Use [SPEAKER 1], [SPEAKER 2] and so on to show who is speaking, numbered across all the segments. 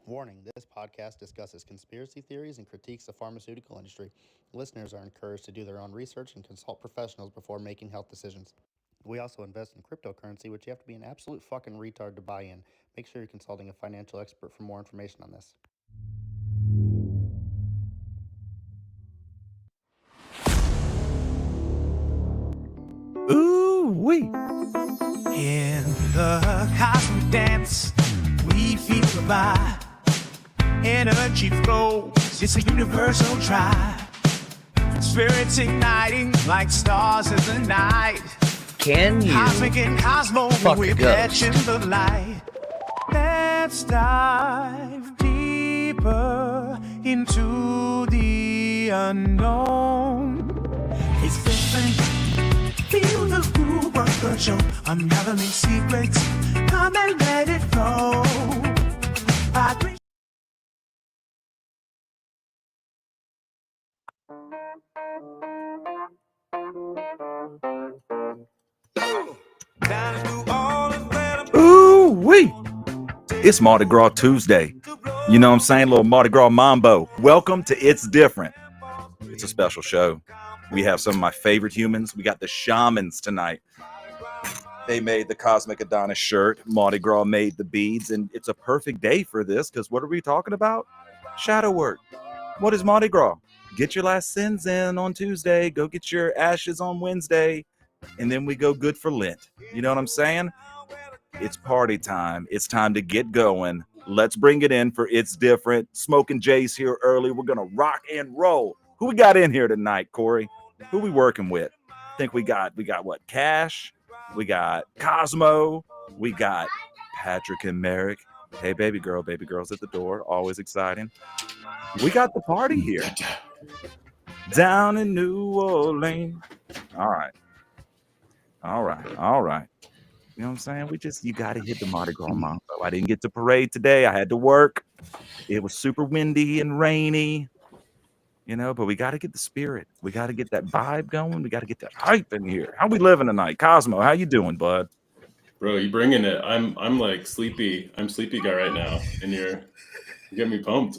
[SPEAKER 1] Warning, this podcast discusses conspiracy theories and critiques the pharmaceutical industry. Listeners are encouraged to do their own research and consult professionals before making health decisions. We also invest in cryptocurrency, which you have to be an absolute fucking retard to buy in. Make sure you're consulting a financial expert for more information on this.
[SPEAKER 2] Ooh wee.
[SPEAKER 3] In the cosmic dance, we feel the vibe. Energy flows, it's a universal tribe. Spirits igniting like stars in the night.
[SPEAKER 2] Can you
[SPEAKER 3] Cosmic and Cosmo,
[SPEAKER 2] fuck
[SPEAKER 3] we're
[SPEAKER 2] a ghost?
[SPEAKER 3] catching the light. Let's dive deeper into the unknown. It's different. Feel the groove of the show. Unraveling secrets. Come and let it flow. Vibration.
[SPEAKER 2] Ooh wee. It's Mardi Gras Tuesday. You know what I'm saying? Little Mardi Gras mambo. Welcome to It's Different. It's a special show. We have some of my favorite humans. We got the shamans tonight. They made the Cosmic Adonis shirt. Mardi Gras made the beads. And it's a perfect day for this because what are we talking about? Shadow work. What is Mardi Gras? Get your last sins in on Tuesday. Go get your ashes on Wednesday. And then we go good for Lent. You know what I'm saying? It's party time. It's time to get going. Let's bring it in for It's Different. Smoking Jay's here early. We're going to rock and roll. Who we got in here tonight, Corey? Who we working with? I think we got what? Cash. We got Cosmo. We got Patrick and Merrick. Hey, baby girl's at the door. Always exciting. We got the party here. Down in New Orleans. All right. You know what I'm saying? You got to hit the Mardi Gras mambo. I didn't get to parade today. I had to work. It was super windy and rainy, but we got to get the spirit. We got to get that vibe going. We got to get that hype in here. How we living tonight? Cosmo, how you doing, bud?
[SPEAKER 4] Bro, you bringing it. I'm like sleepy. I'm sleepy guy right now, and you get me pumped.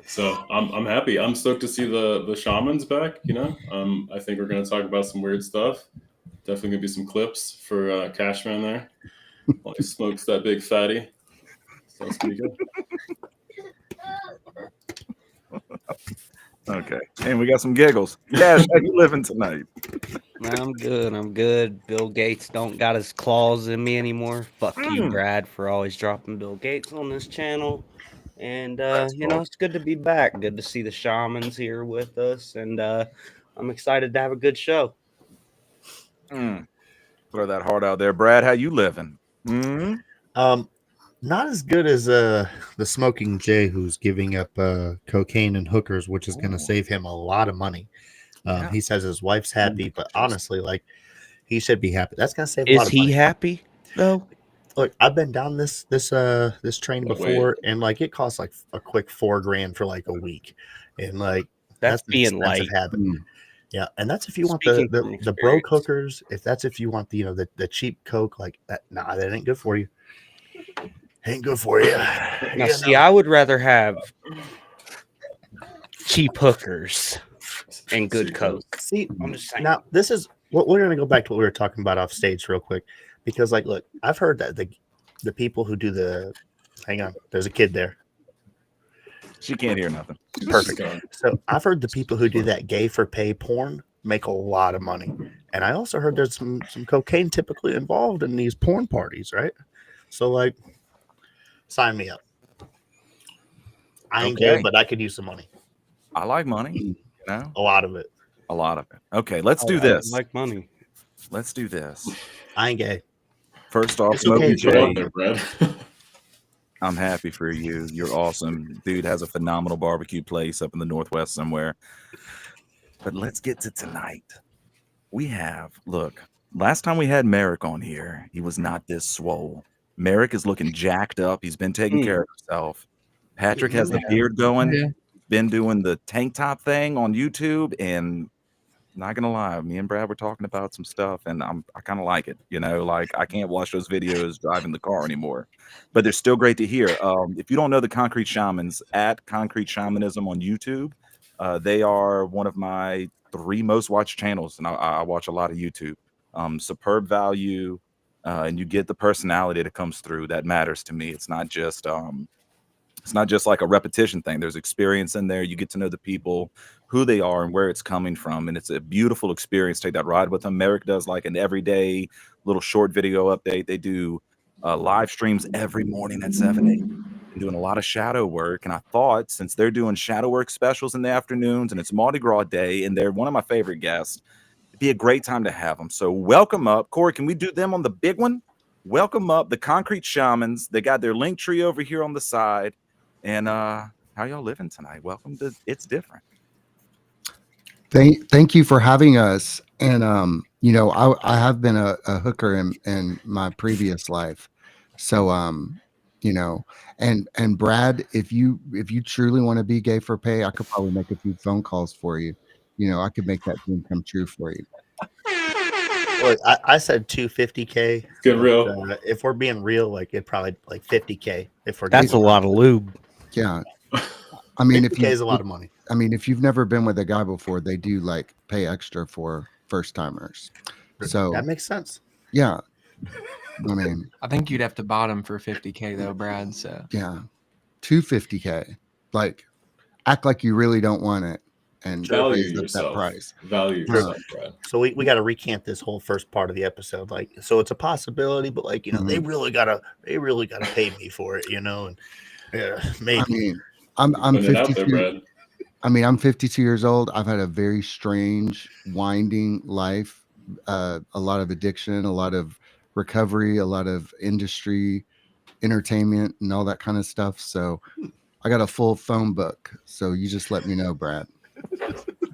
[SPEAKER 4] So I'm happy. I'm stoked to see the shamans back. I think we're gonna talk about some weird stuff. Definitely gonna be some clips for Cashman there while he smokes that big fatty. Sounds pretty good.
[SPEAKER 2] Okay, and we got some giggles. Cash, how you living tonight?
[SPEAKER 5] I'm good. Bill Gates don't got his claws in me anymore. Fuck you, Brad, for always dropping Bill Gates on this channel. And it's good to be back. Good to see the shamans here with us, and I'm excited to have a good show.
[SPEAKER 2] Throw that heart out there, Brad. How you living?
[SPEAKER 1] Not as good as the Smoking Jay, who's giving up cocaine and hookers, which is going to save him a lot of money. He says his wife's happy, but honestly, like, he should be happy. That's going to save a lot of money.
[SPEAKER 5] Is he happy though?
[SPEAKER 1] Look, I've been down this train before, and like it costs like a quick $4,000 for like a week, and like
[SPEAKER 5] That's
[SPEAKER 1] an
[SPEAKER 5] being
[SPEAKER 1] expensive
[SPEAKER 5] light.
[SPEAKER 1] habit. Yeah, and that's if you want
[SPEAKER 5] Speaking
[SPEAKER 1] the
[SPEAKER 5] from
[SPEAKER 1] broke
[SPEAKER 5] experience.
[SPEAKER 1] hookers. If that's if you want the cheap coke, like that, nah, that ain't good for you. Ain't good for you.
[SPEAKER 5] Now, see, I would rather have cheap hookers and good coke.
[SPEAKER 1] See,
[SPEAKER 5] I'm just saying.
[SPEAKER 1] now this is what we're gonna go back to what we were talking about off stage real quick, because like, look, I've heard that the people who do hang on, there's a kid there.
[SPEAKER 2] She can't hear nothing.
[SPEAKER 1] Perfect. So I've heard the people who do that gay for pay porn make a lot of money, and I also heard there's some cocaine typically involved in these porn parties, right? So like, sign me up. I ain't
[SPEAKER 2] Okay.
[SPEAKER 1] gay, but I could use some money.
[SPEAKER 2] I like money. A
[SPEAKER 1] lot of it.
[SPEAKER 2] Okay, let's do
[SPEAKER 5] I
[SPEAKER 2] this.
[SPEAKER 5] like money.
[SPEAKER 2] Let's do this.
[SPEAKER 1] I ain't gay.
[SPEAKER 2] First off,
[SPEAKER 1] It's okay,
[SPEAKER 2] Smoky
[SPEAKER 4] Put out
[SPEAKER 2] Jay,
[SPEAKER 4] there, Brad.
[SPEAKER 2] I'm happy for you. You're awesome. Dude has a phenomenal barbecue place up in the Northwest somewhere. But let's get to tonight. Look, last time we had Merrick on here, he was not this swole. Merrick is looking jacked up. He's been taking care of himself. Patrick has the beard going.
[SPEAKER 6] Yeah.
[SPEAKER 2] Been doing the tank top thing on YouTube, and Not gonna lie, me and Brad were talking about some stuff, and I kind of like it. You know, like I can't watch those videos driving the car anymore, but they're still great to hear. If you don't know the Concrete Shamans, at Concrete Shamanism on YouTube, they are one of my 3 most watched channels, and I watch a lot of YouTube. Superb value, and you get the personality that comes through. That matters to me. It's not just like a repetition thing. There's experience in there. You get to know the people, who they are, and where it's coming from. And it's a beautiful experience. Take that ride with them. Merrick does like an everyday little short video update. They do live streams every morning at 7 a.m. Been doing a lot of shadow work. And I thought, since they're doing shadow work specials in the afternoons and it's Mardi Gras Day and they're one of my favorite guests, it'd be a great time to have them. So welcome up. Corey, can we do them on the big one? Welcome up the Concrete Shamans. They got their link tree over here on the side. And how y'all living tonight? Welcome to It's Different.
[SPEAKER 6] Thank you for having us. And I have been a hooker in my previous life. So and Brad, if you truly want to be gay for pay, I could probably make a few phone calls for you. I could make that dream come true for you.
[SPEAKER 1] Look, I said 250K.
[SPEAKER 4] Get real.
[SPEAKER 1] If we're being real, like it probably like 50K. If we're
[SPEAKER 5] That's a lot of lube.
[SPEAKER 6] Yeah. I mean,
[SPEAKER 1] 50K is a lot of money.
[SPEAKER 6] I mean, if you've never been with a guy before, they do like pay extra for first timers. So
[SPEAKER 1] that makes sense.
[SPEAKER 6] Yeah. I mean,
[SPEAKER 7] I think you'd have to bottom for 50K though, Brad. So
[SPEAKER 6] yeah, 250K. Like, act like you really don't want it, and
[SPEAKER 4] Value
[SPEAKER 6] raise up
[SPEAKER 4] yourself.
[SPEAKER 6] that price.
[SPEAKER 4] Value yourself, Brad.
[SPEAKER 1] So we got to recant this whole first part of the episode. Like, so it's a possibility, but like, they really gotta pay me for it, and maybe.
[SPEAKER 6] I mean, I'm
[SPEAKER 4] Put it out
[SPEAKER 6] 52.
[SPEAKER 4] there, Brad.
[SPEAKER 6] I mean, I'm 52 years old. I've had a very strange, winding life. A lot of addiction, a lot of recovery, a lot of industry, entertainment, and all that kind of stuff. So I got a full phone book. So you just let me know, Brad.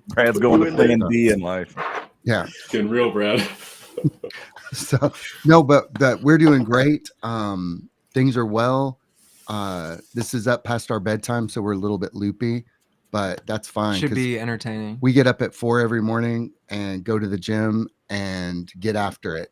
[SPEAKER 2] Brad's going to plan B in life.
[SPEAKER 6] Yeah.
[SPEAKER 4] Getting real, Brad.
[SPEAKER 6] So no, but we're doing great. Things are well. This is up past our bedtime, so we're a little bit loopy, but that's fine.
[SPEAKER 7] should be entertaining.
[SPEAKER 6] We get up at 4 every morning and go to the gym and get after it.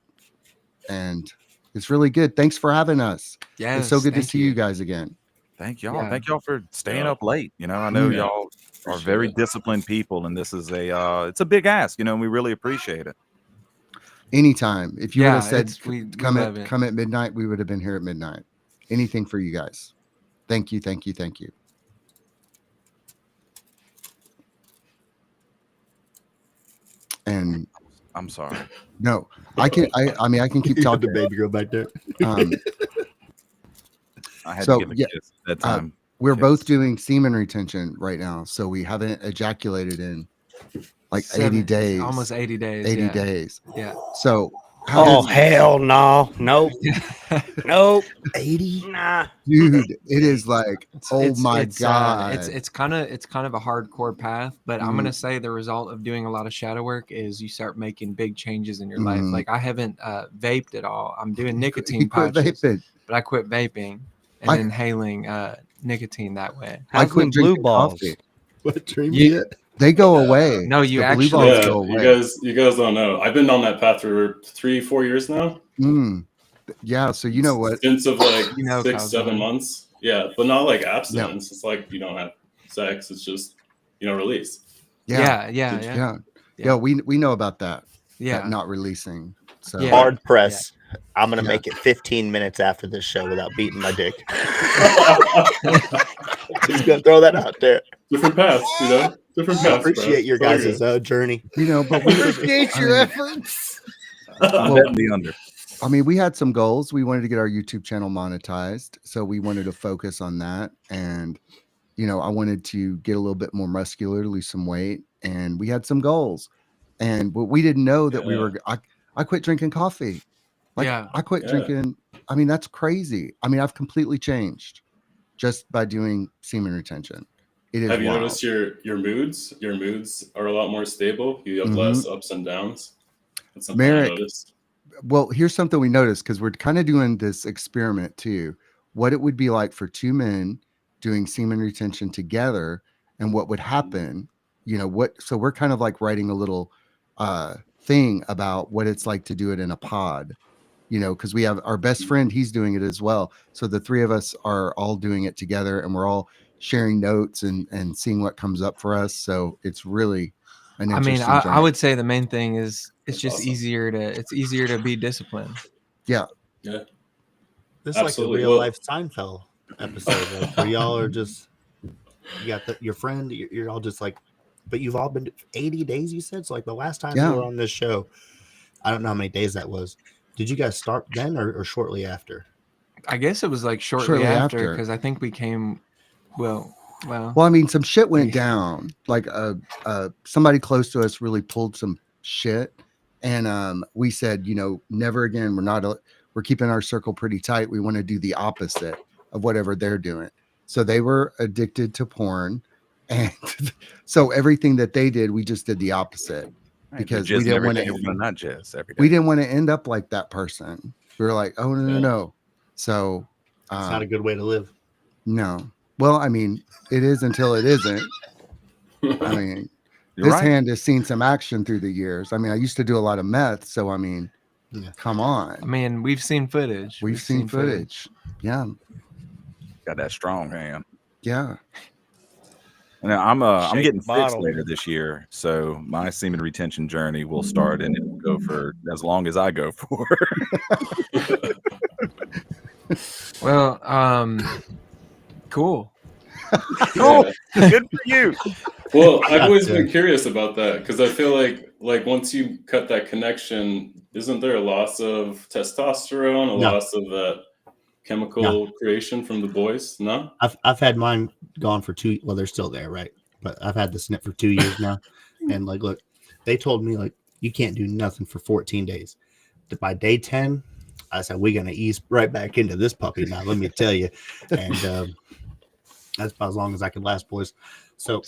[SPEAKER 6] And it's really good. Thanks for having us.
[SPEAKER 7] Yeah,
[SPEAKER 6] It's so good to see you guys again.
[SPEAKER 2] Thank y'all.
[SPEAKER 7] Yeah.
[SPEAKER 2] Thank y'all for staying up late. I know
[SPEAKER 4] Yeah.
[SPEAKER 2] y'all are
[SPEAKER 4] Appreciate
[SPEAKER 2] very
[SPEAKER 4] it.
[SPEAKER 2] disciplined people, and this is it's a big ask, and we really appreciate it.
[SPEAKER 6] Anytime. If you would have said
[SPEAKER 7] we
[SPEAKER 6] come
[SPEAKER 7] love it.
[SPEAKER 6] at midnight, we would have been here at midnight. Anything for you guys. Thank you. And
[SPEAKER 2] I'm sorry.
[SPEAKER 6] no, I can keep talking.
[SPEAKER 1] baby girl back there.
[SPEAKER 2] I had
[SPEAKER 6] So,
[SPEAKER 2] to give a
[SPEAKER 6] yeah,
[SPEAKER 2] kiss at that time.
[SPEAKER 6] We're
[SPEAKER 2] Yes.
[SPEAKER 6] both doing semen retention right now, so we haven't ejaculated in like 80 days.
[SPEAKER 7] Almost 80 days.
[SPEAKER 6] 80
[SPEAKER 7] yeah.
[SPEAKER 6] days.
[SPEAKER 7] Yeah.
[SPEAKER 6] So
[SPEAKER 5] Oh, hell no. Nope. Nope.
[SPEAKER 1] 80?
[SPEAKER 5] Nah.
[SPEAKER 6] dude, it is like, my
[SPEAKER 7] it's,
[SPEAKER 6] god.
[SPEAKER 7] it's kind of a hardcore path, but I'm gonna say the result of doing a lot of shadow work is you start making big changes in your life.
[SPEAKER 6] Mhm.
[SPEAKER 7] Like I haven't vaped at all. I'm doing
[SPEAKER 6] You
[SPEAKER 7] nicotine
[SPEAKER 6] quit
[SPEAKER 7] patches,
[SPEAKER 6] vaping.
[SPEAKER 7] but I quit vaping and
[SPEAKER 6] I-
[SPEAKER 7] inhaling nicotine that way.
[SPEAKER 6] I
[SPEAKER 5] How's
[SPEAKER 6] quit
[SPEAKER 5] them blue
[SPEAKER 6] drinking
[SPEAKER 5] balls?
[SPEAKER 6] coffee.
[SPEAKER 1] What dream
[SPEAKER 7] You-
[SPEAKER 6] They go away.
[SPEAKER 7] No, you
[SPEAKER 6] The blue
[SPEAKER 7] actually-
[SPEAKER 6] balls
[SPEAKER 4] Yeah,
[SPEAKER 6] go
[SPEAKER 4] you
[SPEAKER 6] away.
[SPEAKER 4] guys don't know. I've been on that path for 3-4 years now.
[SPEAKER 6] Yeah, so you know what?
[SPEAKER 4] Since of like
[SPEAKER 7] You know,
[SPEAKER 4] 6-7
[SPEAKER 7] Cosmo.
[SPEAKER 4] months. Yeah, but not like abstinence. It's like you don't have sex. It's just release.
[SPEAKER 6] Yeah.
[SPEAKER 7] Yeah.
[SPEAKER 6] We know about that.
[SPEAKER 7] Yeah.
[SPEAKER 6] That not releasing. So
[SPEAKER 7] Yeah.
[SPEAKER 1] Hard press. I'm gonna
[SPEAKER 6] Yeah.
[SPEAKER 1] make it 15 minutes after this show without beating my dick. Just gonna throw that out there.
[SPEAKER 4] Different paths, Different
[SPEAKER 1] I
[SPEAKER 4] paths.
[SPEAKER 1] appreciate your
[SPEAKER 4] bro. It's all
[SPEAKER 1] guys' journey.
[SPEAKER 6] but we
[SPEAKER 1] Appreciate
[SPEAKER 6] I
[SPEAKER 1] your
[SPEAKER 6] mean-
[SPEAKER 1] efforts.
[SPEAKER 2] I'm betting the under.
[SPEAKER 6] I mean, we had some goals. We wanted to get our YouTube channel monetized, so we wanted to focus on that. And I wanted to get a little bit more muscular, lose some weight, and we had some goals. But we didn't know that we
[SPEAKER 4] Yeah.
[SPEAKER 6] were. I quit drinking coffee.
[SPEAKER 7] Yeah.
[SPEAKER 6] I quit
[SPEAKER 4] Yeah.
[SPEAKER 6] drinking. I mean, that's crazy. I mean, I've completely changed just by doing semen retention. It is
[SPEAKER 4] Have you
[SPEAKER 6] wild.
[SPEAKER 4] noticed your moods? Your moods are a lot more stable. You have
[SPEAKER 6] Mhm.
[SPEAKER 4] less ups and downs. That's something
[SPEAKER 6] Merrick,
[SPEAKER 4] I noticed.
[SPEAKER 6] Well, here's something we noticed because we're kind of doing this experiment too. What it would be like for two men doing semen retention together and what would happen, so we're kind of like writing a little thing about what it's like to do it in a pod, you know, because we have our best friend, he's doing it as well. So the three of us are all doing it together, and we're all sharing notes and seeing what comes up for us. So it's really an
[SPEAKER 7] I mean,
[SPEAKER 6] interesting
[SPEAKER 7] I
[SPEAKER 6] journey.
[SPEAKER 7] would say the main thing is it's
[SPEAKER 4] That's
[SPEAKER 7] just
[SPEAKER 4] awesome.
[SPEAKER 7] it's easier to be disciplined.
[SPEAKER 6] Yeah.
[SPEAKER 4] Yeah.
[SPEAKER 1] This is like a
[SPEAKER 4] Absolutely.
[SPEAKER 1] real
[SPEAKER 4] Well-
[SPEAKER 1] life Seinfeld episode, like, where y'all are just, you got your friend, you're all just like, but you've all been 80 days, you said? So like the last time
[SPEAKER 6] Yeah.
[SPEAKER 1] you were on this show, I don't know how many days that was. Did you guys start then or shortly after?
[SPEAKER 7] I guess it was like shortly
[SPEAKER 6] Shortly
[SPEAKER 7] after,
[SPEAKER 6] after.
[SPEAKER 7] because I think we came. Well,
[SPEAKER 6] Well, I mean, some shit went down. Like somebody close to us really pulled some shit, and we said, you know, never again. We're keeping our circle pretty tight. We want to do the opposite of whatever they're doing. So they were addicted to porn, and so everything that they did, we just did the opposite because we didn't want to.
[SPEAKER 2] not jizz every day.
[SPEAKER 6] We didn't want to end up like that person. We were like, oh no,
[SPEAKER 4] Yeah.
[SPEAKER 6] no. So
[SPEAKER 1] It's not a good way to live.
[SPEAKER 6] no. Well, I mean, it is until it isn't. I mean,
[SPEAKER 2] You're
[SPEAKER 6] this
[SPEAKER 2] right.
[SPEAKER 6] hand has seen some action through the years. I mean, I used to do a lot of meth, so I mean,
[SPEAKER 1] Yeah.
[SPEAKER 6] come on.
[SPEAKER 7] I mean, we've seen footage.
[SPEAKER 6] We've seen footage. Yeah,
[SPEAKER 2] Got that strong hand.
[SPEAKER 6] yeah.
[SPEAKER 2] And I'm
[SPEAKER 5] Shake
[SPEAKER 2] getting
[SPEAKER 5] the
[SPEAKER 2] fixed
[SPEAKER 5] bottle.
[SPEAKER 2] later this year, so my semen retention journey will start, and it will go for as long as I go for.
[SPEAKER 7] Well, cool.
[SPEAKER 2] Cool. Good for you.
[SPEAKER 4] Well, I've
[SPEAKER 1] Yeah.
[SPEAKER 4] always been curious about that because I feel like once you cut that connection, isn't there a loss of testosterone, a
[SPEAKER 1] No.
[SPEAKER 4] loss of that chemical creation from the boys? No?
[SPEAKER 1] I've had mine gone for 2. Well, they're still there, right? But I've had the snip for 2 years now, and like, look, they told me like you can't do nothing for 14 days. By day 10, I said we're gonna ease right back into this puppy now. Let me tell you, and that's about as long as I could last, boys. So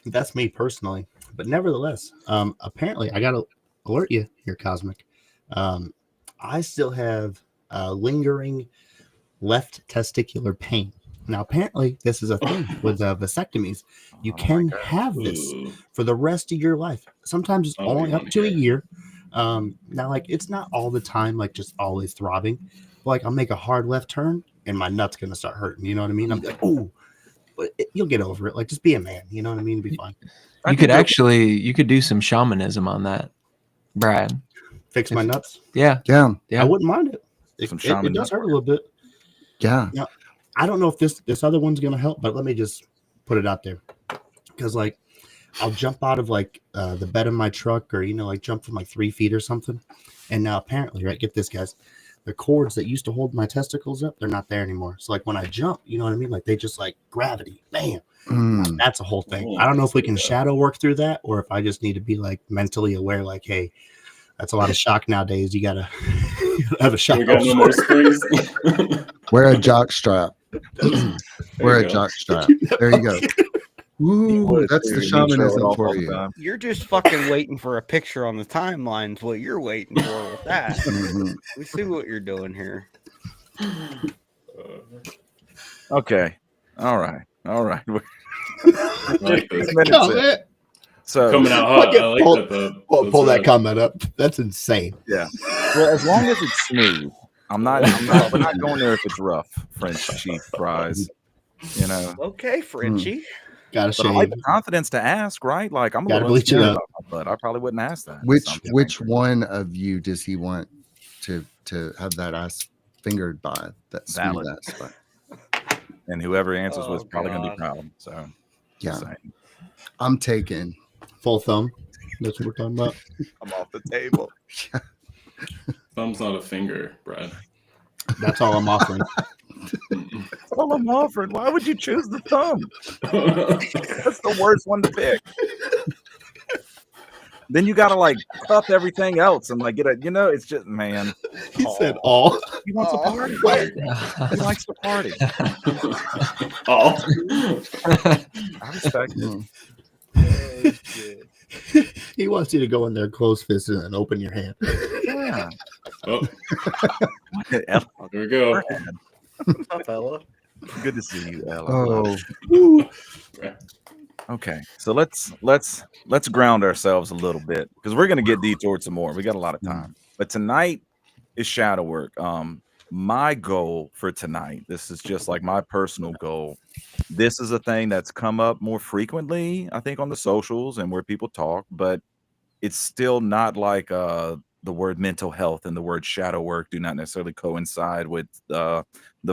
[SPEAKER 1] that's me personally, but nevertheless, apparently I gotta alert you here, Cosmic. I still have lingering left testicular pain. Now, apparently, this is a thing with vasectomies. You can have this
[SPEAKER 4] Ooh.
[SPEAKER 1] for the rest of your life. Sometimes it's
[SPEAKER 4] Oh,
[SPEAKER 1] only
[SPEAKER 4] you
[SPEAKER 1] up
[SPEAKER 4] wanna
[SPEAKER 1] to a
[SPEAKER 4] hear.
[SPEAKER 1] year. Now, like, it's not all the time, like, just always throbbing. But, like, I'll make a hard left turn and my nut's gonna start hurting. You know what I mean? I'm like, oh, but you'll get over it. Like, just be a man. You know what I mean? Be fine.
[SPEAKER 7] You could do some shamanism on that, Brad.
[SPEAKER 1] Fix my nuts.
[SPEAKER 7] Yeah,
[SPEAKER 6] Yeah,
[SPEAKER 7] yeah.
[SPEAKER 1] I wouldn't mind it.
[SPEAKER 2] Some
[SPEAKER 1] It
[SPEAKER 2] shaman
[SPEAKER 1] does
[SPEAKER 2] nut
[SPEAKER 1] hurt a little bit.
[SPEAKER 6] yeah.
[SPEAKER 1] I don't know if this other one's gonna help, but let me just put it out there because like I'll jump out of like the bed of my truck or like jump from like 3 feet or something, and now apparently, right, get this, guys, the cords that used to hold my testicles up, they're not there anymore. So like when I jump, you know what I mean, like they just like gravity, bam.
[SPEAKER 6] Mm.
[SPEAKER 1] That's a whole thing.
[SPEAKER 4] Oh,
[SPEAKER 1] I don't know if we can
[SPEAKER 4] yeah.
[SPEAKER 1] shadow work through that or if I just need to be like mentally aware, like, hey, that's a lot of shock nowadays. You gotta have a shock.
[SPEAKER 4] We got no more springs.
[SPEAKER 6] Wear a jock strap. Wear
[SPEAKER 4] you
[SPEAKER 6] a
[SPEAKER 4] go.
[SPEAKER 6] jock strap. There you go. Ooh, that's the shamanism for you.
[SPEAKER 5] You're just fucking waiting for a picture on the timelines. What you're waiting for with that?
[SPEAKER 6] Mhm.
[SPEAKER 5] We see what you're doing here.
[SPEAKER 2] Okay. All right.
[SPEAKER 4] I like this.
[SPEAKER 2] Minutes
[SPEAKER 1] No,
[SPEAKER 2] in.
[SPEAKER 1] man.
[SPEAKER 2] So
[SPEAKER 4] Coming out hot. I like
[SPEAKER 1] Pull-
[SPEAKER 4] that.
[SPEAKER 1] Pull that comment up. That's insane.
[SPEAKER 2] yeah. Well, as long as it's smooth, we're not going there if it's rough. French cheese fries, you know.
[SPEAKER 5] Okay, Frenchie.
[SPEAKER 1] Gotta
[SPEAKER 2] But I like
[SPEAKER 1] shave.
[SPEAKER 2] the confidence to ask, right? Like I'm a
[SPEAKER 1] Gotta
[SPEAKER 2] little
[SPEAKER 1] bleach it
[SPEAKER 2] insecure
[SPEAKER 1] up.
[SPEAKER 2] about my butt. I probably wouldn't ask that.
[SPEAKER 6] Which
[SPEAKER 2] Something.
[SPEAKER 6] one of you does he want to have that ass fingered by? That
[SPEAKER 2] Valid.
[SPEAKER 6] smooth ass butt?
[SPEAKER 2] And whoever answers was
[SPEAKER 5] Oh,
[SPEAKER 2] probably going to be
[SPEAKER 5] God.
[SPEAKER 2] proud. So
[SPEAKER 6] Yeah,
[SPEAKER 2] just saying.
[SPEAKER 6] I'm taking.
[SPEAKER 1] Full thumb. That's what we're talking about.
[SPEAKER 2] I'm off the table.
[SPEAKER 4] Thumb's not a finger, Brad.
[SPEAKER 1] That's all I'm offering.
[SPEAKER 2] That's all I'm offering. Why would you choose the thumb? That's the worst one to pick. Then you gotta like cup everything else and like get a, it's just, man.
[SPEAKER 1] He said all.
[SPEAKER 2] He wants a party. He likes to party.
[SPEAKER 4] Oh.
[SPEAKER 2] I respect it.
[SPEAKER 1] He wants you to go in there close fisted and open your hand.
[SPEAKER 2] Yeah.
[SPEAKER 4] Oh,
[SPEAKER 2] Ella,
[SPEAKER 4] here we go.
[SPEAKER 5] What's up, fella?
[SPEAKER 2] good to see you, Ella.
[SPEAKER 6] Oh,
[SPEAKER 1] Woo.
[SPEAKER 2] Okay, so let's ground ourselves a little bit because we're gonna get detoured some more. We got a lot of time, but tonight is shadow work. My goal for tonight, this is just like my personal goal. This is a thing that's come up more frequently, I think, on the socials and where people talk, but it's still not like the word mental health and the word shadow work do not necessarily coincide with the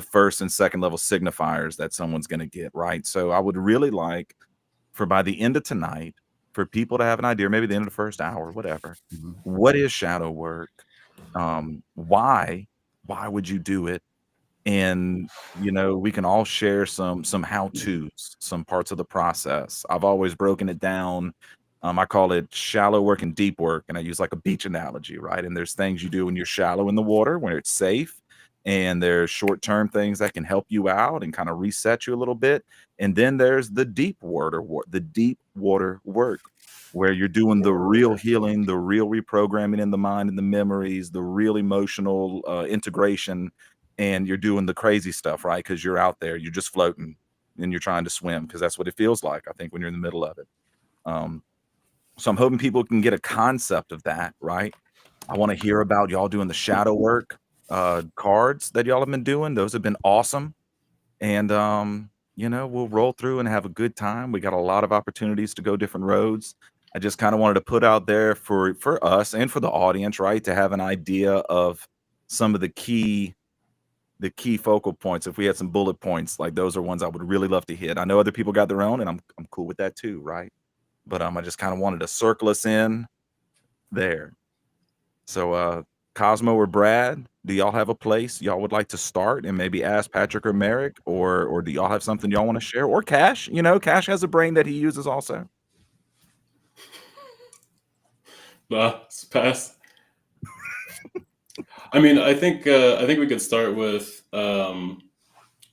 [SPEAKER 2] first and second level signifiers that someone's going to get, right? So I would really like for by the end of tonight for people to have an idea, maybe the end of the first hour, whatever. What is shadow work? Why would you do it? And we can all share some how to's, some parts of the process. I've always broken it down. I call it shallow work and deep work, and I use like a beach analogy, right? And there's things you do when you're shallow in the water when it's safe, and there's short-term things that can help you out and kind of reset you a little bit. And then there's the the deep water work where you're doing the real healing, the real reprogramming in the mind and the memories, the real emotional integration, and you're doing the crazy stuff, right? Because you're out there, you're just floating and you're trying to swim because that's what it feels like, I think, when you're in the middle of it. So I'm hoping people can get a concept of that, right? I want to hear about y'all doing the shadow work cards that y'all have been doing. Those have been awesome. And, we'll roll through and have a good time. We got a lot of opportunities to go different roads. I just kind of wanted to put out there for us and for the audience, right, to have an idea of some of the key focal points. If we had some bullet points, like those are ones I would really love to hit. I know other people got their own, and I'm cool with that too, right? But I just kind of wanted to circle us in there. So Cosmo or Brad, do y'all have a place y'all would like to start and maybe ask Patrick or Merrick, or do y'all have something y'all want to share? Or Cash, Cash has a brain that he uses also.
[SPEAKER 4] It's pass. I mean, I think we could start with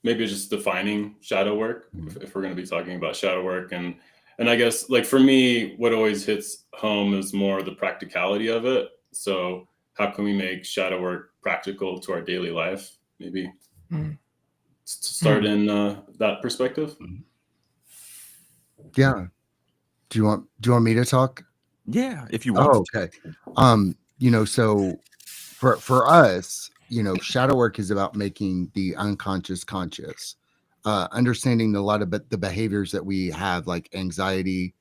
[SPEAKER 4] maybe just defining shadow work if we're going to be talking about shadow work, and I guess like for me, what always hits home is more the practicality of it. So how can we make shadow work practical to our daily life? Maybe to start in that perspective.
[SPEAKER 6] Yeah. Do you want me to talk?
[SPEAKER 2] Yeah, if you want.
[SPEAKER 6] Oh, okay. So for us, shadow work is about making the unconscious conscious, understanding a lot of the behaviors that we have, like anxiety,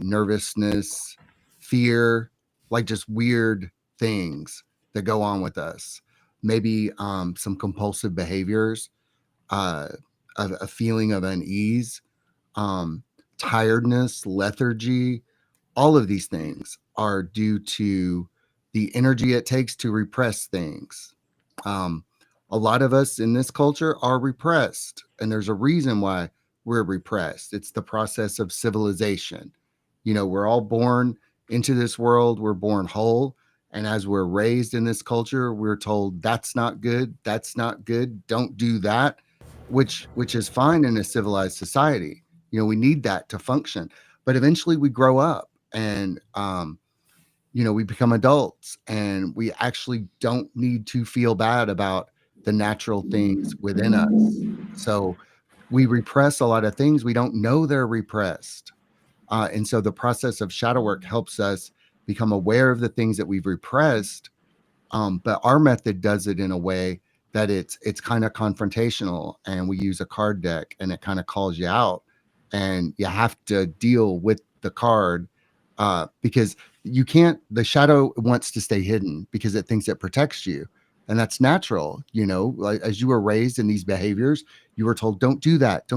[SPEAKER 6] nervousness, fear, like just weird things that go on with us. Maybe some compulsive behaviors, a feeling of unease, tiredness, lethargy. All of these things are due to the energy it takes to repress things. A lot of us in this culture are repressed, and there's a reason why we're repressed. It's the process of civilization. We're all born into this world, we're born whole. And as we're raised in this culture, we're told that's not good, don't do that, which is fine in a civilized society. We need that to function. But eventually we grow up and we become adults, and we actually don't need to feel bad about the natural things within us. So we repress a lot of things. We don't know they're repressed. And so the process of shadow work helps us become aware of the things that we've repressed. But our method does it in a way that it's kind of confrontational, and we use a card deck, and it kind of calls you out, and you have to deal with the card because the shadow wants to stay hidden because it thinks it protects you. And that's natural. Like, as you were raised in these behaviors, you were told, don't do that.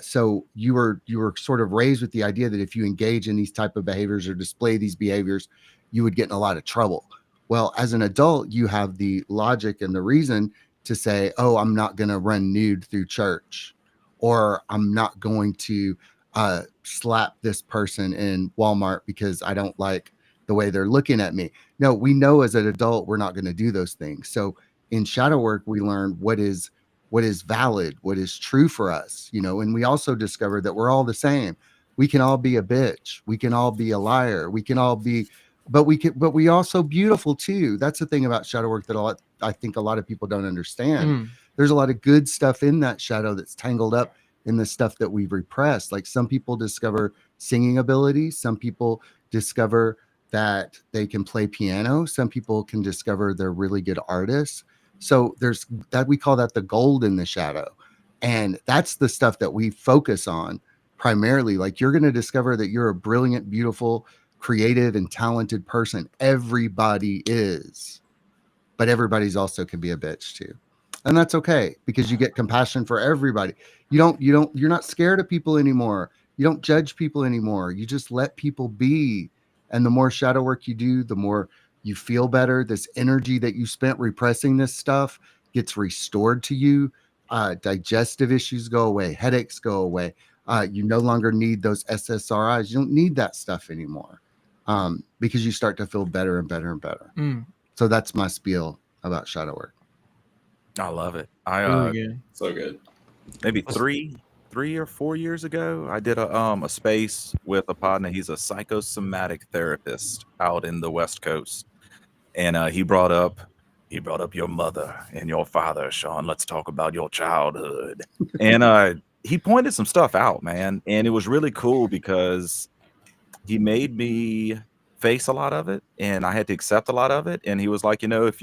[SPEAKER 6] So you were sort of raised with the idea that if you engage in these type of behaviors or display these behaviors, you would get in a lot of trouble. Well, as an adult, you have the logic and the reason to say, oh, I'm not going to run nude through church, or I'm not going to slap this person in Walmart because I don't like the way they're looking at me. No, we know as an adult, we're not going to do those things. So in shadow work, we learn what is valid, what is true for us, and we also discovered that we're all the same. We can all be a bitch. We can all be a liar. We can all be, but we also beautiful too. That's the thing about shadow work that I think a lot of people don't understand. There's a lot of good stuff in that shadow that's tangled up in the stuff that we've repressed. Like some people discover singing ability, some people discover that they can play piano, some people can discover they're really good artists. So there's that, we call that the gold in the shadow. And that's the stuff that we focus on primarily. Like you're going to discover that you're a brilliant, beautiful, creative, and talented person. Everybody is, but everybody's also can be a bitch too. And that's okay, because you get compassion for everybody. You're not scared of people anymore. You don't judge people anymore. You just let people be. And the more shadow work you do, the more you feel better. This energy that you spent repressing this stuff gets restored to you. Digestive issues go away, headaches go away. You no longer need those SSRIs. You don't need that stuff anymore, because you start to feel better and better and better. So that's my spiel about shadow work.
[SPEAKER 2] I love it.
[SPEAKER 7] Really good.
[SPEAKER 4] So good.
[SPEAKER 2] Maybe 3 or 4 years ago, I did a space with a partner. He's a psychosomatic therapist out in the West Coast, and he brought up your mother and your father, Sean. Let's talk about your childhood. And he pointed some stuff out, man, and it was really cool because he made me face a lot of it, and I had to accept a lot of it. And he was like, if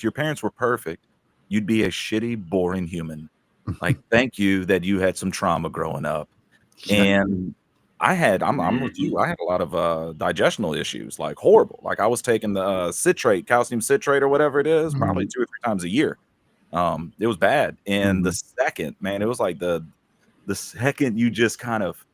[SPEAKER 2] your parents were perfect, you'd be a shitty, boring human. Like, thank you that you had some trauma growing up. And I'm with you. I had a lot of digestional issues, like horrible. Like I was taking the calcium citrate or whatever it is, probably 2 or 3 times a year. It was bad. And the second, man, it was like the second you just kind of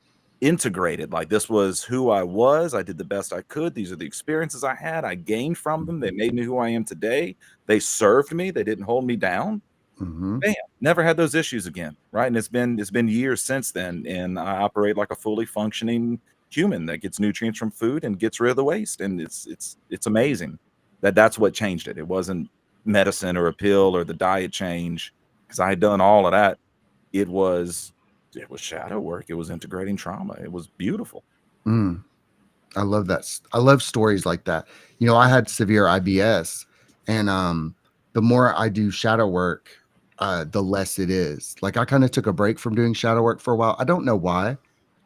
[SPEAKER 2] integrated, like this was who I was. I did the best I could. These are the experiences I had. I gained from them. They made me who I am today. They served me. They didn't hold me down. Bam, never had those issues again, right? And it's been years since then, and I operate like a fully functioning human that gets nutrients from food and gets rid of the waste. And it's amazing that's what changed it. It wasn't medicine or a pill or the diet change, because I had done all of that. It was shadow work. It was integrating trauma. It was beautiful.
[SPEAKER 6] I love that. I love stories like that. I had severe IBS, and the more I do shadow work, the less it is. Like I kind of took a break from doing shadow work for a while. I don't know why.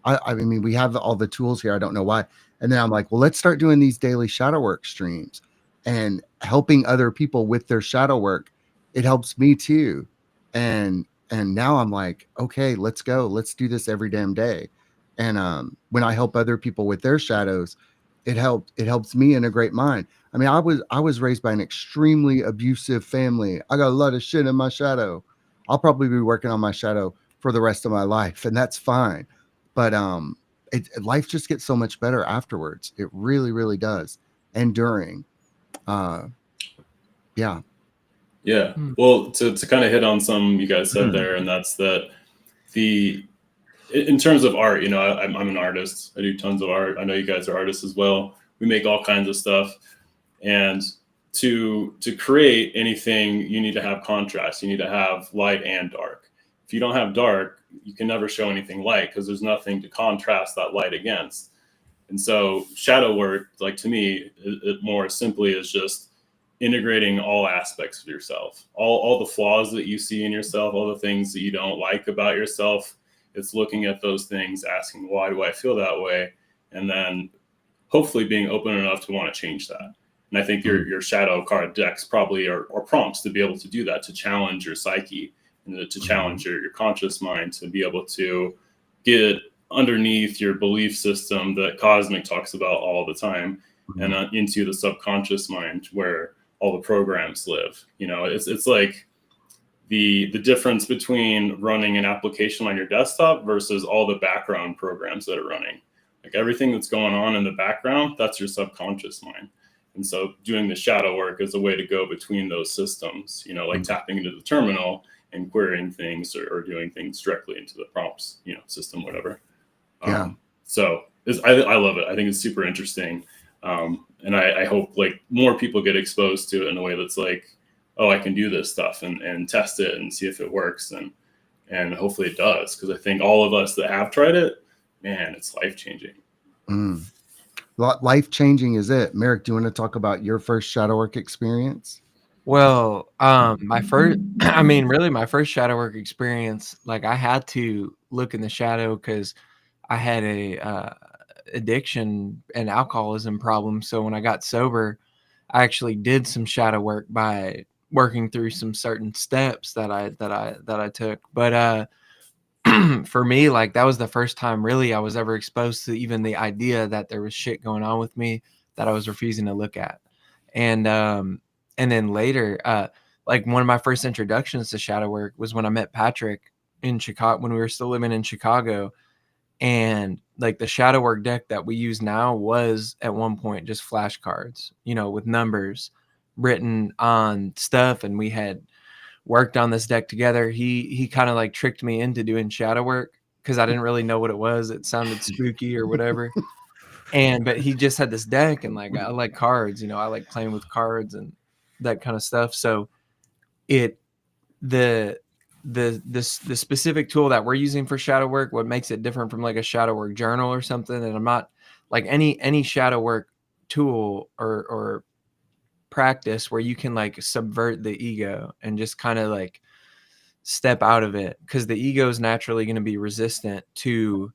[SPEAKER 6] I mean, we have all the tools here. I don't know why. And then I'm like, well, let's start doing these daily shadow work streams and helping other people with their shadow work. It helps me too. And now I'm like, okay, let's go. Let's do this every damn day. And when I help other people with their shadows, it helps me integrate mine. I mean, I was raised by an extremely abusive family. I got a lot of shit in my shadow. I'll probably be working on my shadow for the rest of my life, and that's fine. But life just gets so much better afterwards. It really, really does. And during, yeah.
[SPEAKER 4] Well, to kind of hit on some you guys said there, and that's that in terms of art, I'm an artist. I do tons of art. I know you guys are artists as well. We make all kinds of stuff. And to create anything, you need to have contrast. You need to have light and dark. If you don't have dark, you can never show anything light, because there's nothing to contrast that light against. And so shadow work, like to me, it more simply is just integrating all aspects of yourself, all the flaws that you see in yourself, all the things that you don't like about yourself. It's looking at those things, asking, why do I feel that way? And then hopefully being open enough to want to change that. And I think your shadow card decks probably are prompts to be able to do that, to challenge your psyche and to challenge your conscious mind, to be able to get underneath your belief system that Cosmic talks about all the time, and into the subconscious mind where all the programs live. It's like the difference between running an application on your desktop versus all the background programs that are running. Like everything that's going on in the background, that's your subconscious mind. And so doing the shadow work is a way to go between those systems, like tapping into the terminal and querying things or doing things directly into the prompts, system, whatever. So I love it. I think it's super interesting. And I hope like more people get exposed to it in a way that's like, oh, I can do this stuff and test it and see if it works. And hopefully it does. Because I think all of us that have tried it, man, it's life-changing.
[SPEAKER 6] Life-changing is it. Merrick, do you want to talk about your first shadow work experience?
[SPEAKER 7] Well, my first shadow work experience, like I had to look in the shadow because I had a addiction and alcoholism problem. So when I got sober, I actually did some shadow work by working through some certain steps that I took. But for me, like that was the first time really I was ever exposed to even the idea that there was shit going on with me that I was refusing to look at. And then later, like one of my first introductions to shadow work was when I met Patrick in Chicago when we were still living in Chicago. And like the shadow work deck that we use now was at one point just flashcards, with numbers written on stuff. And we had worked on this deck together. He kind of like tricked me into doing shadow work because I didn't really know what it was. It sounded spooky or whatever. But he just had this deck, and like I like cards, I like playing with cards and that kind of stuff. So the specific tool that we're using for shadow work, what makes it different from like a shadow work journal or something, and I'm not like any shadow work tool or practice where you can like subvert the ego and just kind of like step out of it, because the ego is naturally going to be resistant to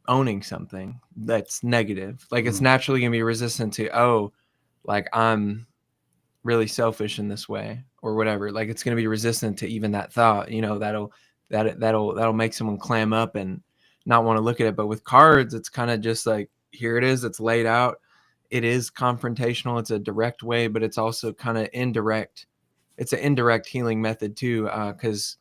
[SPEAKER 7] owning something that's negative. Like it's naturally going to be resistant to, like I'm really selfish in this way or whatever. Like it's going to be resistant to even that thought, that'll make someone clam up and not want to look at it. But with cards, it's kind of just like, here it is, it's laid out. It is confrontational. It's a direct way, but it's also kind of indirect. It's an indirect healing method too, because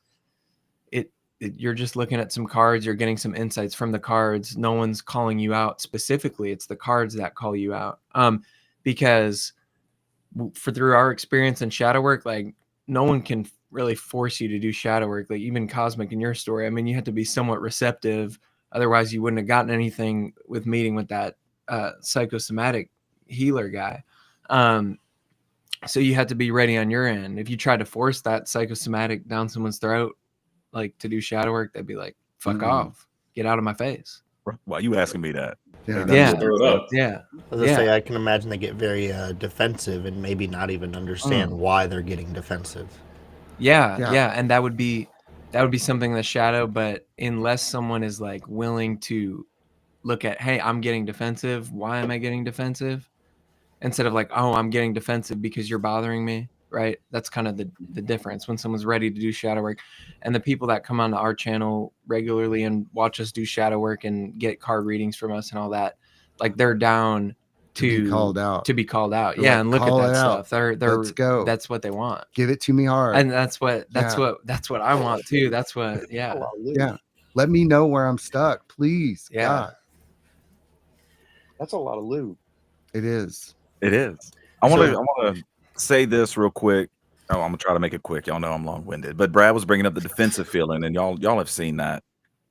[SPEAKER 7] you're just looking at some cards. You're getting some insights from the cards. No one's calling you out specifically. It's the cards that call you out. Because through our experience in shadow work, like no one can really force you to do shadow work. Like even Cosmic in your story, I mean, you had to be somewhat receptive. Otherwise you wouldn't have gotten anything with meeting with that psychosomatic healer guy. So you had to be ready on your end. If you tried to force that psychosomatic down someone's throat, like to do shadow work, they'd be like, fuck off, get out of my face.
[SPEAKER 2] Why are you asking me that?
[SPEAKER 7] Yeah.
[SPEAKER 1] I was gonna say, I can imagine they get very defensive and maybe not even understand why they're getting defensive.
[SPEAKER 7] Yeah. And that would be something in the shadow, but unless someone is like willing to look at, hey, I'm getting defensive. Why am I getting defensive? Instead of like, oh, I'm getting defensive because you're bothering me, right? That's kind of the difference when someone's ready to do shadow work. And the people that come onto our channel regularly and watch us do shadow work and get card readings from us and all that, like they're down to be called out.
[SPEAKER 6] They're
[SPEAKER 7] Yeah,
[SPEAKER 6] like,
[SPEAKER 7] and look at
[SPEAKER 6] call
[SPEAKER 7] that
[SPEAKER 6] it out.
[SPEAKER 7] stuff.
[SPEAKER 6] Let's go.
[SPEAKER 7] That's what they want.
[SPEAKER 6] Give it to me hard.
[SPEAKER 7] And that's what I want too. That's what, yeah.
[SPEAKER 6] Let me know where I'm stuck, please.
[SPEAKER 7] Yeah.
[SPEAKER 6] God.
[SPEAKER 8] That's a lot of loot.
[SPEAKER 6] It is.
[SPEAKER 2] It is. I want to say this real quick. Oh, I'm gonna try to make it quick. Y'all know I'm long-winded, but Brad was bringing up the defensive feeling, and y'all have seen that,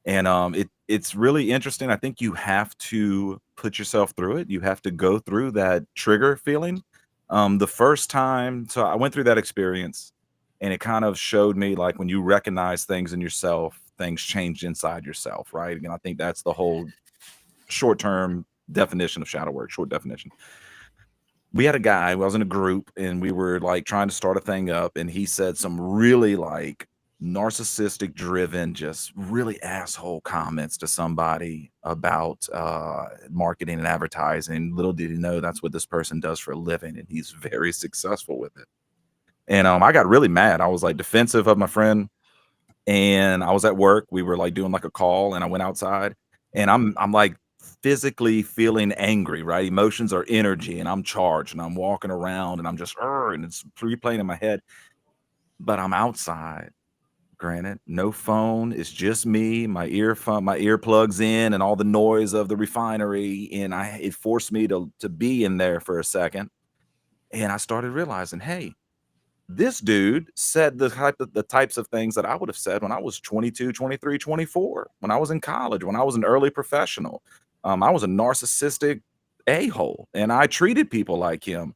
[SPEAKER 2] and it's really interesting. I think you have to put yourself through it. You have to go through that trigger feeling. The first time, so I went through that experience, and it kind of showed me like when you recognize things in yourself, things change inside yourself, right? And I think that's the whole short-term definition of shadow work. Short definition. We had a guy, I was in a group, and we were like trying to start a thing up, and he said some really like narcissistic driven, just really asshole comments to somebody about marketing and advertising. Little did he know that's what this person does for a living, and he's very successful with it. And I got really mad. I was like defensive of my friend, and I was at work. We were like doing like a call, and I went outside, and I'm like physically feeling angry, right? Emotions are energy, and I'm charged, and I'm walking around, and I'm just and it's replaying in my head. But I'm outside, granted, no phone, it's just me, my earplugs in, and all the noise of the refinery, and it forced me to be in there for a second. And I started realizing, hey, this dude said the types of things that I would have said when I was 22, 23, 24, when I was in college, when I was an early professional. I was a narcissistic a-hole, and I treated people like him.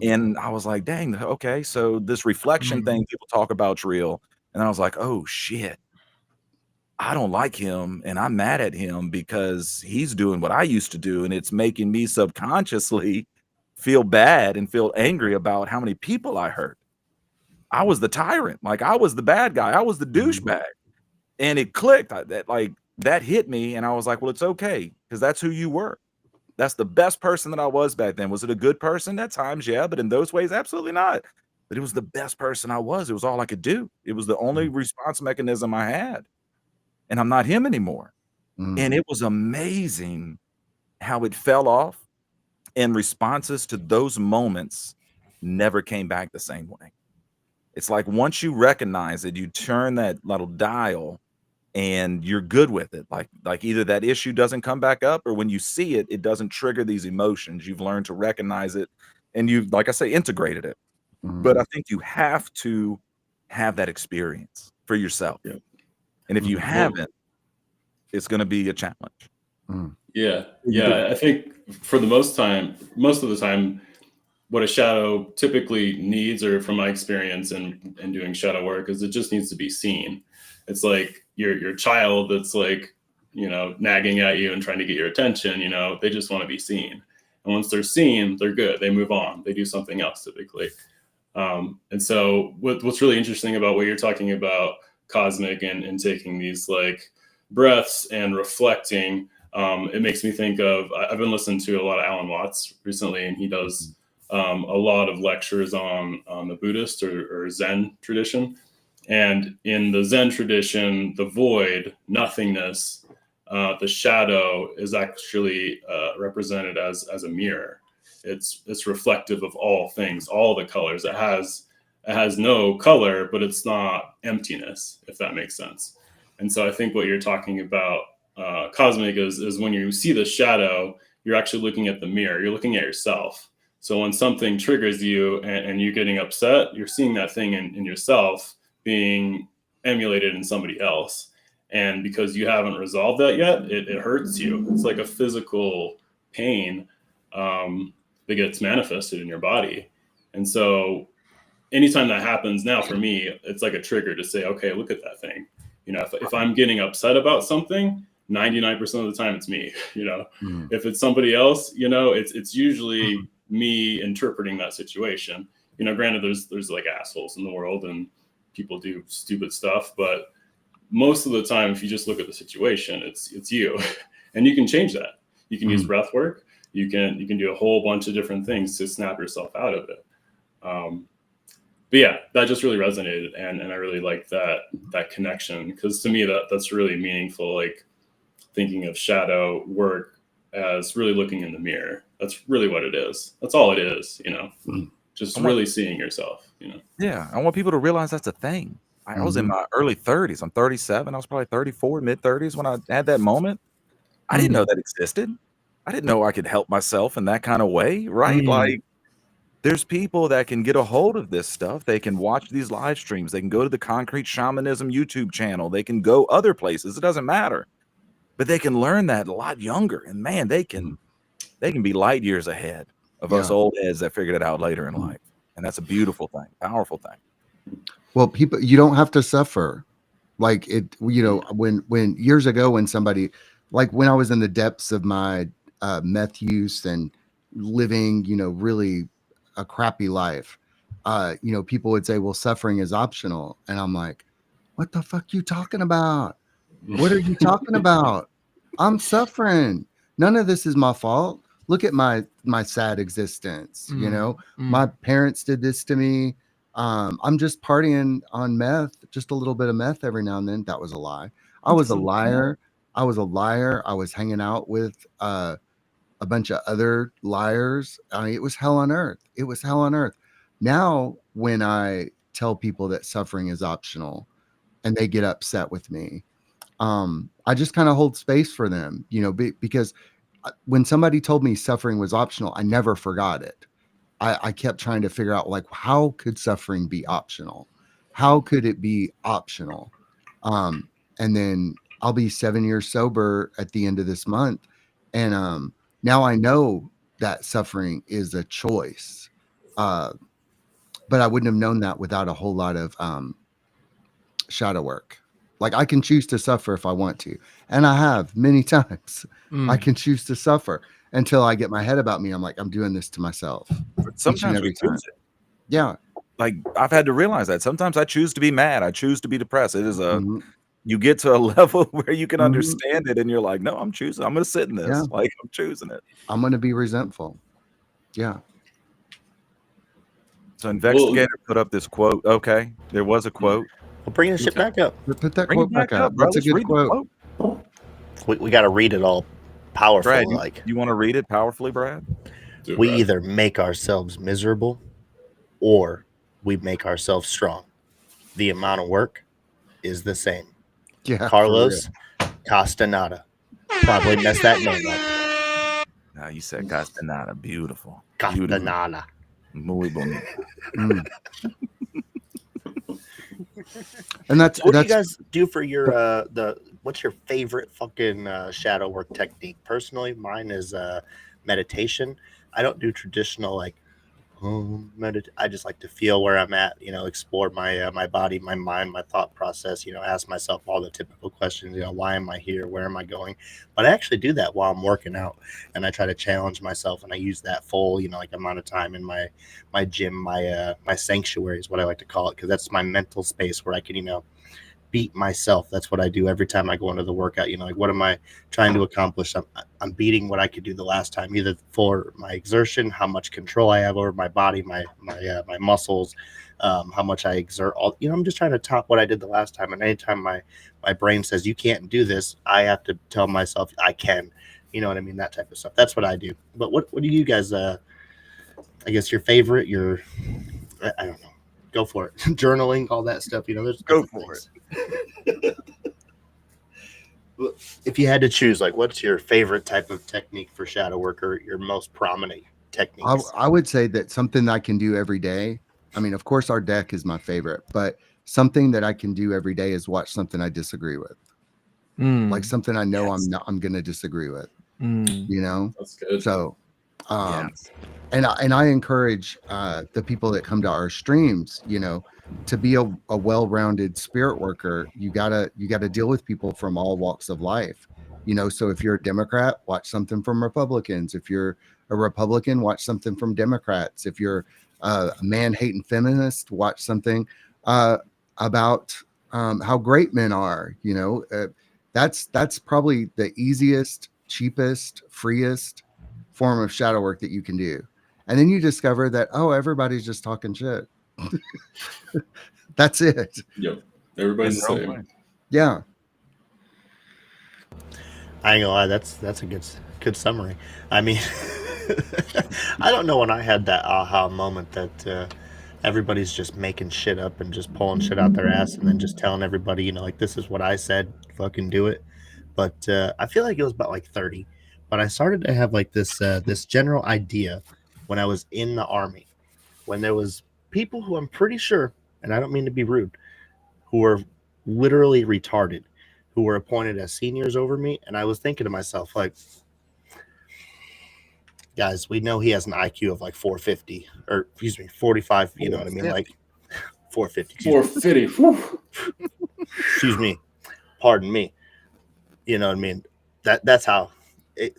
[SPEAKER 2] And I was like, dang, okay, so this reflection thing people talk about is real. And I was like, oh shit, I don't like him, and I'm mad at him because he's doing what I used to do, and it's making me subconsciously feel bad and feel angry about how many people I hurt. I was the tyrant, like I was the bad guy, I was the douchebag. And it clicked. That hit me, and I was like, well, it's okay, because that's who you were. That's the best person that I was back then. Was it a good person at times? Yeah, but in those ways, absolutely not. But it was the best person I was. It was all I could do. It was the only response mechanism I had. And I'm not him anymore. And it was amazing how it fell off, and responses to those moments never came back the same way. It's like once you recognize it, you turn that little dial and you're good with it. Like either that issue doesn't come back up, or when you see it, it doesn't trigger these emotions. You've learned to recognize it, and you've, like I say, integrated it. But I think you have to have that experience for yourself.
[SPEAKER 4] Yeah.
[SPEAKER 2] And if you haven't, it's going to be a challenge.
[SPEAKER 4] Yeah. I think for the most of the time, what a shadow typically needs, or from my experience in doing shadow work, is it just needs to be seen. It's like your child that's like, nagging at you and trying to get your attention, they just want to be seen. And once they're seen, they're good. They move on. They do something else typically. And so what's really interesting about what you're talking about, Cosmic, and taking these like breaths and reflecting, it makes me think of, I've been listening to a lot of Alan Watts recently, and he does a lot of lectures on the Buddhist or Zen tradition. And in the Zen tradition, the void, nothingness, the shadow is actually represented as a mirror. It's reflective of all things, all the colors. It has no color, but it's not emptiness, if that makes sense. And so I think what you're talking about, Cosmic, is when you see the shadow, you're actually looking at the mirror. You're looking at yourself. So when something triggers you and you're getting upset, you're seeing that thing in yourself being emulated in somebody else. And because you haven't resolved that yet, it hurts you. It's like a physical pain that gets manifested in your body. And so anytime that happens now, for me, it's like a trigger to say, okay, look at that thing. If I'm getting upset about something, 99% of the time it's me. If it's somebody else, it's usually me interpreting that situation. Granted, there's like assholes in the world and people do stupid stuff, but most of the time, if you just look at the situation, it's you. And you can change that. You can use breath work. You can do a whole bunch of different things to snap yourself out of it. But yeah, that just really resonated, and I really like that connection, because to me that's really meaningful. Like thinking of shadow work as really looking in the mirror. That's really what it is. That's all it is, just really seeing yourself,
[SPEAKER 2] Yeah, I want people to realize that's a thing. I was in my early 30s. I'm 37. I was probably 34, mid 30s when I had that moment. I didn't know that existed. I didn't know I could help myself in that kind of way, right? Like, there's people that can get a hold of this stuff. They can watch these live streams. They can go to the Concrete Shamanism YouTube channel. They can go other places. It doesn't matter. But they can learn that a lot younger. And man, they can be light years ahead of us old heads that figured it out later in life. And that's a beautiful thing, powerful thing.
[SPEAKER 6] Well, people, you don't have to suffer. Like it, when years ago, when somebody, like when I was in the depths of my meth use and living, really a crappy life, people would say, well, suffering is optional. And I'm like, what the fuck you talking about? What are you talking about? I'm suffering. None of this is my fault. Look at my sad existence. My parents did this to me. I'm just partying on meth, just a little bit of meth every now and then. That was a lie. I was a liar. I was hanging out with a bunch of other liars. It was hell on earth. Now, when I tell people that suffering is optional and they get upset with me, I just kind of hold space for them, because when somebody told me suffering was optional, I never forgot it. I kept trying to figure out, like, how could suffering be optional? How could it be optional? And then I'll be 7 years sober at the end of this month. And now I know that suffering is a choice. But I wouldn't have known that without a whole lot of shadow work. Like, I can choose to suffer if I want to. And I have many times. I can choose to suffer until I get my head about me. I'm like, I'm doing this to myself.
[SPEAKER 2] Sometimes we choose it.
[SPEAKER 6] Yeah.
[SPEAKER 2] Like, I've had to realize that sometimes I choose to be mad. I choose to be depressed. It is you get to a level where you can
[SPEAKER 6] Mhm.
[SPEAKER 2] understand it, and you're like, no, I'm choosing. I'm going to sit in this.
[SPEAKER 6] Yeah.
[SPEAKER 2] Like, I'm choosing it.
[SPEAKER 6] I'm going to be resentful. Yeah.
[SPEAKER 2] So Investigator put up this quote. Okay, there was a quote.
[SPEAKER 1] Well, bring the shit back up.
[SPEAKER 6] Put that
[SPEAKER 2] Bring it
[SPEAKER 6] quote back up.
[SPEAKER 2] bro.
[SPEAKER 6] That's a
[SPEAKER 2] Let's
[SPEAKER 6] good
[SPEAKER 2] read the
[SPEAKER 6] quote.
[SPEAKER 2] quote.
[SPEAKER 1] We got to read it all powerful.
[SPEAKER 2] Brad,
[SPEAKER 1] Like,
[SPEAKER 2] you want to read it powerfully, Brad?
[SPEAKER 1] we either make ourselves miserable or we make ourselves strong. The amount of work is the same.
[SPEAKER 6] Yeah.
[SPEAKER 1] Carlos Castaneda. Probably messed that name up.
[SPEAKER 2] No, you said Castaneda. Beautiful. Beautiful.
[SPEAKER 1] Castaneda.
[SPEAKER 2] Muy bonito.
[SPEAKER 6] And that's
[SPEAKER 1] So what do you guys do for your what's your favorite fucking shadow work technique? Personally, mine is meditation. I don't do traditional like I just like to feel where I'm at, you know, explore my my body, my mind, my thought process, you know, ask myself all the typical questions, you know, why am I here? Where am I going? But I actually do that while I'm working out, and I try to challenge myself, and I use that full, you know, like amount of time in my gym, my sanctuary is what I like to call it, because that's my mental space where I can, you know, beat myself. That's what I do every time I go into the workout. You know, like what am I trying to accomplish? I'm beating what I could do the last time, either for my exertion, how much control I have over my body, my muscles, how much I exert. All, you know, I'm just trying to top what I did the last time. And anytime my brain says you can't do this, I have to tell myself I can. You know what I mean? That type of stuff. That's what I do. But what do you guys? I guess your favorite. I don't know. Go for it. Journaling, all that stuff. You know, there's
[SPEAKER 2] go for it.
[SPEAKER 1] If you had to choose, like, what's your favorite type of technique for shadow work, or your most prominent techniques?
[SPEAKER 6] I would say that something I can do every day. I mean, of course, our deck is my favorite, but something that I can do every day is watch something I disagree with, like something I know I'm going to disagree with. You know,
[SPEAKER 4] that's good.
[SPEAKER 6] So, and I encourage the people that come to our streams, you know, to be a well-rounded spirit worker. You gotta deal with people from all walks of life, you know. So if you're a Democrat, watch something from Republicans. If you're a Republican, watch something from Democrats. If you're a man-hating feminist, watch something about how great men are. You know, that's probably the easiest, cheapest, freest form of shadow work that you can do. And then you discover that, oh, everybody's just talking shit. That's it.
[SPEAKER 4] Yep. Everybody's the same.
[SPEAKER 6] Yeah.
[SPEAKER 1] I ain't gonna lie, that's a good summary. I mean, I don't know when I had that aha moment that everybody's just making shit up and just pulling shit out their ass and then just telling everybody, you know, like, this is what I said, fucking do it. But I feel like it was about like 30. But I started to have like this this general idea when I was in the Army, when there was people who I'm pretty sure, and I don't mean to be rude, who were literally retarded, who were appointed as seniors over me. And I was thinking to myself, like, guys, we know he has an IQ of like 450, or excuse me, 45. You know what I mean? Like 450.
[SPEAKER 4] 450.
[SPEAKER 1] Excuse me. Pardon me. You know what I mean? That's how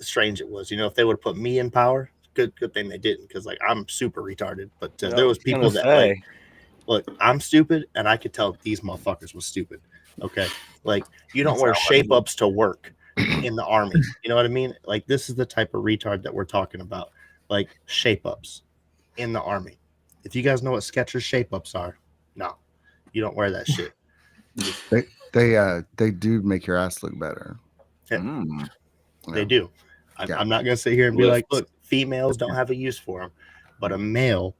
[SPEAKER 1] strange it was. You know, if they would have put me in power, good thing they didn't, because like I'm super retarded. But there was people that like, look, I'm stupid, and I could tell these motherfuckers was stupid. Okay, like you don't wear shape ups to work in the Army. You know what I mean? Like, this is the type of retard that we're talking about. Like, shape ups in the Army. If you guys know what Skechers shape ups are, no, you don't wear that shit.
[SPEAKER 6] They do make your ass look better.
[SPEAKER 1] Yeah. They do. I'm not gonna sit here and be like, look, females don't have a use for them, but a male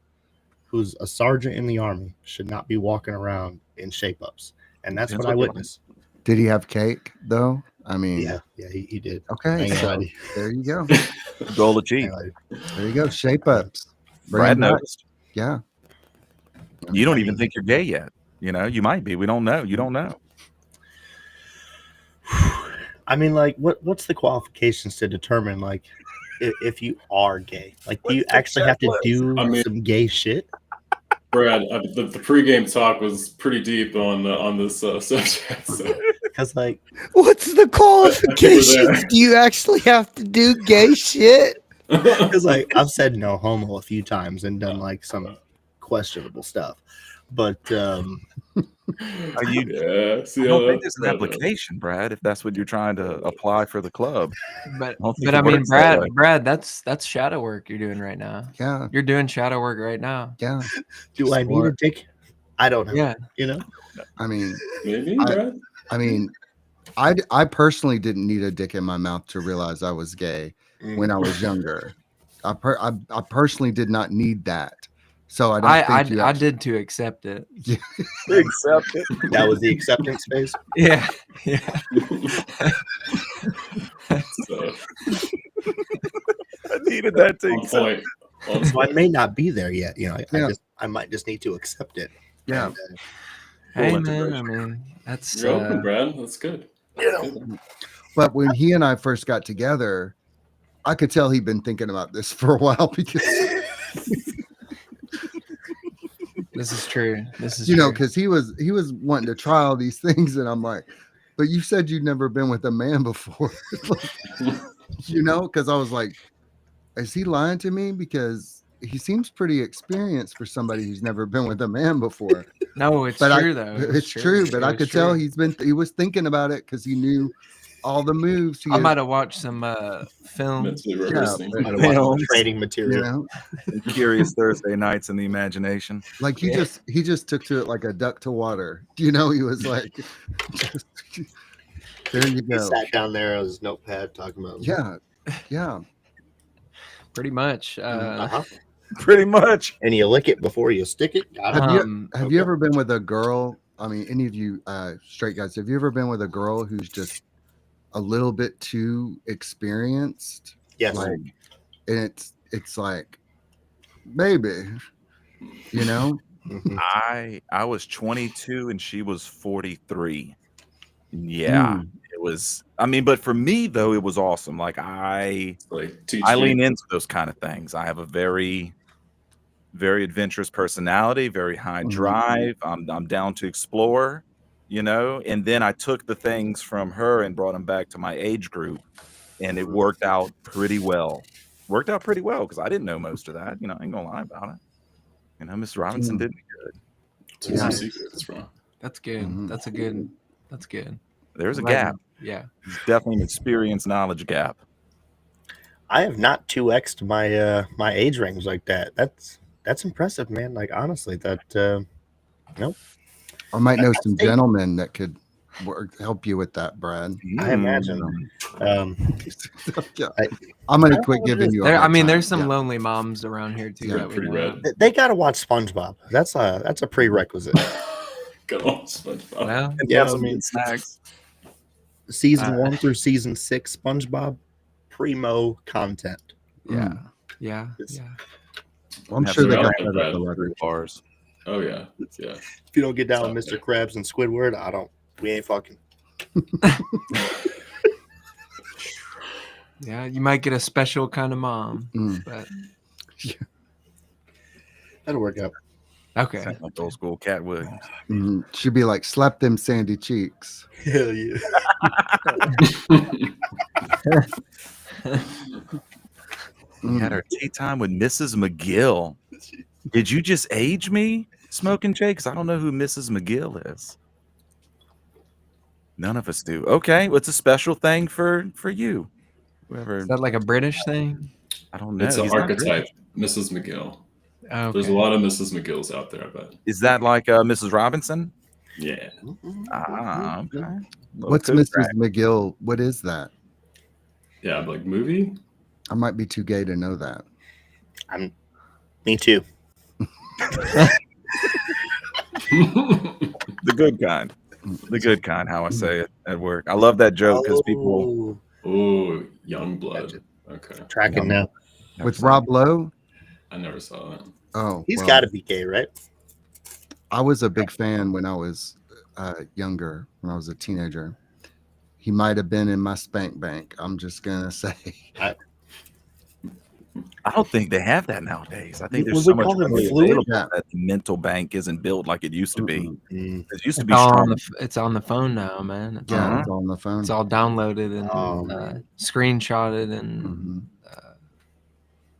[SPEAKER 1] who's a sergeant in the Army should not be walking around in shape ups. And that's what I witnessed.
[SPEAKER 6] Did he have cake though? I mean,
[SPEAKER 1] yeah, he did.
[SPEAKER 6] Okay, so there you go.
[SPEAKER 2] Goal achieved.
[SPEAKER 6] There you go. Shape ups.
[SPEAKER 2] Brad noticed.
[SPEAKER 6] Yeah.
[SPEAKER 2] You don't even think you're gay yet. You know, you might be. We don't know. You don't know.
[SPEAKER 1] I mean, like, what's the qualifications to determine, like, if you are gay? Like, do you actually have to do some gay shit?
[SPEAKER 4] Brad, the pregame talk was pretty deep on this subject.
[SPEAKER 1] Because, like,
[SPEAKER 5] what's the qualifications? Do you actually have to do gay shit?
[SPEAKER 1] Because, like, I've said no homo a few times and done like some questionable stuff,
[SPEAKER 9] But
[SPEAKER 2] Are you?
[SPEAKER 4] Yeah, see
[SPEAKER 2] I
[SPEAKER 4] how
[SPEAKER 2] don't think
[SPEAKER 4] that
[SPEAKER 2] there's an
[SPEAKER 4] that does.
[SPEAKER 2] application, Brad. If that's what you're trying to apply for the club,
[SPEAKER 7] But
[SPEAKER 2] I don't think
[SPEAKER 7] but
[SPEAKER 2] it
[SPEAKER 7] I mean,
[SPEAKER 2] works that way.
[SPEAKER 7] Brad, that's shadow work you're doing right now.
[SPEAKER 6] Yeah,
[SPEAKER 7] You're doing shadow work right now.
[SPEAKER 6] yeah.
[SPEAKER 9] do I need a dick? I don't know.
[SPEAKER 7] Yeah.
[SPEAKER 9] You know,
[SPEAKER 6] I mean,
[SPEAKER 4] Maybe,
[SPEAKER 6] I-
[SPEAKER 4] Brad?
[SPEAKER 6] I mean, I personally didn't need a dick in my mouth to realize I was gay when I was younger. I personally did not need that. So I don't think you
[SPEAKER 7] I
[SPEAKER 6] actually,
[SPEAKER 7] did to accept it.
[SPEAKER 2] Accept it.
[SPEAKER 9] that was the acceptance phase.
[SPEAKER 7] Yeah. Yeah.
[SPEAKER 4] So,
[SPEAKER 2] I needed that to
[SPEAKER 4] on
[SPEAKER 2] accept.
[SPEAKER 4] point. On
[SPEAKER 9] So I
[SPEAKER 4] point.
[SPEAKER 9] may not be there yet. You know,
[SPEAKER 6] Yeah.
[SPEAKER 9] I might just need to accept it.
[SPEAKER 6] Yeah.
[SPEAKER 9] And,
[SPEAKER 7] Hey
[SPEAKER 2] Full
[SPEAKER 7] man, I
[SPEAKER 2] integration.
[SPEAKER 7] mean, that's
[SPEAKER 4] You're open, Brad. That's good. That's good.
[SPEAKER 6] But when he and I first got together, I could tell he'd been thinking about this for a while because
[SPEAKER 7] this is true. This is
[SPEAKER 6] you know,
[SPEAKER 7] true.
[SPEAKER 6] because he was wanting to try all these things, and I'm like, but you said you'd never been with a man before. You know, because I was like, is he lying to me? Because he seems pretty experienced for somebody who's never been with a man before.
[SPEAKER 7] No, it's
[SPEAKER 6] But
[SPEAKER 7] true though.
[SPEAKER 6] it's true. But I
[SPEAKER 7] It's
[SPEAKER 6] could tell
[SPEAKER 7] true.
[SPEAKER 6] he was thinking about it because he knew all the moves.
[SPEAKER 7] I might have watched some film.
[SPEAKER 4] Mentally rehearsing.
[SPEAKER 9] might have watched some
[SPEAKER 2] Films.
[SPEAKER 9] training
[SPEAKER 6] you
[SPEAKER 9] material.
[SPEAKER 6] know,
[SPEAKER 2] Curious Thursday nights in the imagination.
[SPEAKER 6] like he
[SPEAKER 7] Yeah.
[SPEAKER 6] just took to it like a duck to water. You know, he was like, there you
[SPEAKER 9] He
[SPEAKER 6] go.
[SPEAKER 9] sat down there on his notepad talking about.
[SPEAKER 6] Yeah, yeah.
[SPEAKER 7] Pretty much.
[SPEAKER 9] Uh-huh.
[SPEAKER 2] Pretty much.
[SPEAKER 9] And you lick it before you stick it. Got it.
[SPEAKER 6] Have you ever been with a girl? I mean, any of you straight guys, have you ever been with a girl who's just a little bit too experienced?
[SPEAKER 9] Yes.
[SPEAKER 6] Like, and it's like, baby, you know?
[SPEAKER 9] Mhm.
[SPEAKER 2] I was 22 and she was 43. Yeah, it was. I mean, but for me though, it was awesome. Like I
[SPEAKER 4] Teach
[SPEAKER 2] lean
[SPEAKER 4] me.
[SPEAKER 2] into those kind of things. I have a very, very adventurous personality, very high drive. I'm down to explore, you know. And then I took the things from her and brought them back to my age group, and it worked out pretty well. Worked out pretty well because I didn't know most of that. You know, I ain't gonna lie about it. You know, Mr. Robinson did me good.
[SPEAKER 4] Some
[SPEAKER 7] Yeah.
[SPEAKER 4] secrets, bro.
[SPEAKER 7] That's good. That's a good. That's good.
[SPEAKER 2] There's a
[SPEAKER 7] Glad you-
[SPEAKER 2] gap.
[SPEAKER 7] Yeah.
[SPEAKER 2] There's definitely an experience knowledge gap.
[SPEAKER 9] I have not 2x'd my my age range like that. That's impressive, man. Like honestly, that
[SPEAKER 6] I might know some
[SPEAKER 9] Hey.
[SPEAKER 6] gentlemen that could help you with that, Brad.
[SPEAKER 9] I imagine.
[SPEAKER 6] Yeah.
[SPEAKER 9] I-
[SPEAKER 6] I'm gonna
[SPEAKER 9] I
[SPEAKER 6] quit
[SPEAKER 9] don't know what it
[SPEAKER 6] giving
[SPEAKER 9] is.
[SPEAKER 6] you.
[SPEAKER 7] There,
[SPEAKER 6] a
[SPEAKER 7] I
[SPEAKER 6] hard
[SPEAKER 7] mean,
[SPEAKER 6] time.
[SPEAKER 7] there's some
[SPEAKER 6] Yeah.
[SPEAKER 7] lonely moms around here too.
[SPEAKER 6] Yeah,
[SPEAKER 7] that we
[SPEAKER 4] pretty
[SPEAKER 7] know.
[SPEAKER 4] red.
[SPEAKER 9] They got to watch SpongeBob. That's a prerequisite.
[SPEAKER 4] Go on, SpongeBob.
[SPEAKER 7] Well,
[SPEAKER 9] Yeah,
[SPEAKER 2] Have
[SPEAKER 9] I
[SPEAKER 2] some
[SPEAKER 9] mean,
[SPEAKER 2] good snacks.
[SPEAKER 9] season 1 through season 6, SpongeBob, primo content.
[SPEAKER 7] yeah, yeah,
[SPEAKER 9] It's-
[SPEAKER 7] yeah.
[SPEAKER 6] I'm
[SPEAKER 2] Have
[SPEAKER 6] sure
[SPEAKER 2] some
[SPEAKER 6] they got
[SPEAKER 4] Brad.
[SPEAKER 6] that at the record.
[SPEAKER 2] bars.
[SPEAKER 4] Oh yeah, yeah.
[SPEAKER 9] If you don't get down with
[SPEAKER 4] Stop
[SPEAKER 9] Mr. Krabs and Squidward, we ain't fucking.
[SPEAKER 7] Yeah, you might get a special kind of mom,
[SPEAKER 6] Mm.
[SPEAKER 7] but
[SPEAKER 9] That'll work out.
[SPEAKER 7] okay.
[SPEAKER 2] Sound like old school Cat Williams.
[SPEAKER 6] She'd be like, slap them sandy cheeks.
[SPEAKER 9] Hell yeah.
[SPEAKER 2] We had our tea time with Mrs. McGill. Did you just age me, Smoking Jay? Because I don't know who Mrs. McGill is. None of us do. Okay, what's a special thing for you? Whoever.
[SPEAKER 7] Is that like a British thing?
[SPEAKER 2] I don't know.
[SPEAKER 4] It's an
[SPEAKER 2] He's not
[SPEAKER 4] archetype,
[SPEAKER 2] British.
[SPEAKER 4] Mrs. McGill.
[SPEAKER 7] Okay.
[SPEAKER 4] There's a lot of Mrs. McGills out there, I bet.
[SPEAKER 2] Is that like Mrs. Robinson?
[SPEAKER 4] Yeah.
[SPEAKER 2] Ah, okay. Little
[SPEAKER 6] What's
[SPEAKER 2] cook
[SPEAKER 6] Mrs.
[SPEAKER 2] crack.
[SPEAKER 6] McGill? What is that?
[SPEAKER 4] Yeah, like movie?
[SPEAKER 6] I might be too gay to know that.
[SPEAKER 9] Me too.
[SPEAKER 2] The good kind. The good kind, how I say it at work. I love that joke because people.
[SPEAKER 4] Oh, Young Blood. Okay.
[SPEAKER 9] Tracking now.
[SPEAKER 6] With Rob Lowe?
[SPEAKER 4] I never saw that.
[SPEAKER 6] Oh,
[SPEAKER 9] He's
[SPEAKER 6] well,
[SPEAKER 9] got to be gay, right?
[SPEAKER 6] I was a big fan when I was younger, when I was a teenager. He might have been in my spank bank. I'm just gonna say.
[SPEAKER 2] I don't think they have that nowadays. I think
[SPEAKER 9] Would
[SPEAKER 2] there's
[SPEAKER 9] we
[SPEAKER 2] so much
[SPEAKER 9] call him
[SPEAKER 2] really
[SPEAKER 9] fluid?
[SPEAKER 2] available
[SPEAKER 6] Yeah.
[SPEAKER 2] that the mental bank isn't built like it used to be.
[SPEAKER 9] Mm.
[SPEAKER 2] It used to
[SPEAKER 7] It's
[SPEAKER 2] be
[SPEAKER 7] all on
[SPEAKER 2] strong.
[SPEAKER 7] it's on the phone now, man. It's,
[SPEAKER 6] Yeah,
[SPEAKER 7] all,
[SPEAKER 6] it's all on the phone.
[SPEAKER 7] it's all downloaded and screenshotted and
[SPEAKER 6] Mhm.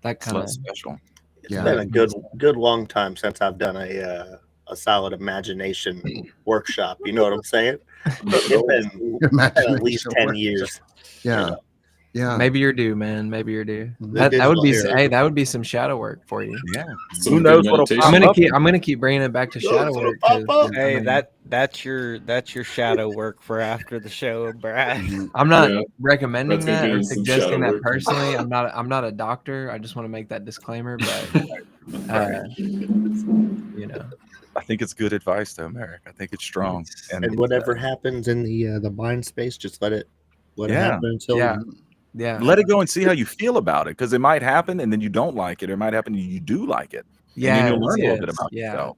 [SPEAKER 7] that
[SPEAKER 2] It's
[SPEAKER 7] kind of.
[SPEAKER 2] less special.
[SPEAKER 9] It's
[SPEAKER 6] Yeah.
[SPEAKER 9] been a good long time since I've done a a solid imagination workshop. You know what I'm saying? It's been at least 10 years.
[SPEAKER 6] Yeah. Yeah.
[SPEAKER 7] Maybe you're due, man. Maybe you're due.
[SPEAKER 9] The
[SPEAKER 7] That would be
[SPEAKER 9] digital era.
[SPEAKER 7] hey, that would be some shadow work for you.
[SPEAKER 2] Yeah.
[SPEAKER 4] Some
[SPEAKER 2] Who
[SPEAKER 4] good
[SPEAKER 2] knows what'll
[SPEAKER 4] meditation.
[SPEAKER 2] pop up?
[SPEAKER 7] I'm gonna keep bringing it back to shadow
[SPEAKER 9] Those
[SPEAKER 7] work.
[SPEAKER 9] will pop up.
[SPEAKER 5] Hey, that's your shadow work for after the show, Brad.
[SPEAKER 7] I'm not
[SPEAKER 4] Yeah.
[SPEAKER 7] recommending
[SPEAKER 4] Brad's gonna
[SPEAKER 7] that
[SPEAKER 4] do
[SPEAKER 7] or
[SPEAKER 4] some
[SPEAKER 7] suggesting
[SPEAKER 4] shadow
[SPEAKER 7] that
[SPEAKER 4] work.
[SPEAKER 7] personally. I'm not a doctor. I just want to make that disclaimer. But you know,
[SPEAKER 2] I think it's good advice, though, Merrick. I think it's strong.
[SPEAKER 9] And whatever happens in the mind space, just let it happen until
[SPEAKER 7] yeah.
[SPEAKER 2] let it go and see how you feel about it, because it might happen and then you don't like it, or it might happen and you do like it.
[SPEAKER 7] Yeah,
[SPEAKER 2] and then you'll learn a little
[SPEAKER 7] yes,
[SPEAKER 2] bit about
[SPEAKER 7] yeah,
[SPEAKER 2] yourself.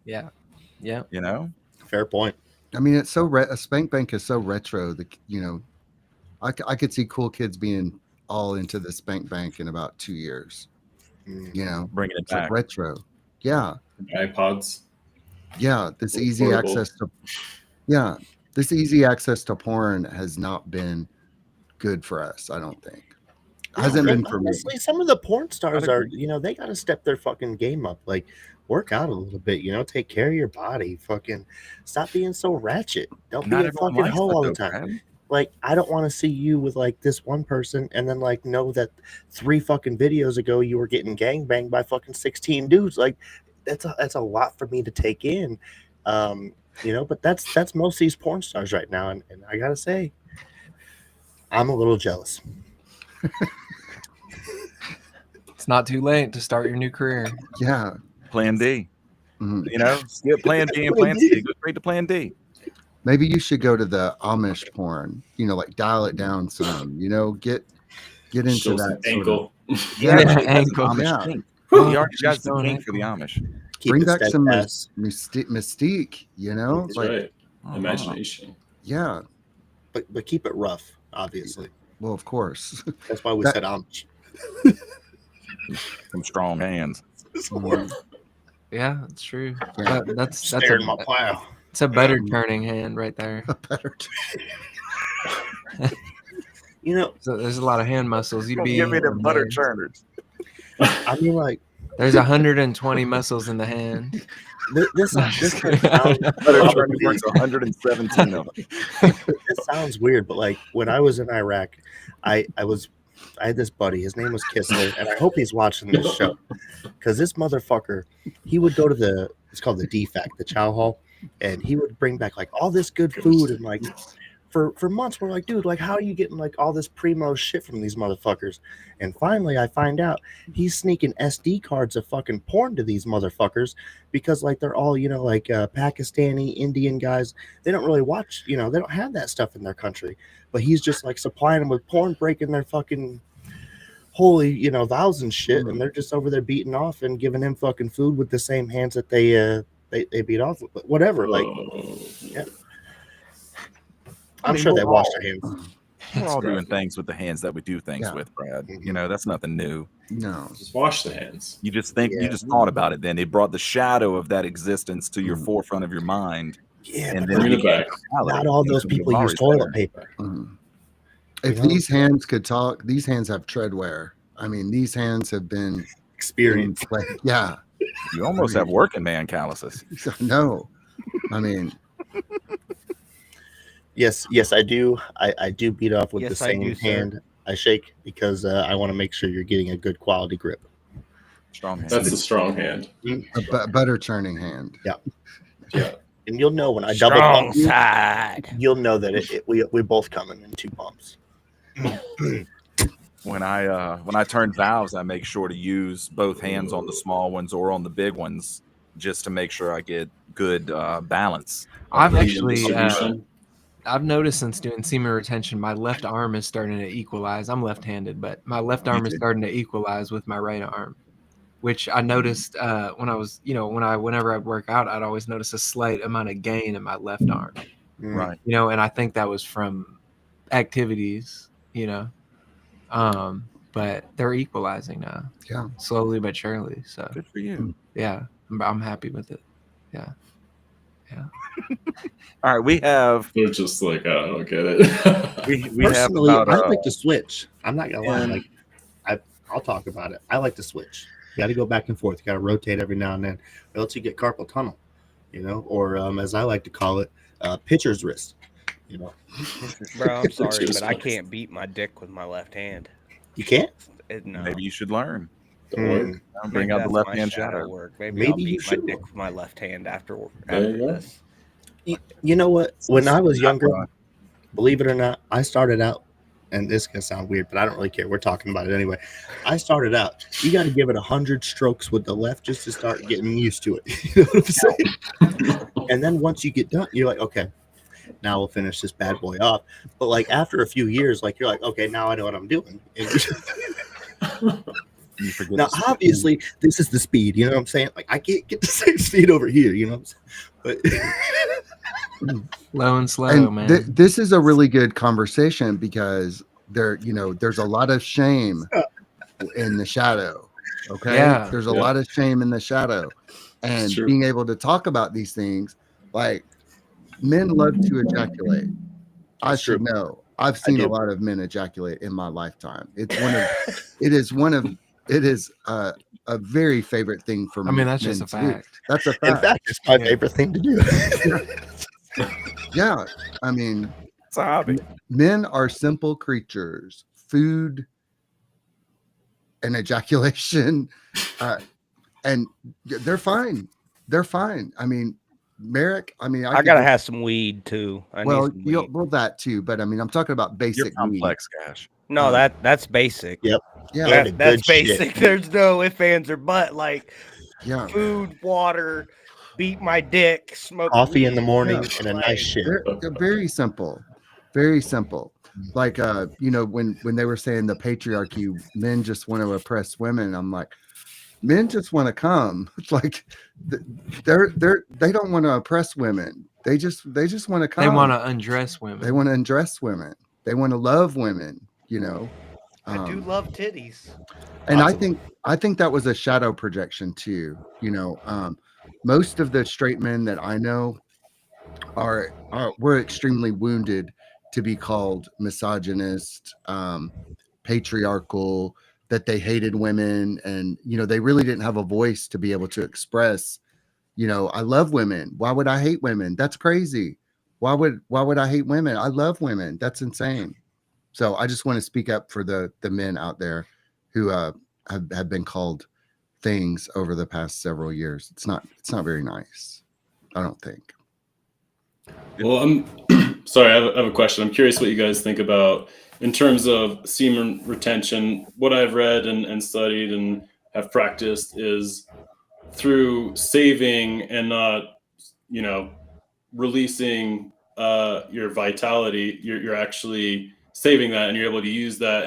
[SPEAKER 7] Yeah.
[SPEAKER 2] You know,
[SPEAKER 9] fair point.
[SPEAKER 6] I mean, it's so a spank bank is so retro that, you know, I could see cool kids being all into the spank bank in about 2 years. You know,
[SPEAKER 2] bringing it
[SPEAKER 6] it's like
[SPEAKER 2] back.
[SPEAKER 6] retro. Yeah.
[SPEAKER 4] iPods.
[SPEAKER 6] Yeah. This
[SPEAKER 4] Or
[SPEAKER 6] easy
[SPEAKER 4] portable.
[SPEAKER 6] access to porn has not been good for us, I don't think. Hasn't been for me.
[SPEAKER 9] Honestly, some of the porn stars are, you know, they got to step their fucking game up. Like, work out a little bit, you know, take care of your body. Fucking stop being so ratchet. Don't
[SPEAKER 2] Not
[SPEAKER 9] be a
[SPEAKER 2] everyone
[SPEAKER 9] fucking
[SPEAKER 2] likes
[SPEAKER 9] hoe
[SPEAKER 2] that,
[SPEAKER 9] all the
[SPEAKER 2] though,
[SPEAKER 9] time.
[SPEAKER 2] Brad.
[SPEAKER 9] Like, I don't want to see you with like this one person and then like know that 3 fucking videos ago you were getting gangbanged by fucking 16 dudes. Like, that's a lot for me to take in. You know, but that's most of these porn stars right now, and I gotta say, I'm a little jealous.
[SPEAKER 7] It's not too late to start your new career.
[SPEAKER 6] Yeah.
[SPEAKER 2] Plan D.
[SPEAKER 6] Mhm.
[SPEAKER 2] You know, skip Plan B and Plan C. Go straight to Plan D.
[SPEAKER 6] Maybe you should go to the Amish porn, you know, like dial it down some, you know, get into
[SPEAKER 4] Show some
[SPEAKER 6] that sort of,
[SPEAKER 4] ankle.
[SPEAKER 2] Yeah,
[SPEAKER 7] Yeah,
[SPEAKER 2] he has an
[SPEAKER 7] ankle.
[SPEAKER 2] Amish
[SPEAKER 6] Yeah.
[SPEAKER 2] kink.
[SPEAKER 7] Oh,
[SPEAKER 2] He already
[SPEAKER 7] she's
[SPEAKER 2] got the
[SPEAKER 7] showing
[SPEAKER 2] kink for the
[SPEAKER 7] ankle.
[SPEAKER 2] Amish.
[SPEAKER 9] Keep
[SPEAKER 6] bring
[SPEAKER 9] it
[SPEAKER 6] back some
[SPEAKER 9] steadfast.
[SPEAKER 6] mystique, you know?
[SPEAKER 4] That's
[SPEAKER 6] Like,
[SPEAKER 4] right.
[SPEAKER 2] Uh-huh.
[SPEAKER 4] Imagination.
[SPEAKER 6] yeah.
[SPEAKER 9] But keep it rough, obviously.
[SPEAKER 6] Well, of course.
[SPEAKER 9] That's why we
[SPEAKER 6] That-
[SPEAKER 9] said Amish.
[SPEAKER 2] Some strong hands.
[SPEAKER 6] Mhm.
[SPEAKER 7] Yeah, that's true.
[SPEAKER 6] Yeah.
[SPEAKER 7] That's
[SPEAKER 9] Staring my plow.
[SPEAKER 7] it's a better turning hand right there.
[SPEAKER 6] Better.
[SPEAKER 9] You know,
[SPEAKER 7] So there's a lot of hand muscles. You'd be
[SPEAKER 2] Give me them butter
[SPEAKER 7] amazed.
[SPEAKER 2] churners.
[SPEAKER 9] I mean, like
[SPEAKER 7] There's 120 muscles in the hand.
[SPEAKER 9] this
[SPEAKER 7] No, just kidding.
[SPEAKER 9] sounds
[SPEAKER 2] Butter churners
[SPEAKER 9] probably-
[SPEAKER 2] works 117 of them.
[SPEAKER 9] it sounds weird, but like when I was in Iraq, I had this buddy. His name was Kissler, and I hope he's watching this show because this motherfucker, he would go to it's called the DFAC, the chow hall, and he would bring back like all this good food and like for months we're like, dude, like how are you getting like all this primo shit from these motherfuckers? And finally I find out he's sneaking SD cards of fucking porn to these motherfuckers because like they're all, you know, like Pakistani, Indian guys. They don't really watch, you know, they don't have that stuff in their country. But he's just like supplying them with porn, breaking their fucking holy, you know, vows and shit, and they're just over there beating off and giving him fucking food with the same hands that they beat off with. But whatever, like yeah. I'm sure they wash their hands.
[SPEAKER 2] We're all doing things with the hands that we do things
[SPEAKER 6] Yeah.
[SPEAKER 2] with, Brad. You know, that's nothing new.
[SPEAKER 6] No.
[SPEAKER 4] Just wash the hands.
[SPEAKER 2] You just think, you just thought about it then. It brought the shadow of that existence to your forefront of your mind.
[SPEAKER 9] Yeah,
[SPEAKER 2] And
[SPEAKER 9] but
[SPEAKER 2] then
[SPEAKER 4] Bring
[SPEAKER 2] it
[SPEAKER 4] it back.
[SPEAKER 9] not all those people use toilet paper.
[SPEAKER 6] Mhm. If
[SPEAKER 9] You know?
[SPEAKER 6] these hands could talk, these hands have treadwear. I mean, these hands have been
[SPEAKER 9] Experience.
[SPEAKER 6] Yeah.
[SPEAKER 2] You almost have working man calluses.
[SPEAKER 6] No. I mean,
[SPEAKER 9] Yes, I do. I do beat off with
[SPEAKER 5] Yes,
[SPEAKER 9] the
[SPEAKER 5] I
[SPEAKER 9] same
[SPEAKER 5] do, sir.
[SPEAKER 9] hand I shake because I want to make sure you're getting a good quality grip.
[SPEAKER 2] Strong hands.
[SPEAKER 4] That's a strong hand.
[SPEAKER 6] a butter churning hand.
[SPEAKER 9] Yeah, and you'll know when I double
[SPEAKER 5] Strong
[SPEAKER 9] pump you,
[SPEAKER 5] side.
[SPEAKER 9] you'll know that we both coming in 2 pumps.
[SPEAKER 2] When I turn valves, I make sure to use both hands on the small ones or on the big ones, just to make sure I get good balance.
[SPEAKER 7] I've
[SPEAKER 4] Even
[SPEAKER 7] actually
[SPEAKER 4] distribution.
[SPEAKER 7] I've noticed since doing semen retention, my left arm is starting to equalize. I'm left-handed, but my left arm is starting to equalize with my right arm, which I noticed when I was, you know, whenever I'd work out, I'd always notice a slight amount of gain in my left arm,
[SPEAKER 2] Right.
[SPEAKER 7] you know, and I think that was from activities, you know, but they're equalizing now,
[SPEAKER 6] Yeah.
[SPEAKER 7] slowly but surely. So
[SPEAKER 2] Good for you.
[SPEAKER 7] yeah, I'm happy with it. Yeah.
[SPEAKER 2] All right, we have
[SPEAKER 4] They're just like, I don't get it.
[SPEAKER 2] we have
[SPEAKER 9] Personally,
[SPEAKER 2] about
[SPEAKER 9] I like to switch. I'm not gonna lie. Like, I'll talk about it. I like to switch. You got to go back and forth. You got to rotate every now and then, or else you get carpal tunnel. you know, or as I like to call it, pitcher's wrist, you know.
[SPEAKER 5] Bro, I'm sorry,
[SPEAKER 4] Cheers,
[SPEAKER 5] but I
[SPEAKER 4] guys.
[SPEAKER 5] can't beat my dick with my left hand.
[SPEAKER 9] You can't.
[SPEAKER 5] No.
[SPEAKER 2] Maybe you should learn.
[SPEAKER 4] Don't work.
[SPEAKER 2] Bring
[SPEAKER 5] Maybe
[SPEAKER 2] out the
[SPEAKER 5] that's
[SPEAKER 2] left
[SPEAKER 5] my
[SPEAKER 2] hand
[SPEAKER 5] shadow
[SPEAKER 2] shadow.
[SPEAKER 5] work. Maybe I'll
[SPEAKER 9] Maybe you
[SPEAKER 5] beat my
[SPEAKER 9] should.
[SPEAKER 5] dick with my left hand after
[SPEAKER 4] There you go.
[SPEAKER 5] this.
[SPEAKER 9] You know what? When I was younger,
[SPEAKER 2] Right.
[SPEAKER 9] believe it or not, I started out, and this is gonna sound weird, but I don't really care. We're talking about it anyway. I started out. You got to give it 100 strokes with the left just to start getting used to it. You know what I'm saying? And then once you get done, you're like, okay, now we'll finish this bad boy off. But like after a few years, like you're like, okay, now I know what I'm doing.
[SPEAKER 2] You forget
[SPEAKER 9] Now,
[SPEAKER 2] to skip.
[SPEAKER 9] obviously, this is the speed. You know what I'm saying? Like I can't get the same speed over here. You know what I'm saying? But
[SPEAKER 7] Low and slow,
[SPEAKER 6] And
[SPEAKER 7] man.
[SPEAKER 6] this is a really good conversation because there's a lot of shame in the shadow. Okay.
[SPEAKER 7] Yeah.
[SPEAKER 6] There's a
[SPEAKER 4] Yeah.
[SPEAKER 6] lot of shame in the shadow. And
[SPEAKER 4] true.
[SPEAKER 6] being able to talk about these things, like men love to ejaculate. I
[SPEAKER 9] That's
[SPEAKER 6] should
[SPEAKER 9] true.
[SPEAKER 6] know. I've seen a
[SPEAKER 9] do.
[SPEAKER 6] lot of men ejaculate in my lifetime. It is a very favorite thing for
[SPEAKER 7] I mean, that's just
[SPEAKER 6] men
[SPEAKER 7] a
[SPEAKER 6] to do.
[SPEAKER 7] fact.
[SPEAKER 6] That's a
[SPEAKER 9] In
[SPEAKER 6] fact.
[SPEAKER 9] fact, it's my
[SPEAKER 7] Yeah.
[SPEAKER 9] favorite thing to do.
[SPEAKER 6] Yeah. I mean,
[SPEAKER 2] It's a hobby.
[SPEAKER 6] men are simple creatures. Food and ejaculation, and they're fine. They're fine. I mean, Merrick. I mean,
[SPEAKER 5] I
[SPEAKER 6] could
[SPEAKER 5] gotta
[SPEAKER 6] just-
[SPEAKER 5] have some weed too. I
[SPEAKER 6] well,
[SPEAKER 5] need some weed.
[SPEAKER 6] well, that too. But I mean, I'm talking about
[SPEAKER 2] You're
[SPEAKER 6] basic weed.
[SPEAKER 2] complex, Cash.
[SPEAKER 5] No, that's basic.
[SPEAKER 9] Yep.
[SPEAKER 6] Yeah,
[SPEAKER 9] Yeah. the
[SPEAKER 5] That's
[SPEAKER 9] good shit.
[SPEAKER 5] basic. There's no ifs, ands, or but. Like
[SPEAKER 6] yeah.
[SPEAKER 5] food, water, beat my dick, smoke
[SPEAKER 9] Coffee in the
[SPEAKER 5] weed.
[SPEAKER 9] morning
[SPEAKER 6] Yeah.
[SPEAKER 9] and a
[SPEAKER 5] Like,
[SPEAKER 9] nice shit.
[SPEAKER 6] They're very simple. Very simple. Like when they were saying the patriarchy, men just want to oppress women. I'm like, men just want to come. It's like they don't want to oppress women. They just want to come.
[SPEAKER 7] They want to undress women.
[SPEAKER 6] They want to undress women. They want to love women.
[SPEAKER 5] I do love titties.
[SPEAKER 6] And
[SPEAKER 9] Awesome.
[SPEAKER 6] I think that was a shadow projection too. Most of the straight men that I know were extremely wounded to be called misogynist, patriarchal, that they hated women, and they really didn't have a voice to be able to express, I love women. Why would I hate women? That's crazy. Why would I hate women? I love women. That's insane. So I just want to speak up for the men out there who have been called things over the past several years. It's not very nice, I don't think.
[SPEAKER 4] Well, I'm sorry. I have a question. I'm curious what you guys think about in terms of semen retention. What I've read and studied and have practiced is through saving and not, releasing your vitality. You're actually saving that, and you're able to use that.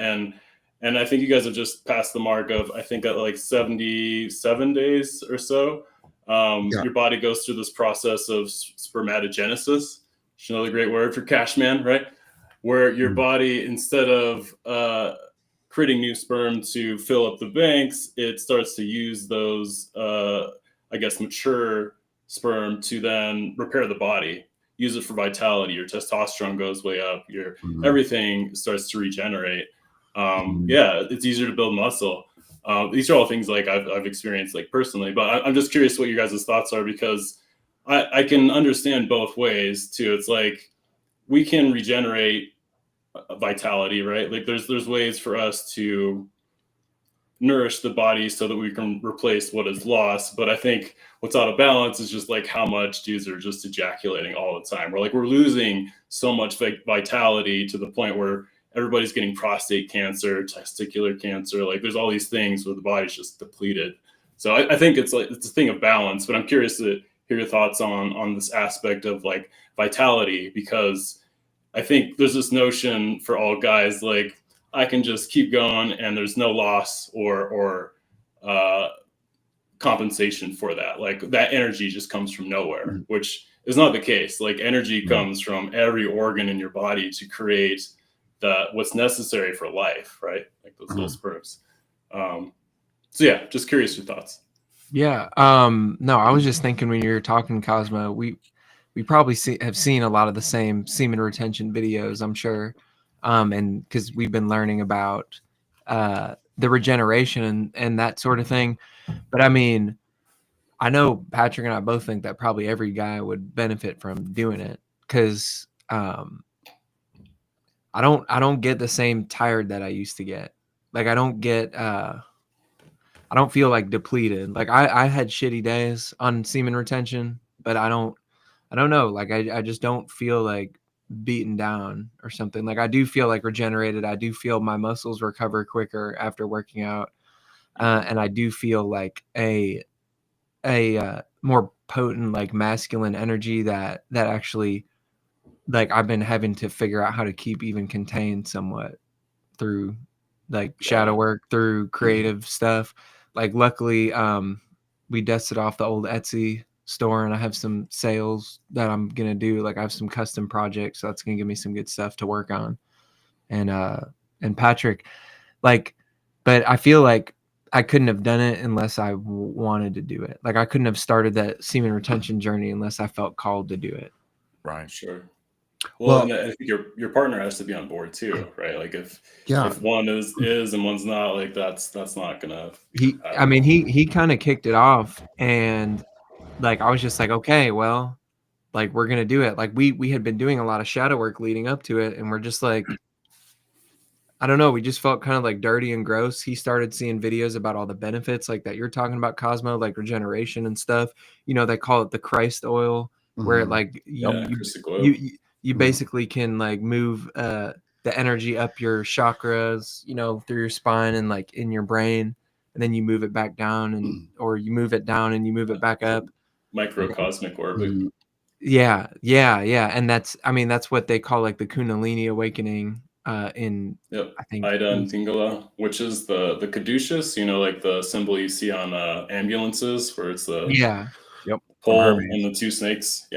[SPEAKER 4] And I think you guys have just passed the mark of, I think at like 77 days or so.
[SPEAKER 6] Yeah.
[SPEAKER 4] Your body goes through this process of spermatogenesis, which is another great word for Cashman, right? Where your body, instead of creating new sperm to fill up the banks, it starts to use those, mature sperm to then repair the body, use it for vitality. Your testosterone goes way up. Your everything starts to regenerate. Yeah, it's easier to build muscle. These are all things like I've experienced like personally, but I'm just curious what your guys' thoughts are, because I can understand both ways too. It's like we can regenerate vitality, right? Like there's ways for us to nourish the body so that we can replace what is lost. But I think what's out of balance is just like how much dudes are just ejaculating all the time. We're losing so much vitality to the point where everybody's getting prostate cancer, testicular cancer. Like there's all these things where the body's just depleted. So I think it's a thing of balance, but I'm curious to hear your thoughts on this aspect of like vitality, because I think there's this notion for all guys, like I can just keep going and there's no loss or compensation for that. Like that energy just comes from nowhere, which is not the case. Like energy comes from every organ in your body to create what's necessary for life, right? Like those little sperms. So yeah, just curious your thoughts.
[SPEAKER 7] Yeah. No, I was just thinking when you were talking, Cosmo, we probably have seen a lot of the same semen retention videos, I'm sure. And because we've been learning about the regeneration and that sort of thing. But I mean, I know Patrick and I both think that probably every guy would benefit from doing it, because I don't get the same tired that I used to get. Like I don't feel like depleted. Like I had shitty days on semen retention, but I don't know. Like I just don't feel like beaten down or something. Like I do feel like regenerated. I do feel my muscles recover quicker after working out. And I do feel like a more potent, like masculine energy that actually, like, I've been having to figure out how to keep even contained somewhat through like shadow work, through creative stuff. Like luckily, we dusted off the old Etsy store and I have some sales that I'm gonna do. Like I have some custom projects, so that's gonna give me some good stuff to work on. And Patrick, like, but I feel like I couldn't have done it unless I wanted to do it. Like I couldn't have started that semen retention journey unless I felt called to do it.
[SPEAKER 2] Right.
[SPEAKER 4] Sure. Well, and I think your partner has to be on board too, right? Like if one is and one's not, like that's not gonna.
[SPEAKER 7] He kind of kicked it off, and like I was just like, okay, well, like we're gonna do it. Like we had been doing a lot of shadow work leading up to it, and we're just like, I don't know, we just felt kind of like dirty and gross. He started seeing videos about all the benefits like that you're talking about, Cosmo, like regeneration and stuff. You know, they call it the Christ oil, where it like you basically can like move the energy up your chakras, you know, through your spine and like in your brain, and then you move it back down, and or you move it down and you move it back up.
[SPEAKER 4] Microcosmic orbit.
[SPEAKER 7] Yeah. And that's what they call like the Kundalini awakening in I think
[SPEAKER 4] Ida and Tingala, which is the caduceus, you know, like the symbol you see on ambulances where it's the pole and the two snakes.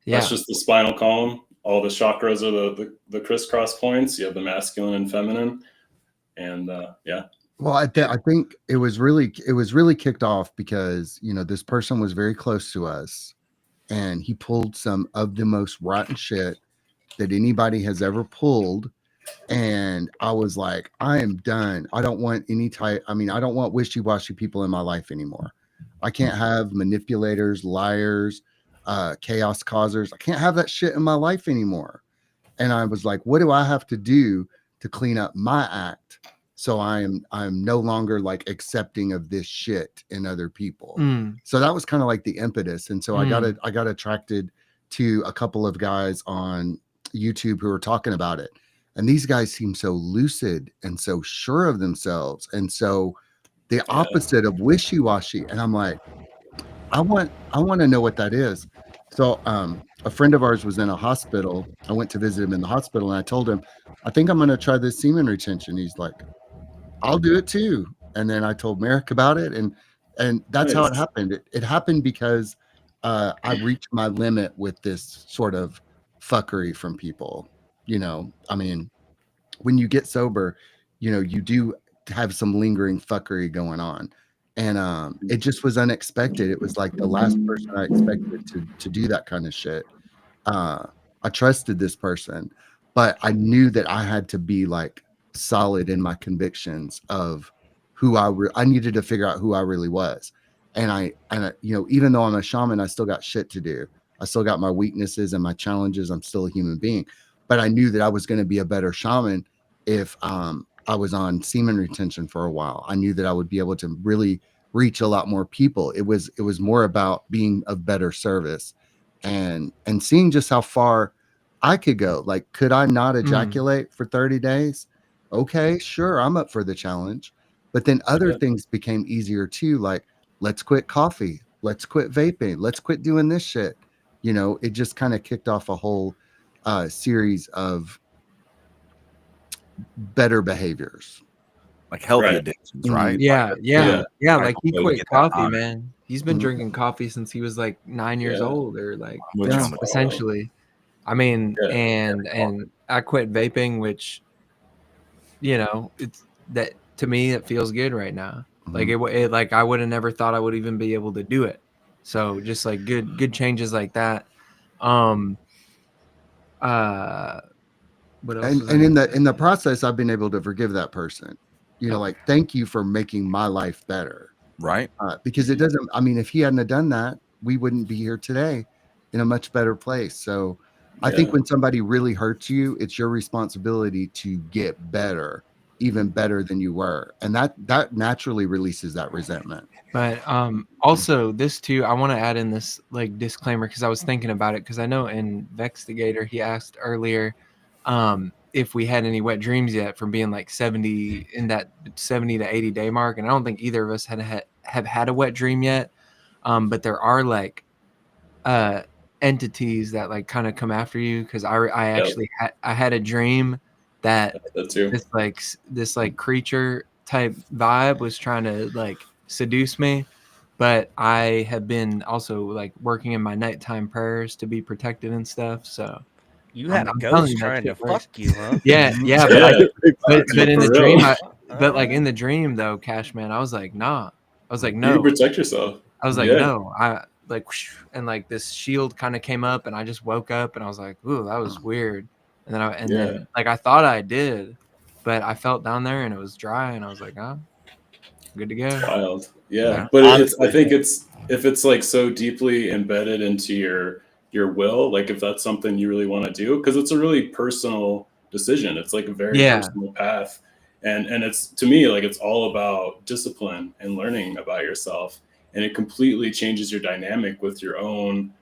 [SPEAKER 4] That's just the spinal column. All the chakras are the crisscross points. You have the masculine and feminine, and
[SPEAKER 6] Well, I think it was really kicked off because, you know, this person was very close to us, and he pulled some of the most rotten shit that anybody has ever pulled. And I was like, I am done. I don't want I don't want wishy-washy people in my life anymore. I can't have manipulators, liars, chaos causers. I can't have that shit in my life anymore. And I was like, what do I have to do to clean up my act so I'm no longer like accepting of this shit in other people? So that was kind of like the impetus. And so I got attracted to a couple of guys on YouTube who were talking about it. And these guys seem so lucid and so sure of themselves, and so the opposite of wishy-washy. And I'm like, I want to know what that is. So a friend of ours was in a hospital. I went to visit him in the hospital, and I told him, I think I'm going to try this semen retention. He's like, I'll do it too. And then I told Merrick about it, and that's how it happened. It happened because I reached my limit with this sort of fuckery from people. You know, I mean, when you get sober, you know, you do have some lingering fuckery going on. And it just was unexpected. It was like the last person I expected to do that kind of shit. I trusted this person, but I knew that I had to be like solid in my convictions of who I needed to figure out who I really was. And I, you know, even though I'm a shaman, I still got shit to do. I still got my weaknesses and my challenges. I'm still a human being. But I knew that I was going to be a better shaman if I was on semen retention for a while. I knew that I would be able to really reach a lot more people. It was more about being of better service and seeing just how far I could go. Like, could I not ejaculate for 30 days? Okay, sure, I'm up for the challenge. But then other things became easier too. Like, let's quit coffee. Let's quit vaping. Let's quit doing this shit. You know, it just kind of kicked off a whole series of better behaviors,
[SPEAKER 2] like healthy addictions, right?
[SPEAKER 7] Yeah. Like he quit coffee, man. He's been drinking coffee since he was like 9 years old, or like essentially. I mean, and I quit vaping, which, you know, it's that to me it feels good right now. Like it like I would have never thought I would even be able to do it. So just like good changes like that. What else?
[SPEAKER 6] And in the process, I've been able to forgive that person. You know, like, thank you for making my life better.
[SPEAKER 2] Right.
[SPEAKER 6] Because it doesn't, I mean, if he hadn't have done that, we wouldn't be here today in a much better place. So I think when somebody really hurts you, it's your responsibility to get better, even better than you were. And that naturally releases that resentment.
[SPEAKER 7] But also this too, I want to add in this like disclaimer because I was thinking about it because I know in Vextigator he asked earlier if we had any wet dreams yet from being like 70 in that 70 to 80 day mark, and I don't think either of us have had a wet dream yet. But there are like entities that like kind of come after you because I actually had a dream that this creature type vibe was trying to like seduce me, but I have been also like working in my nighttime prayers to be protected and stuff. So
[SPEAKER 5] you had a
[SPEAKER 7] I'm
[SPEAKER 5] ghost trying to fuck you, huh?
[SPEAKER 7] Yeah, but in the dream, but like in the dream though, Cash Man, I was like, nah. I was like, no.
[SPEAKER 4] You protect yourself.
[SPEAKER 7] I was like, no. I like, whoosh, and like this shield kind of came up, and I just woke up, and I was like, ooh, that was weird. And then then like I thought I did, but I felt down there and it was dry, and I was like, oh, good to go.
[SPEAKER 4] It's wild. Yeah. But I think if it's like so deeply embedded into your will, like if that's something you really want to do, because it's a really personal decision. It's like a very personal path. And it's, to me, like it's all about discipline and learning about yourself. And it completely changes your dynamic with your own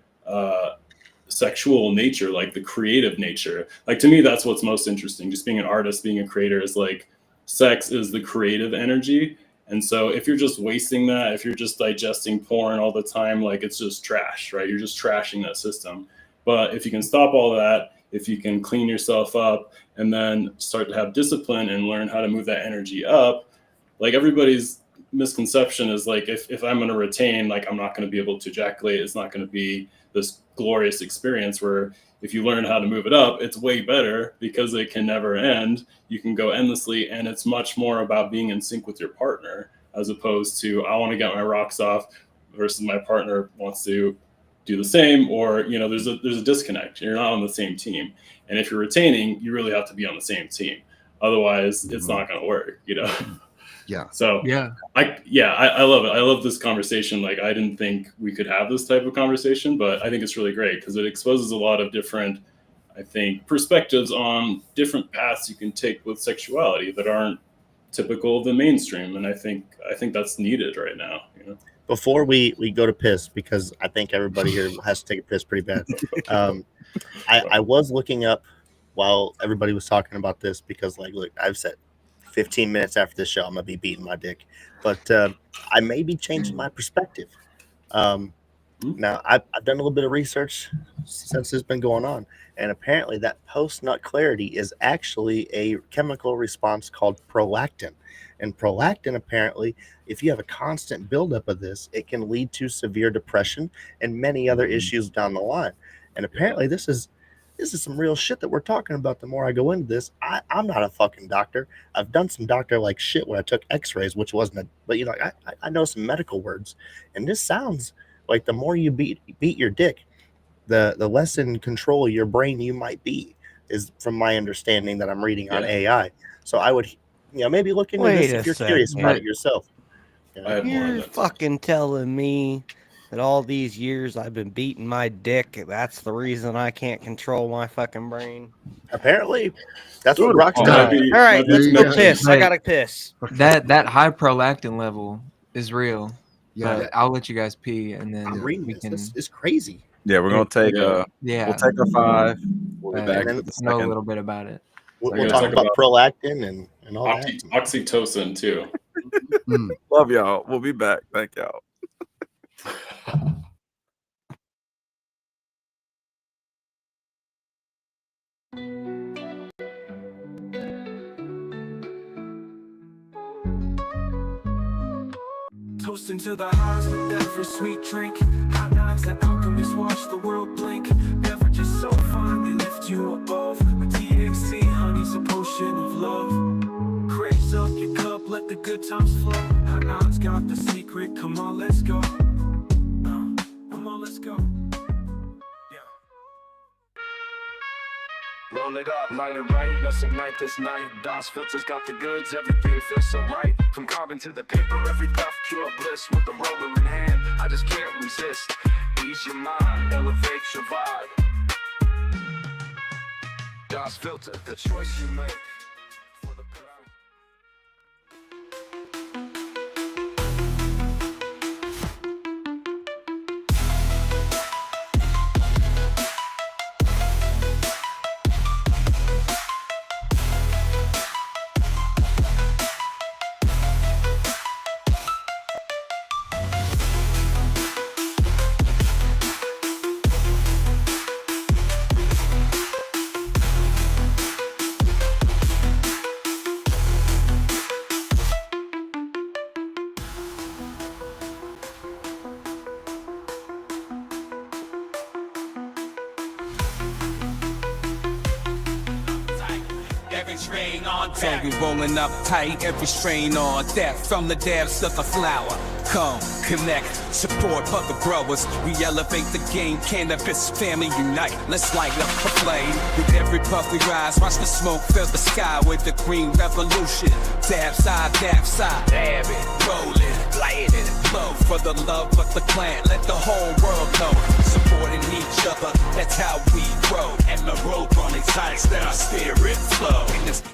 [SPEAKER 4] sexual nature, like the creative nature. Like to me, that's what's most interesting. Just being an artist, being a creator is like sex is the creative energy. And so if you're just wasting that, if you're just digesting porn all the time, like it's just trash, right? You're just trashing that system. But if you can stop all that, if you can clean yourself up and then start to have discipline and learn how to move that energy up, like everybody's misconception is like, if I'm going to retain, like I'm not going to be able to ejaculate, it's not going to be this glorious experience. Where if you learn how to move it up, it's way better because it can never end. You can go endlessly, and it's much more about being in sync with your partner as opposed to I want to get my rocks off versus my partner wants to do the same, or there's a disconnect. You're not on the same team. And if you're retaining, you really have to be on the same team. Otherwise, it's not going to work,
[SPEAKER 6] Yeah.
[SPEAKER 4] So I love it. I love this conversation. Like I didn't think we could have this type of conversation, but I think it's really great because it exposes a lot of different, I think, perspectives on different paths you can take with sexuality that aren't typical of the mainstream. And I think that's needed right now.
[SPEAKER 9] Before we go to piss, because I think everybody here has to take a piss pretty bad. I was looking up while everybody was talking about this because, like, look, I've said 15 minutes after this show, I'm gonna be beating my dick, but I may be changing my perspective. Now I've done a little bit of research since it's been going on, and apparently that post-nut clarity is actually a chemical response called prolactin. And prolactin, apparently, if you have a constant buildup of this, it can lead to severe depression and many other issues down the line. And apparently this is some real shit that we're talking about. The more I go into this, I'm not a fucking doctor. I've done some doctor-like shit when I took x-rays, which wasn't but I know some medical words. And this sounds like the more you beat your dick, the less in control your brain you might be, is from my understanding that I'm reading on AI. So I would maybe look into this if you're curious about it yourself.
[SPEAKER 5] You're fucking telling me that all these years I've been beating my dick, that's the reason I can't control my fucking brain?
[SPEAKER 9] Apparently. That's what Rock's done.
[SPEAKER 5] All right, let's go piss. I gotta piss.
[SPEAKER 7] That high prolactin level is real.
[SPEAKER 6] Yeah.
[SPEAKER 7] But I'll let you guys pee, and then
[SPEAKER 9] I'm reading
[SPEAKER 7] we
[SPEAKER 9] this.
[SPEAKER 7] can.
[SPEAKER 9] This is crazy.
[SPEAKER 2] Yeah, we're gonna take we'll take a 5. We'll be back
[SPEAKER 7] I
[SPEAKER 2] with the
[SPEAKER 7] know a
[SPEAKER 2] second.
[SPEAKER 7] little bit about it.
[SPEAKER 9] We'll talk about prolactin and all that.
[SPEAKER 4] Oxytocin too.
[SPEAKER 2] Love y'all. We'll be back. Thank y'all.
[SPEAKER 3] Toasting to the highs with that for sweet drink. Hot knives that alchemists watch the world blink. Beverages so fine they lift you above. With THC, honey's a potion of love. Raise up your cup, let the good times flow. Hot knives got the secret, come on, let's go. Come on, let's go. Roll it up, light it right, let's ignite this night. DOS filters got the goods, everything feels so right. From carbon to the paper, every thought pure bliss. With the roller in hand, I just can't resist. Ease your mind, elevate your vibe. DOS filter, the choice you make. For the pride.
[SPEAKER 10] Tangle rolling up tight, every strain on death from the depths of the flower. Come, connect, support other growers. We elevate the game, cannabis family unite. Let's light up a flame. With every puff we rise, watch the smoke fill the sky with the green revolution. Dab side, dab it, roll it, light it, flow for the love of the plant. Let the whole world know, supporting each other. That's how we grow. And the road running tight, let our spirit flow. In this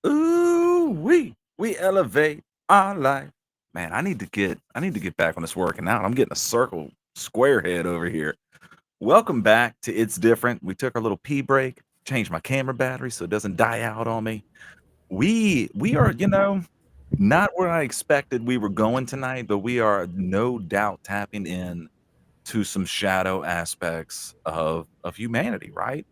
[SPEAKER 2] Ooh, we elevate our life. Man, I need to get back on this working out. I'm getting a circle square head over here. Welcome back to It's Different. We took our little pee break, changed my camera battery so it doesn't die out on me. We are, not where I expected we were going tonight, but we are no doubt tapping in to some shadow aspects of humanity, right?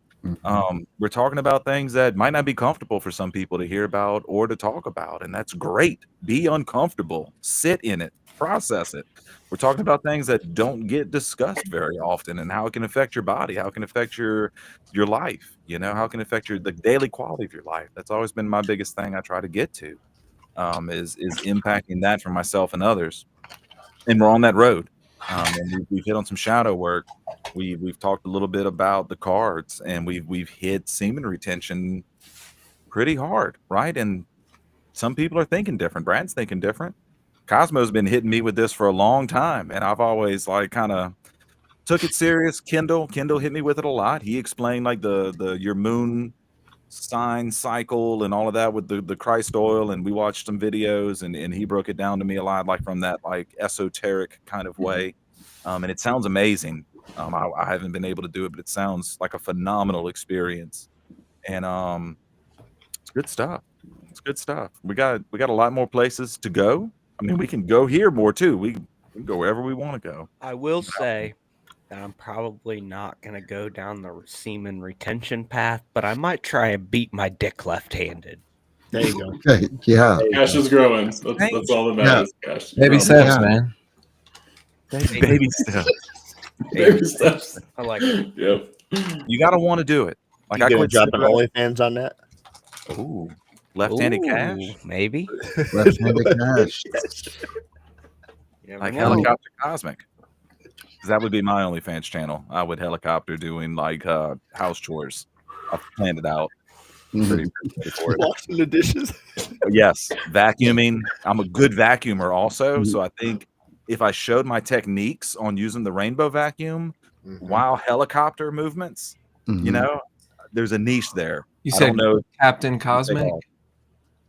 [SPEAKER 2] We're talking about things that might not be comfortable for some people to hear about or to talk about, and that's great. Be uncomfortable, sit in it, process it. We're talking about things that don't get discussed very often, and how it can affect your body, how it can affect your life. How it can affect the daily quality of your life. That's always been my biggest thing I try to get to, is impacting that for myself and others. And we're on that road. And we've hit on some shadow work. We've talked a little bit about the cards, and we've hit semen retention pretty hard, right? And some people are thinking different. Brad's thinking different. Cosmo's been hitting me with this for a long time, and I've always kind of took it serious. Kendall hit me with it a lot. He explained your moon sign cycle and all of that with the Christ oil, and we watched some videos, and he broke it down to me a lot, from that esoteric kind of way. And it sounds amazing. I haven't been able to do it, but it sounds like a phenomenal experience. And it's good stuff. It's good stuff. We got a lot more places to go. I mean, we can go here more too. We can go wherever we want to go.
[SPEAKER 5] I will say that I'm probably not going to go down the semen retention path, but I might try and beat my dick left-handed.
[SPEAKER 9] There you go.
[SPEAKER 6] Okay, yeah.
[SPEAKER 4] Cash is growing. That's all that matters. Cash.
[SPEAKER 7] Baby steps, man.
[SPEAKER 2] Baby steps.
[SPEAKER 4] Baby steps.
[SPEAKER 5] I like it.
[SPEAKER 4] Yep.
[SPEAKER 2] You gotta want to do it.
[SPEAKER 9] You gonna drop an OnlyFans on that?
[SPEAKER 2] Ooh, left-handed cash,
[SPEAKER 5] maybe.
[SPEAKER 6] Left-handed cash.
[SPEAKER 2] Like Helicopter Cosmic. That would be my OnlyFans channel. I would helicopter doing house chores. I've planned it out. Pretty ready for it.
[SPEAKER 9] Washing the dishes.
[SPEAKER 2] Yes, vacuuming. I'm a good vacuumer also. So I think if I showed my techniques on using the rainbow vacuum while helicopter movements, you know, there's a niche there.
[SPEAKER 7] You
[SPEAKER 2] I
[SPEAKER 7] said
[SPEAKER 2] don't know.
[SPEAKER 7] Captain Cosmic?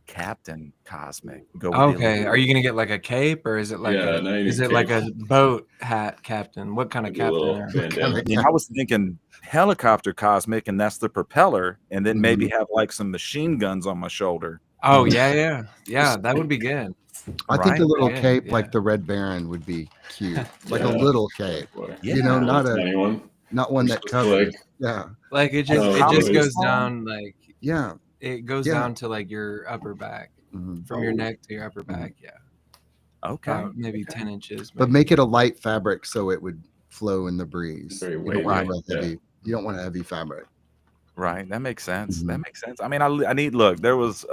[SPEAKER 2] Captain Cosmic. Go with the
[SPEAKER 7] Okay. Are you gonna get like a cape or is it like
[SPEAKER 4] Yeah, now you
[SPEAKER 7] is
[SPEAKER 4] need
[SPEAKER 7] it like
[SPEAKER 4] cape.
[SPEAKER 7] a boat hat captain? What kind of
[SPEAKER 4] Maybe a little
[SPEAKER 7] captain?
[SPEAKER 4] bandana.
[SPEAKER 2] Yeah, I was thinking helicopter Cosmic, and that's the propeller, and then maybe have like some machine guns on my shoulder.
[SPEAKER 7] Oh yeah. That would be good.
[SPEAKER 6] I think a
[SPEAKER 2] Right?
[SPEAKER 6] little
[SPEAKER 7] Yeah,
[SPEAKER 6] cape
[SPEAKER 7] yeah.
[SPEAKER 6] like the Red Baron would be cute. Like a
[SPEAKER 4] Yeah.
[SPEAKER 6] little cape.
[SPEAKER 2] Yeah.
[SPEAKER 6] You know, not
[SPEAKER 4] Anyone?
[SPEAKER 6] one that covers. Yeah.
[SPEAKER 7] Like it
[SPEAKER 4] No,
[SPEAKER 7] just
[SPEAKER 4] it's
[SPEAKER 7] goes
[SPEAKER 2] small.
[SPEAKER 7] down like
[SPEAKER 6] Yeah.
[SPEAKER 7] it goes
[SPEAKER 6] Yeah.
[SPEAKER 7] down to like your upper back. From your neck to your upper back, yeah.
[SPEAKER 2] Okay.
[SPEAKER 7] About maybe 10 inches.
[SPEAKER 6] But
[SPEAKER 7] maybe.
[SPEAKER 6] make it a light fabric so it would flow in the breeze.
[SPEAKER 4] Very
[SPEAKER 6] You don't
[SPEAKER 4] wavy,
[SPEAKER 6] want a
[SPEAKER 4] yeah.
[SPEAKER 6] heavy. You don't want a heavy fabric.
[SPEAKER 2] Right. That makes sense. That makes sense. I mean, I need look. There was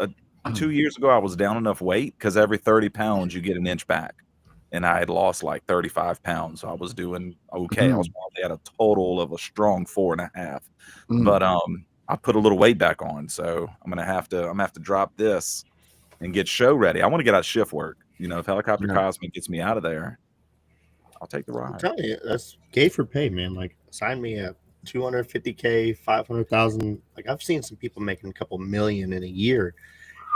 [SPEAKER 2] 2 years ago. I was down enough weight because every 30 pounds you get an inch back, and I had lost like 35 pounds. So I was doing okay. I was probably at a total of a strong 4.5. But I put a little weight back on, so I'm gonna have to drop this and get show ready. I want to get out of shift work. You know, if Helicopter Cosmic gets me out of there, I'll take the
[SPEAKER 9] I'm
[SPEAKER 2] ride.
[SPEAKER 9] telling you, that's gay for pay, man. Like, sign me up. 250K, 500,000. Like, I've seen some people making a couple million in a year,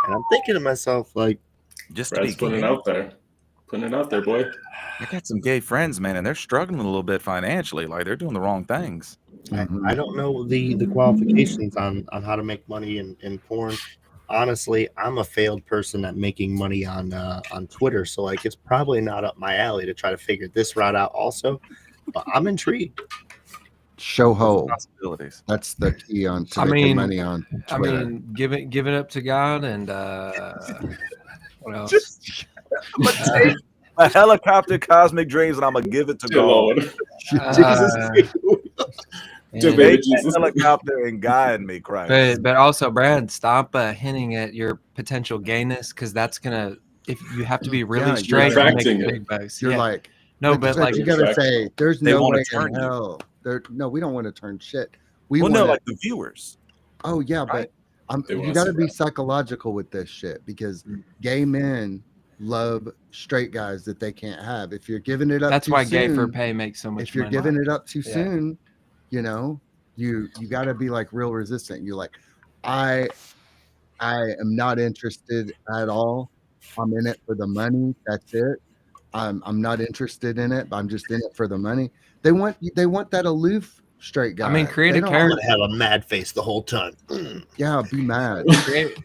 [SPEAKER 9] and I'm thinking to myself, like,
[SPEAKER 2] Just to
[SPEAKER 4] Brad's
[SPEAKER 2] be
[SPEAKER 4] putting it
[SPEAKER 2] gay.
[SPEAKER 4] out there. Putting it out there, boy.
[SPEAKER 2] I got some gay friends, man, and they're struggling a little bit financially. Like they're doing the wrong things.
[SPEAKER 9] I don't know the qualifications on how to make money in porn. Honestly, I'm a failed person at making money on Twitter, so like it's probably not up my alley to try to figure this route out also. But I'm intrigued.
[SPEAKER 6] Show ho.
[SPEAKER 2] Possibilities.
[SPEAKER 6] That's the key on to
[SPEAKER 7] I
[SPEAKER 6] making
[SPEAKER 7] mean-
[SPEAKER 6] money on Twitter.
[SPEAKER 7] I mean, give it up to God and what else?
[SPEAKER 2] A Helicopter Cosmic Dreams, and I'm gonna give it to
[SPEAKER 4] Dear
[SPEAKER 2] God.
[SPEAKER 4] Lord.
[SPEAKER 7] And-
[SPEAKER 4] Baby
[SPEAKER 2] Make that
[SPEAKER 4] Jesus.
[SPEAKER 2] helicopter and guide me, Christ.
[SPEAKER 7] but also, Brad, stop hinting at your potential gayness because that's gonna. If you have to be really
[SPEAKER 6] Yeah,
[SPEAKER 7] straight
[SPEAKER 4] you're
[SPEAKER 7] to make
[SPEAKER 4] attracting it.
[SPEAKER 7] big bucks.
[SPEAKER 6] You're
[SPEAKER 7] Yeah.
[SPEAKER 6] like,
[SPEAKER 7] No, but like
[SPEAKER 6] you gotta say, there's
[SPEAKER 2] They
[SPEAKER 6] no
[SPEAKER 2] wanna
[SPEAKER 6] way
[SPEAKER 2] turn
[SPEAKER 6] in
[SPEAKER 2] you.
[SPEAKER 6] hell. No, we don't want to turn shit. We
[SPEAKER 2] Well,
[SPEAKER 6] want
[SPEAKER 2] no,
[SPEAKER 6] to.
[SPEAKER 2] like the viewers.
[SPEAKER 6] Oh yeah,
[SPEAKER 2] right?
[SPEAKER 6] but
[SPEAKER 4] They
[SPEAKER 6] you
[SPEAKER 4] wanna
[SPEAKER 6] got to
[SPEAKER 4] see
[SPEAKER 6] be
[SPEAKER 4] that.
[SPEAKER 6] psychological with this shit because gay men love straight guys that they can't have. If you're giving it up,
[SPEAKER 7] that's
[SPEAKER 6] too
[SPEAKER 7] why gay for
[SPEAKER 6] soon,
[SPEAKER 7] pay makes so much
[SPEAKER 6] if you're
[SPEAKER 7] money.
[SPEAKER 6] giving it up too
[SPEAKER 7] Yeah.
[SPEAKER 6] soon, you know, you got to be like real resistant. You're like, I am not interested at all. I'm in it for the money. That's it. I'm not interested in it, but I'm just in it for the money. They want that aloof straight guy.
[SPEAKER 7] I mean, create
[SPEAKER 6] They
[SPEAKER 7] a
[SPEAKER 6] don't-
[SPEAKER 9] I'm
[SPEAKER 7] character.
[SPEAKER 9] gonna have a mad face the whole time.
[SPEAKER 6] Yeah, be mad.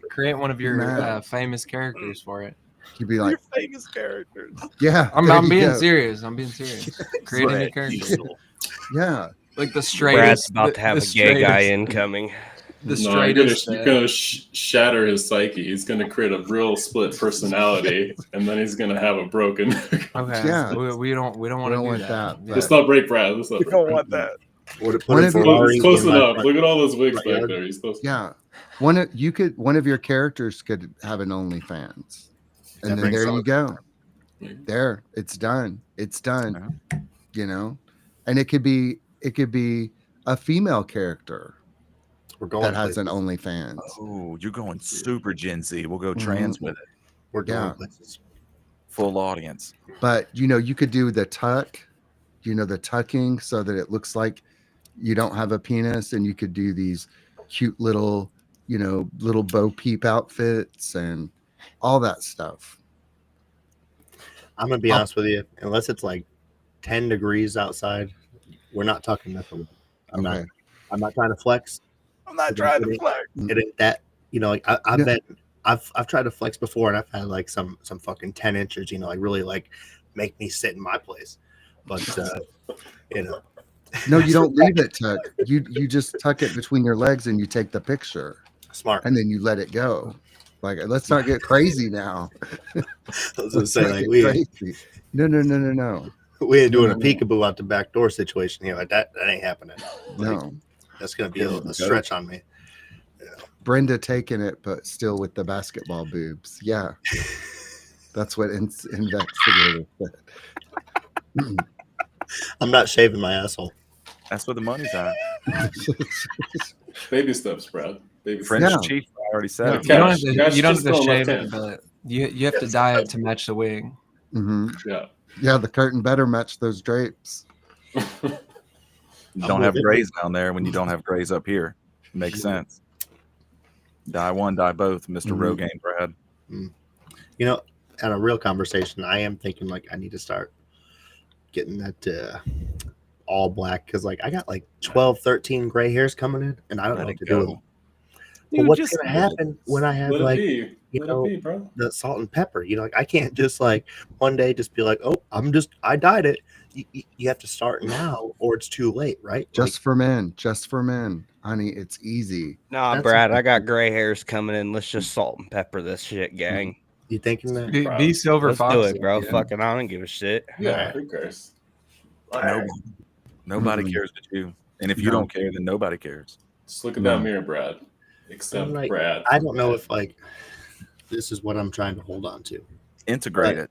[SPEAKER 7] Create one of your
[SPEAKER 6] mad.
[SPEAKER 7] famous characters for it.
[SPEAKER 6] You'd be like,
[SPEAKER 2] famous characters.
[SPEAKER 6] yeah,
[SPEAKER 7] I'm
[SPEAKER 6] there you
[SPEAKER 7] being
[SPEAKER 6] go.
[SPEAKER 7] serious. I'm being serious. Create a new character.
[SPEAKER 6] Yeah,
[SPEAKER 7] Like the
[SPEAKER 5] Brad's
[SPEAKER 7] straightest.
[SPEAKER 5] about to have a gay guy incoming.
[SPEAKER 7] The
[SPEAKER 4] No, you're
[SPEAKER 7] straightest.
[SPEAKER 4] gonna shatter his psyche. He's gonna create a real split personality, and then he's gonna have a broken.
[SPEAKER 7] Okay.
[SPEAKER 6] Yeah.
[SPEAKER 7] We don't want to do
[SPEAKER 6] want
[SPEAKER 7] that.
[SPEAKER 6] that,
[SPEAKER 7] Yeah.
[SPEAKER 4] Let's not break Brad. Let's not
[SPEAKER 2] You
[SPEAKER 4] break
[SPEAKER 2] don't
[SPEAKER 4] Brad.
[SPEAKER 2] want that.
[SPEAKER 9] Would it
[SPEAKER 6] One
[SPEAKER 9] put a
[SPEAKER 6] of you-
[SPEAKER 9] Ferrari
[SPEAKER 4] He's close
[SPEAKER 9] in my
[SPEAKER 4] enough.
[SPEAKER 9] front-
[SPEAKER 4] Look at all those wigs
[SPEAKER 9] front
[SPEAKER 4] back
[SPEAKER 9] yard?
[SPEAKER 4] there. He's close.
[SPEAKER 6] yeah. One of your characters could have an OnlyFans, and then
[SPEAKER 9] brings
[SPEAKER 6] there
[SPEAKER 9] all
[SPEAKER 6] you
[SPEAKER 9] the-
[SPEAKER 6] go. There, it's done. It's done. You know, and it could be a female character
[SPEAKER 9] We're going
[SPEAKER 6] that has
[SPEAKER 9] places.
[SPEAKER 6] an OnlyFans.
[SPEAKER 2] Oh, you're going super Gen Z. We'll go trans with it.
[SPEAKER 9] We're going
[SPEAKER 6] Yeah.
[SPEAKER 9] places.
[SPEAKER 2] Full audience.
[SPEAKER 6] But you could do the tuck, the tucking so that it looks like you don't have a penis, and you could do these cute little, little Bo Peep outfits and all that stuff.
[SPEAKER 9] I'm gonna be honest with you. Unless it's like 10 degrees outside, we're not tucking nothing. I'm not trying to flex.
[SPEAKER 2] I'm not trying to flex.
[SPEAKER 9] It ain't that. Like I've
[SPEAKER 6] Yeah.
[SPEAKER 9] been. I've tried to flex before, and I've had like some fucking 10 inches. Like really like make me sit in my place. But
[SPEAKER 6] No, you don't leave it tuck. You just tuck it between your legs and you take the picture,
[SPEAKER 9] smart.
[SPEAKER 6] and then you let it go. Like, let's not get crazy now.
[SPEAKER 9] I was gonna
[SPEAKER 6] Let's
[SPEAKER 9] say
[SPEAKER 6] not
[SPEAKER 9] like
[SPEAKER 6] get
[SPEAKER 9] we
[SPEAKER 6] crazy. No.
[SPEAKER 9] ain't doing a peekaboo out the back door situation here. Like that ain't happening. Like,
[SPEAKER 6] No.
[SPEAKER 9] that's gonna be a stretch on me.
[SPEAKER 6] Brenda taking it, but still with the basketball boobs. Yeah. That's what investigators said.
[SPEAKER 9] I'm not shaving my asshole.
[SPEAKER 2] That's where the money's at.
[SPEAKER 4] Baby steps, Brad. Baby
[SPEAKER 2] French
[SPEAKER 6] Yeah.
[SPEAKER 2] chief. I already said
[SPEAKER 6] Yeah.
[SPEAKER 2] it.
[SPEAKER 7] You don't have
[SPEAKER 4] Cash.
[SPEAKER 7] to,
[SPEAKER 4] Cash
[SPEAKER 7] you don't have
[SPEAKER 4] just
[SPEAKER 7] to
[SPEAKER 4] going
[SPEAKER 7] shave
[SPEAKER 4] left
[SPEAKER 7] it,
[SPEAKER 4] hand.
[SPEAKER 7] but you have to dye it to match the wig.
[SPEAKER 6] Hmm.
[SPEAKER 4] Yeah.
[SPEAKER 6] Yeah, the curtain better match those drapes.
[SPEAKER 2] Don't have grays down there when you don't have grays up here. Makes sense. Die one, die both, Mr.
[SPEAKER 9] Mhm.
[SPEAKER 2] Rogaine Brad.
[SPEAKER 9] You know, at a real conversation, I am thinking like I need to start getting that all black because like I got like 12, 13 gray hairs coming in, and I don't know
[SPEAKER 2] Let
[SPEAKER 9] what
[SPEAKER 2] it
[SPEAKER 9] to do with
[SPEAKER 2] go.
[SPEAKER 9] them. But
[SPEAKER 2] Dude,
[SPEAKER 9] what's
[SPEAKER 2] just
[SPEAKER 9] gonna happen when I have
[SPEAKER 4] Let it
[SPEAKER 9] like
[SPEAKER 4] be.
[SPEAKER 9] you
[SPEAKER 4] Let
[SPEAKER 9] know
[SPEAKER 4] it be, bro.
[SPEAKER 9] the salt and pepper? You know, like I can't just like one day just be like, oh, I dyed it. You have to start now, or it's too late, right?
[SPEAKER 6] Just for men. Just for men. Honey, it's easy.
[SPEAKER 5] Nah,
[SPEAKER 9] That's-
[SPEAKER 5] Brad, I got gray hairs coming in. Let's just salt and pepper this shit, gang.
[SPEAKER 9] You thinking that?
[SPEAKER 7] Be Silver
[SPEAKER 5] Let's
[SPEAKER 7] Fox.
[SPEAKER 5] do it, bro.
[SPEAKER 7] Yeah.
[SPEAKER 5] Fucking, I don't give a shit.
[SPEAKER 4] Yeah, who cares?
[SPEAKER 2] Nobody
[SPEAKER 6] Mhm.
[SPEAKER 2] cares but you. And if you
[SPEAKER 6] No.
[SPEAKER 2] don't care, then nobody cares.
[SPEAKER 4] Just look at
[SPEAKER 6] No.
[SPEAKER 4] that mirror, Brad. Except
[SPEAKER 9] I'm like,
[SPEAKER 4] Brad.
[SPEAKER 9] I don't know if like this is what I'm trying to hold on to.
[SPEAKER 2] Integrate
[SPEAKER 9] But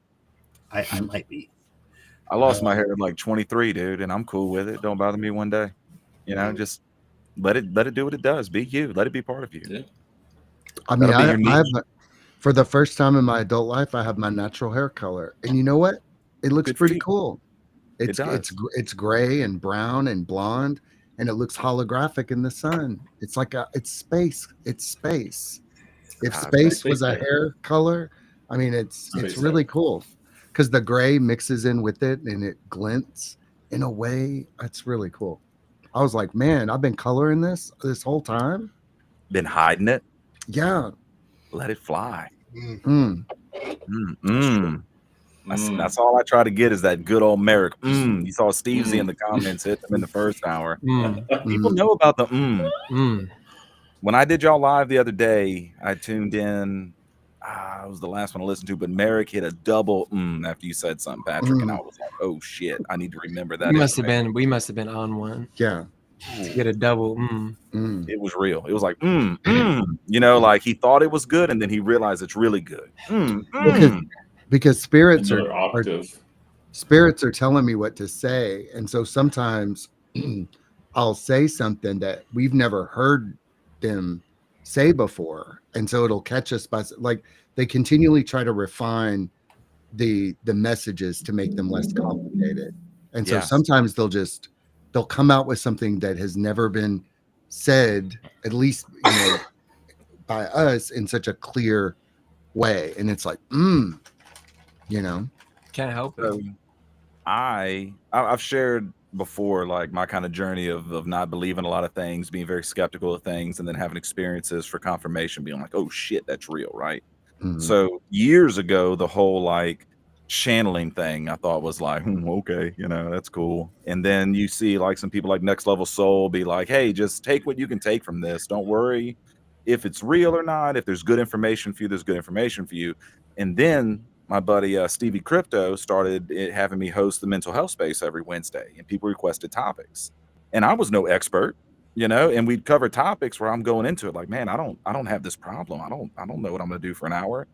[SPEAKER 2] it.
[SPEAKER 9] I might be.
[SPEAKER 2] I lost my hair at like 23, dude, and I'm cool with it. Don't bother me one day. You know, just let it do what it does. Be you. Let it be part of you.
[SPEAKER 4] Yeah.
[SPEAKER 6] I mean,
[SPEAKER 2] That'll be your
[SPEAKER 6] I have
[SPEAKER 2] niche.
[SPEAKER 6] for the first time in my adult life, I have my natural hair color, and you know what? It looks
[SPEAKER 2] Good for
[SPEAKER 6] pretty
[SPEAKER 2] you.
[SPEAKER 6] cool. It's
[SPEAKER 2] does.
[SPEAKER 6] it's gray and brown and blonde, and it looks holographic in the sun. It's like it's space. It's space. If
[SPEAKER 2] Ah,
[SPEAKER 6] space was a
[SPEAKER 4] space hair.
[SPEAKER 6] hair color, I mean, it's
[SPEAKER 4] Space
[SPEAKER 6] really
[SPEAKER 4] hair.
[SPEAKER 6] cool because the gray mixes in with it and it glints in a way. It's really cool. I was like, man, I've been coloring this whole time.
[SPEAKER 2] Been hiding it.
[SPEAKER 6] Yeah.
[SPEAKER 2] Let it fly.
[SPEAKER 6] Mm.
[SPEAKER 2] That's all I try to get is that good old Merrick. You saw Steve Z in the comments hit them in the first hour. People know about the When I did y'all live the other day, I tuned in. It was the last one I listened to, but Merrick hit a double after you said something, Patrick, and I was like, "Oh shit, I need to remember that."
[SPEAKER 7] We must have been on one.
[SPEAKER 6] Yeah.
[SPEAKER 7] To get a double.
[SPEAKER 2] It was real. It was like, you know, like he thought it was good, and then he realized it's really good.
[SPEAKER 6] Because spirits
[SPEAKER 4] Another
[SPEAKER 6] are
[SPEAKER 4] octave.
[SPEAKER 6] spirits are telling me what to say, and so sometimes I'll say something that we've never heard them say before, and so it'll catch us by like they continually try to refine the messages to make them less complicated, and so
[SPEAKER 2] Yes.
[SPEAKER 6] sometimes they'll come out with something that has never been said, at least by us in such a clear way, and it's like
[SPEAKER 7] Can't help it.
[SPEAKER 2] So I've shared before like my kind of journey of not believing a lot of things, being very skeptical of things, and then having experiences for confirmation, being like, oh shit, that's real, right? So years ago, the whole like channeling thing I thought was like, okay, that's cool. And then you see like some people like Next Level Soul be like, hey, just take what you can take from this. Don't worry if it's real or not. If there's good information for you, there's good information for you. And then my buddy Stevie Crypto started having me host the mental health space every Wednesday, and people requested topics, and I was no expert, and we'd cover topics where I'm going into it like, man, I don't have this problem. I don't know what I'm gonna do for an hour,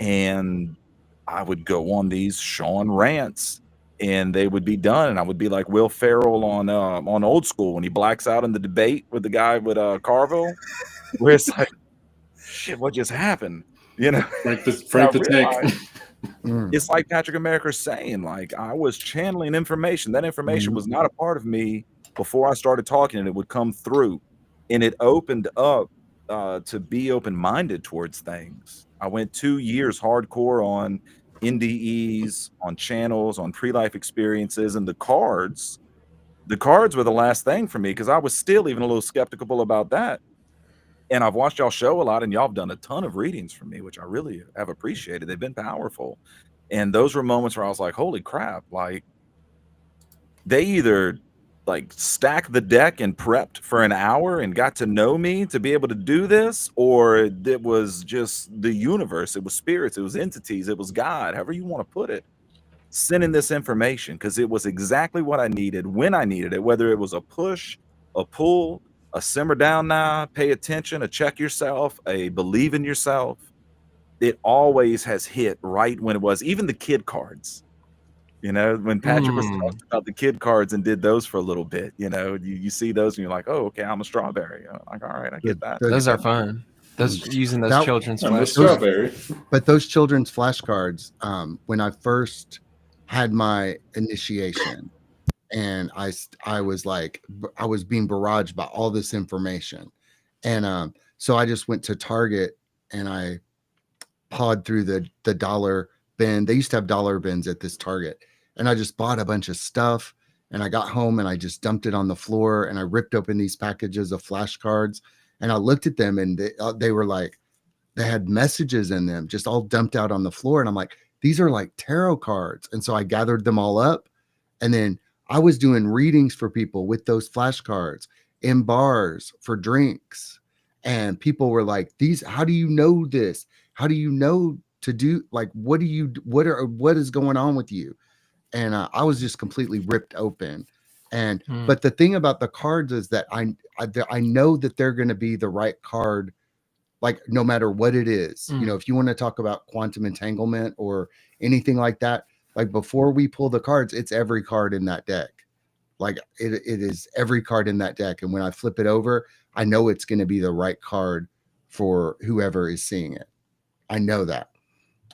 [SPEAKER 2] and I would go on these Sean rants, and they would be done, and I would be like Will Ferrell on Old School when he blacks out in the debate with the guy with Carville, where it's like, shit, what just happened?
[SPEAKER 4] Frank the Tank.
[SPEAKER 2] It's like Patrick America saying, like, I was channeling information. That information was not a part of me before I started talking, and it would come through. And it opened up to be open-minded towards things. I went 2 years hardcore on NDEs, on channels, on pre-life experiences, and the cards. The cards were the last thing for me because I was still even a little skeptical about that. And I've watched y'all show a lot, and y'all have done a ton of readings for me, which I really have appreciated. They've been powerful. And those were moments where I was like, holy crap, like they either like stacked the deck and prepped for an hour and got to know me to be able to do this, or it was just the universe, it was spirits, it was entities, it was God, however you want to put it, sending this information because it was exactly what I needed when I needed it, whether it was a push, a pull, a simmer down now, pay attention, a check yourself, a believe in yourself. It always has hit right when it was. Even the kid cards, You know, when Patrick was
[SPEAKER 7] Mm.
[SPEAKER 2] talking about the kid cards and did those for a little bit, you know, you see those and you're like, oh, okay, I'm a strawberry. I'm like, all right, I get that.
[SPEAKER 6] The-
[SPEAKER 7] Those are fun. Those using those
[SPEAKER 6] That-
[SPEAKER 7] children's
[SPEAKER 4] I'm a
[SPEAKER 7] flashcards.
[SPEAKER 4] strawberry.
[SPEAKER 6] But those children's flashcards, when I first had my initiation, and I was like, I was being barraged by all this information, and so I just went to Target and I pawed through the dollar bin. They used to have dollar bins at this Target, and I just bought a bunch of stuff. And I got home and I just dumped it on the floor, and I ripped open these packages of flashcards, and I looked at them, and they were like, they had messages in them just all dumped out on the floor. And I'm like, these are like tarot cards. And so I gathered them all up. And then I was doing readings for people with those flashcards in bars for drinks. And people were like, these, how do you know this? How do you know to do, like, what is going on with you? And I was just completely ripped open. And, but the thing about the cards is that I know that they're going to be the right card, like no matter what it is. You know, if you want to talk about quantum entanglement or anything like that, like before we pull the cards, it's every card in that deck. Like it is every card in that deck. And when I flip it over, I know it's going to be the right card for whoever is seeing it. I know that.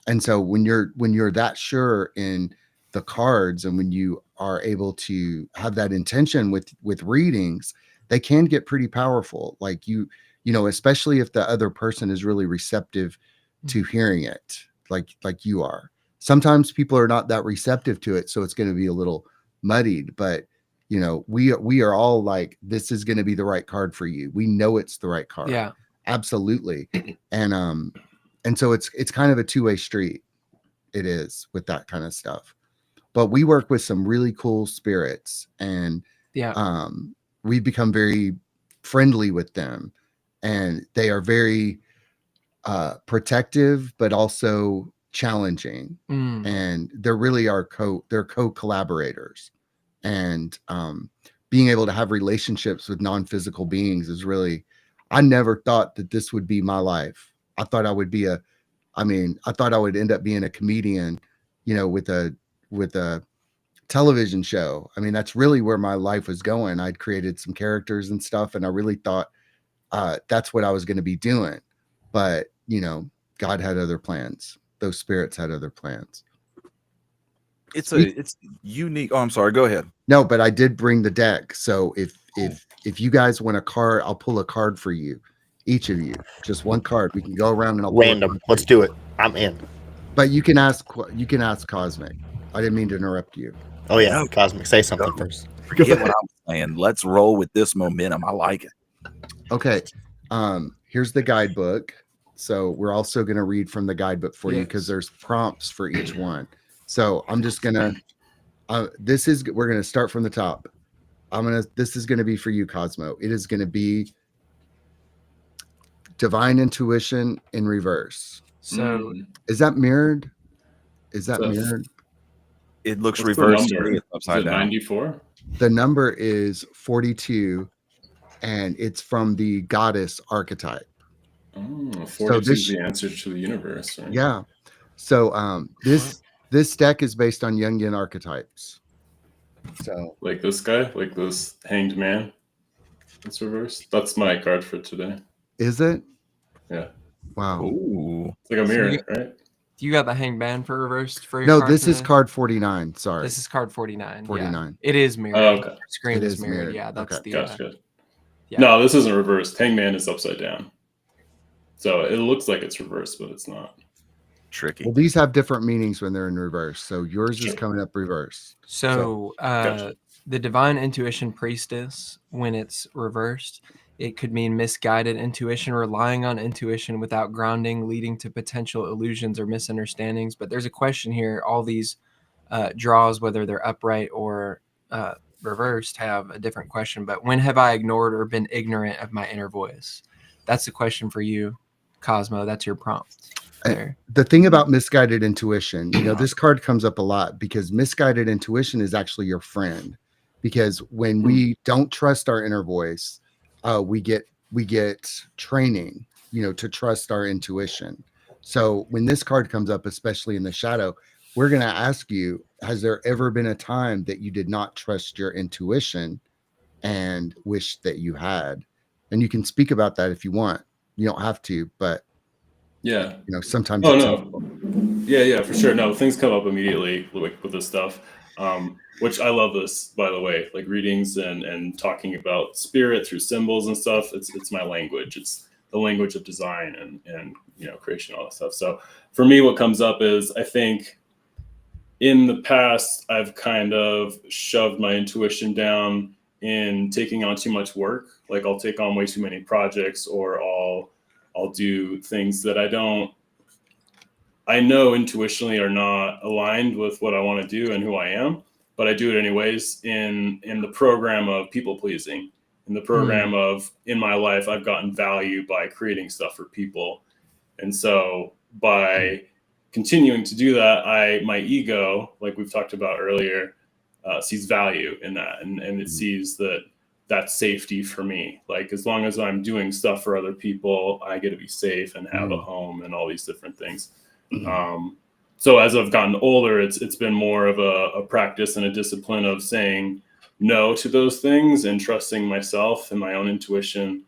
[SPEAKER 6] And so when you're that sure in the cards, and when you are able to have that intention with readings, they can get pretty powerful. Like you know, especially if the other person is really receptive to hearing it, like you are. Sometimes people are not that receptive to it, so it's going to be a little muddied. But you know, we are all like, this is going to be the right card for you. We know it's the right card.
[SPEAKER 7] Yeah,
[SPEAKER 6] absolutely. And so it's kind of a two-way street. It is with that kind of stuff. But we work with some really cool spirits, and
[SPEAKER 7] yeah,
[SPEAKER 6] we've become very friendly with them, and they are very protective, but also challenging. And they're really they're co-collaborators. And being able to have relationships with non-physical beings is really, I never thought that this would be my life. I thought I would be I thought I would end up being a comedian, you know, with a television show. I mean, that's really where my life was going. I'd created some characters and stuff, and I really thought that's what I was going to be doing. But, you know, God had other plans. Those spirits had other plans.
[SPEAKER 2] It's unique. Oh, I'm sorry. Go ahead.
[SPEAKER 6] No, but I did bring the deck. So if you guys want a card, I'll pull a card for you. Each of you, just one card. We can go around and I'll
[SPEAKER 9] random. Let's do it. I'm in.
[SPEAKER 6] But you can ask Cosmic. I didn't mean to interrupt you.
[SPEAKER 9] Oh yeah, no. Cosmic, say something first.
[SPEAKER 2] Forget what I'm saying. Let's roll with this momentum. I like it.
[SPEAKER 6] Okay. Here's the guidebook. So we're also going to read from the guidebook for you, because there's prompts for each one. So I'm just gonna. We're gonna start from the top. This is gonna be for you, Cosmo. It is gonna be divine intuition in reverse.
[SPEAKER 7] So
[SPEAKER 6] is that mirrored? Is that mirrored?
[SPEAKER 2] It looks reversed.
[SPEAKER 4] Upside down. 94.
[SPEAKER 6] The number is 42, and it's from the goddess archetype.
[SPEAKER 4] Oh, 42 is the answer to the universe. Right?
[SPEAKER 6] Yeah. So this deck is based on Jungian archetypes. So
[SPEAKER 4] like this guy, like this hanged man. It's reversed. That's my card for today.
[SPEAKER 6] Is it?
[SPEAKER 4] Yeah.
[SPEAKER 6] Wow.
[SPEAKER 2] Ooh.
[SPEAKER 4] It's like a mirror, right?
[SPEAKER 7] You got the hanged man for reversed for your
[SPEAKER 6] No,
[SPEAKER 7] card
[SPEAKER 6] this
[SPEAKER 7] today?
[SPEAKER 6] is card 49. Sorry.
[SPEAKER 7] This is card 49.
[SPEAKER 6] 49.
[SPEAKER 7] Yeah. It is mirrored.
[SPEAKER 4] Oh, okay.
[SPEAKER 7] Your screen
[SPEAKER 6] It
[SPEAKER 7] is
[SPEAKER 6] is
[SPEAKER 7] mirrored.
[SPEAKER 6] mirrored.
[SPEAKER 7] Yeah, that's
[SPEAKER 6] Okay.
[SPEAKER 7] the
[SPEAKER 4] Gotcha.
[SPEAKER 7] yeah.
[SPEAKER 4] No, this isn't reversed. Hangman is upside down. So it looks like it's reversed, but it's not.
[SPEAKER 2] Tricky.
[SPEAKER 6] Well, these have different meanings when they're in reverse. So yours is coming up reverse.
[SPEAKER 7] So
[SPEAKER 4] Gotcha.
[SPEAKER 7] the divine intuition priestess, when it's reversed, it could mean misguided intuition, relying on intuition without grounding, leading to potential illusions or misunderstandings. But there's a question here. All these draws, whether they're upright or reversed, have a different question. But when have I ignored or been ignorant of my inner voice? That's the question for you, Cosmo. That's your prompt there.
[SPEAKER 6] The thing about misguided intuition, you know, this card comes up a lot because misguided intuition is actually your friend. Because when we don't trust our inner voice, we get training, you know, to trust our intuition. So when this card comes up, especially in the shadow, we're going to ask you, has there ever been a time that you did not trust your intuition and wish that you had? And you can speak about that if you want. You don't have to, but
[SPEAKER 4] Yeah.
[SPEAKER 6] sometimes
[SPEAKER 4] Oh
[SPEAKER 6] it's
[SPEAKER 4] no.
[SPEAKER 6] helpful.
[SPEAKER 4] Yeah, for sure. No, things come up immediately with this stuff. Which I love this, by the way, like readings and talking about spirit through symbols and stuff. It's my language. It's the language of design and creation, all that stuff. So for me, what comes up is, I think in the past I've kind of shoved my intuition down in taking on too much work. Like I'll take on way too many projects, or I'll do things that I know intuitionally are not aligned with what I want to do and who I am, but I do it anyways in the program of people pleasing, in the program of, in my life, I've gotten value by creating stuff for people. And so by continuing to do that, my ego, like we've talked about earlier, sees value in that. And it sees that's safety for me. Like, as long as I'm doing stuff for other people, I get to be safe and have a home and all these different things. So as I've gotten older, it's been more of a practice and a discipline of saying no to those things and trusting myself and my own intuition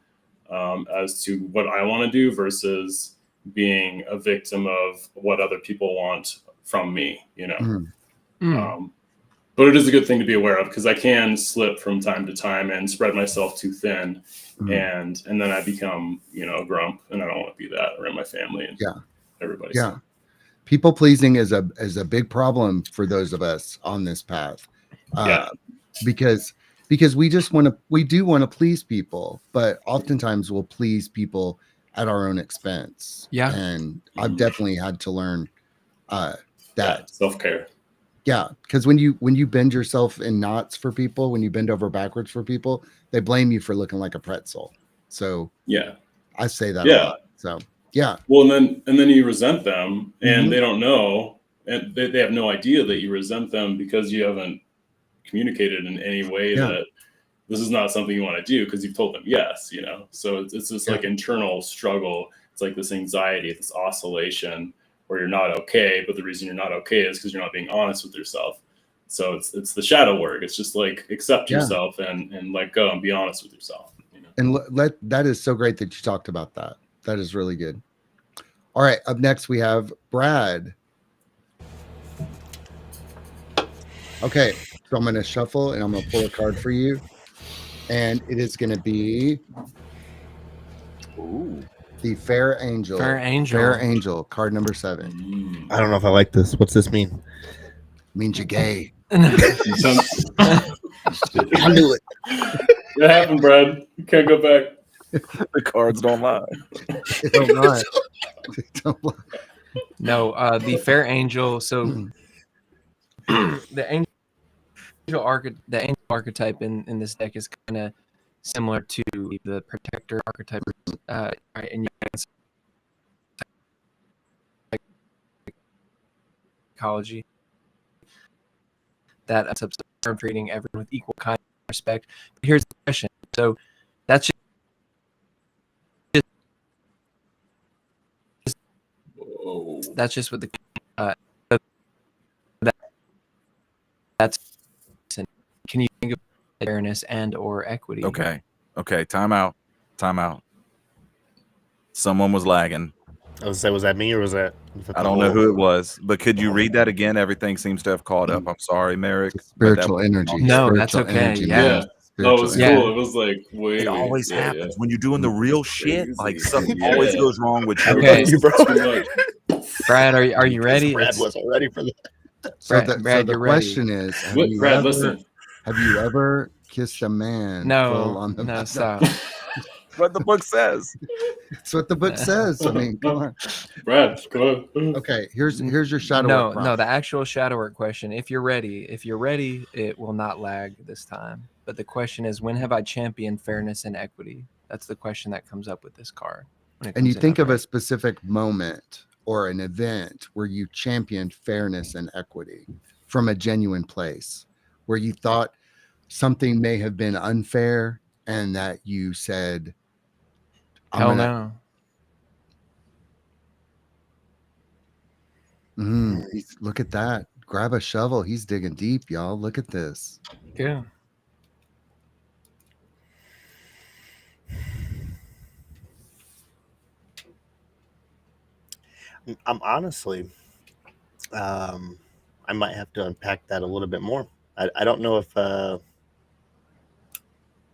[SPEAKER 4] as to what I want to do, versus being a victim of what other people want from me, But it is a good thing to be aware of, because I can slip from time to time and spread myself too thin, and then I become, a grump, and I don't want to be that around my family and everybody.
[SPEAKER 6] Yeah.
[SPEAKER 4] So.
[SPEAKER 6] People pleasing is a big problem for those of us on this path. Because we do want to please people, but oftentimes we'll please people at our own expense.
[SPEAKER 7] Yeah.
[SPEAKER 6] And I've definitely had to learn that
[SPEAKER 4] self-care.
[SPEAKER 6] Yeah, because when you bend yourself in knots for people, when you bend over backwards for people, they blame you for looking like a pretzel. So I say that a lot. So
[SPEAKER 4] well, and then you resent them, and they don't know, and they have no idea that you resent them, because you haven't communicated in any way that this is not something you want to do, because you've told them yes, so it's this like internal struggle. It's like this anxiety, this oscillation where you're not okay, but the reason you're not okay is because you're not being honest with yourself. So it's the shadow work. It's just like, accept yourself and let go and be honest with yourself.
[SPEAKER 6] And that is so great that you talked about that. That is really good. All right, up next we have Brad. Okay, so I'm going to shuffle and I'm going to pull a card for you, and it is going to be the Fair Angel.
[SPEAKER 7] Fair Angel.
[SPEAKER 6] Fair Angel, card number 7.
[SPEAKER 9] I don't know if I like this. What's this mean?
[SPEAKER 6] Means you're gay.
[SPEAKER 9] I knew it.
[SPEAKER 4] It happened, Brad. You can't go back.
[SPEAKER 2] The cards don't lie.
[SPEAKER 6] They don't lie.
[SPEAKER 7] No, the Fair Angel. So the angel archetype in this deck is kind of similar to the protector archetype, right? And psychology, that of treating everyone with equal kind of respect. But here's the question. So that's just what the that's. Can you think of fairness and or equity?
[SPEAKER 2] Okay. Time out. Someone was lagging.
[SPEAKER 9] Was that me or was that?
[SPEAKER 2] I don't know who it was, but could you read that again? Everything seems to have caught up. I'm sorry, Merrick.
[SPEAKER 6] Spiritual energy.
[SPEAKER 7] No,
[SPEAKER 6] Spiritual
[SPEAKER 7] that's okay.
[SPEAKER 6] energy,
[SPEAKER 7] Yeah.
[SPEAKER 4] That was cool. It was like
[SPEAKER 2] it always happens when you're doing the real shit. Like something
[SPEAKER 4] Yeah.
[SPEAKER 2] always goes wrong with you.
[SPEAKER 7] Okay.
[SPEAKER 4] Brad,
[SPEAKER 7] are you ready?
[SPEAKER 9] Brad wasn't ready for that.
[SPEAKER 6] So
[SPEAKER 7] Brad,
[SPEAKER 6] the
[SPEAKER 7] you're
[SPEAKER 6] question
[SPEAKER 7] ready.
[SPEAKER 6] is,
[SPEAKER 4] Brad, listen.
[SPEAKER 6] have you ever kissed a man full
[SPEAKER 7] No,
[SPEAKER 6] on the
[SPEAKER 7] no,
[SPEAKER 6] mouth?
[SPEAKER 7] stop.
[SPEAKER 2] What the book says.
[SPEAKER 6] That's what the book says. I mean, come on.
[SPEAKER 4] Brad, go on.
[SPEAKER 6] Okay, here's your shadow
[SPEAKER 7] No,
[SPEAKER 6] work
[SPEAKER 7] no,
[SPEAKER 6] prompt.
[SPEAKER 7] the actual shadow work question. If you're ready, it will not lag this time. But the question is, when have I championed fairness and equity? That's the question that comes up with this card.
[SPEAKER 6] And you think of a specific moment or an event where you championed fairness and equity from a genuine place, where you thought something may have been unfair and that you said,
[SPEAKER 7] no.
[SPEAKER 6] Look at that. grab a shovel. He's digging deep, y'all. Look at this.
[SPEAKER 7] Yeah.
[SPEAKER 9] I'm honestly, I might have to unpack that a little bit more. I don't know if I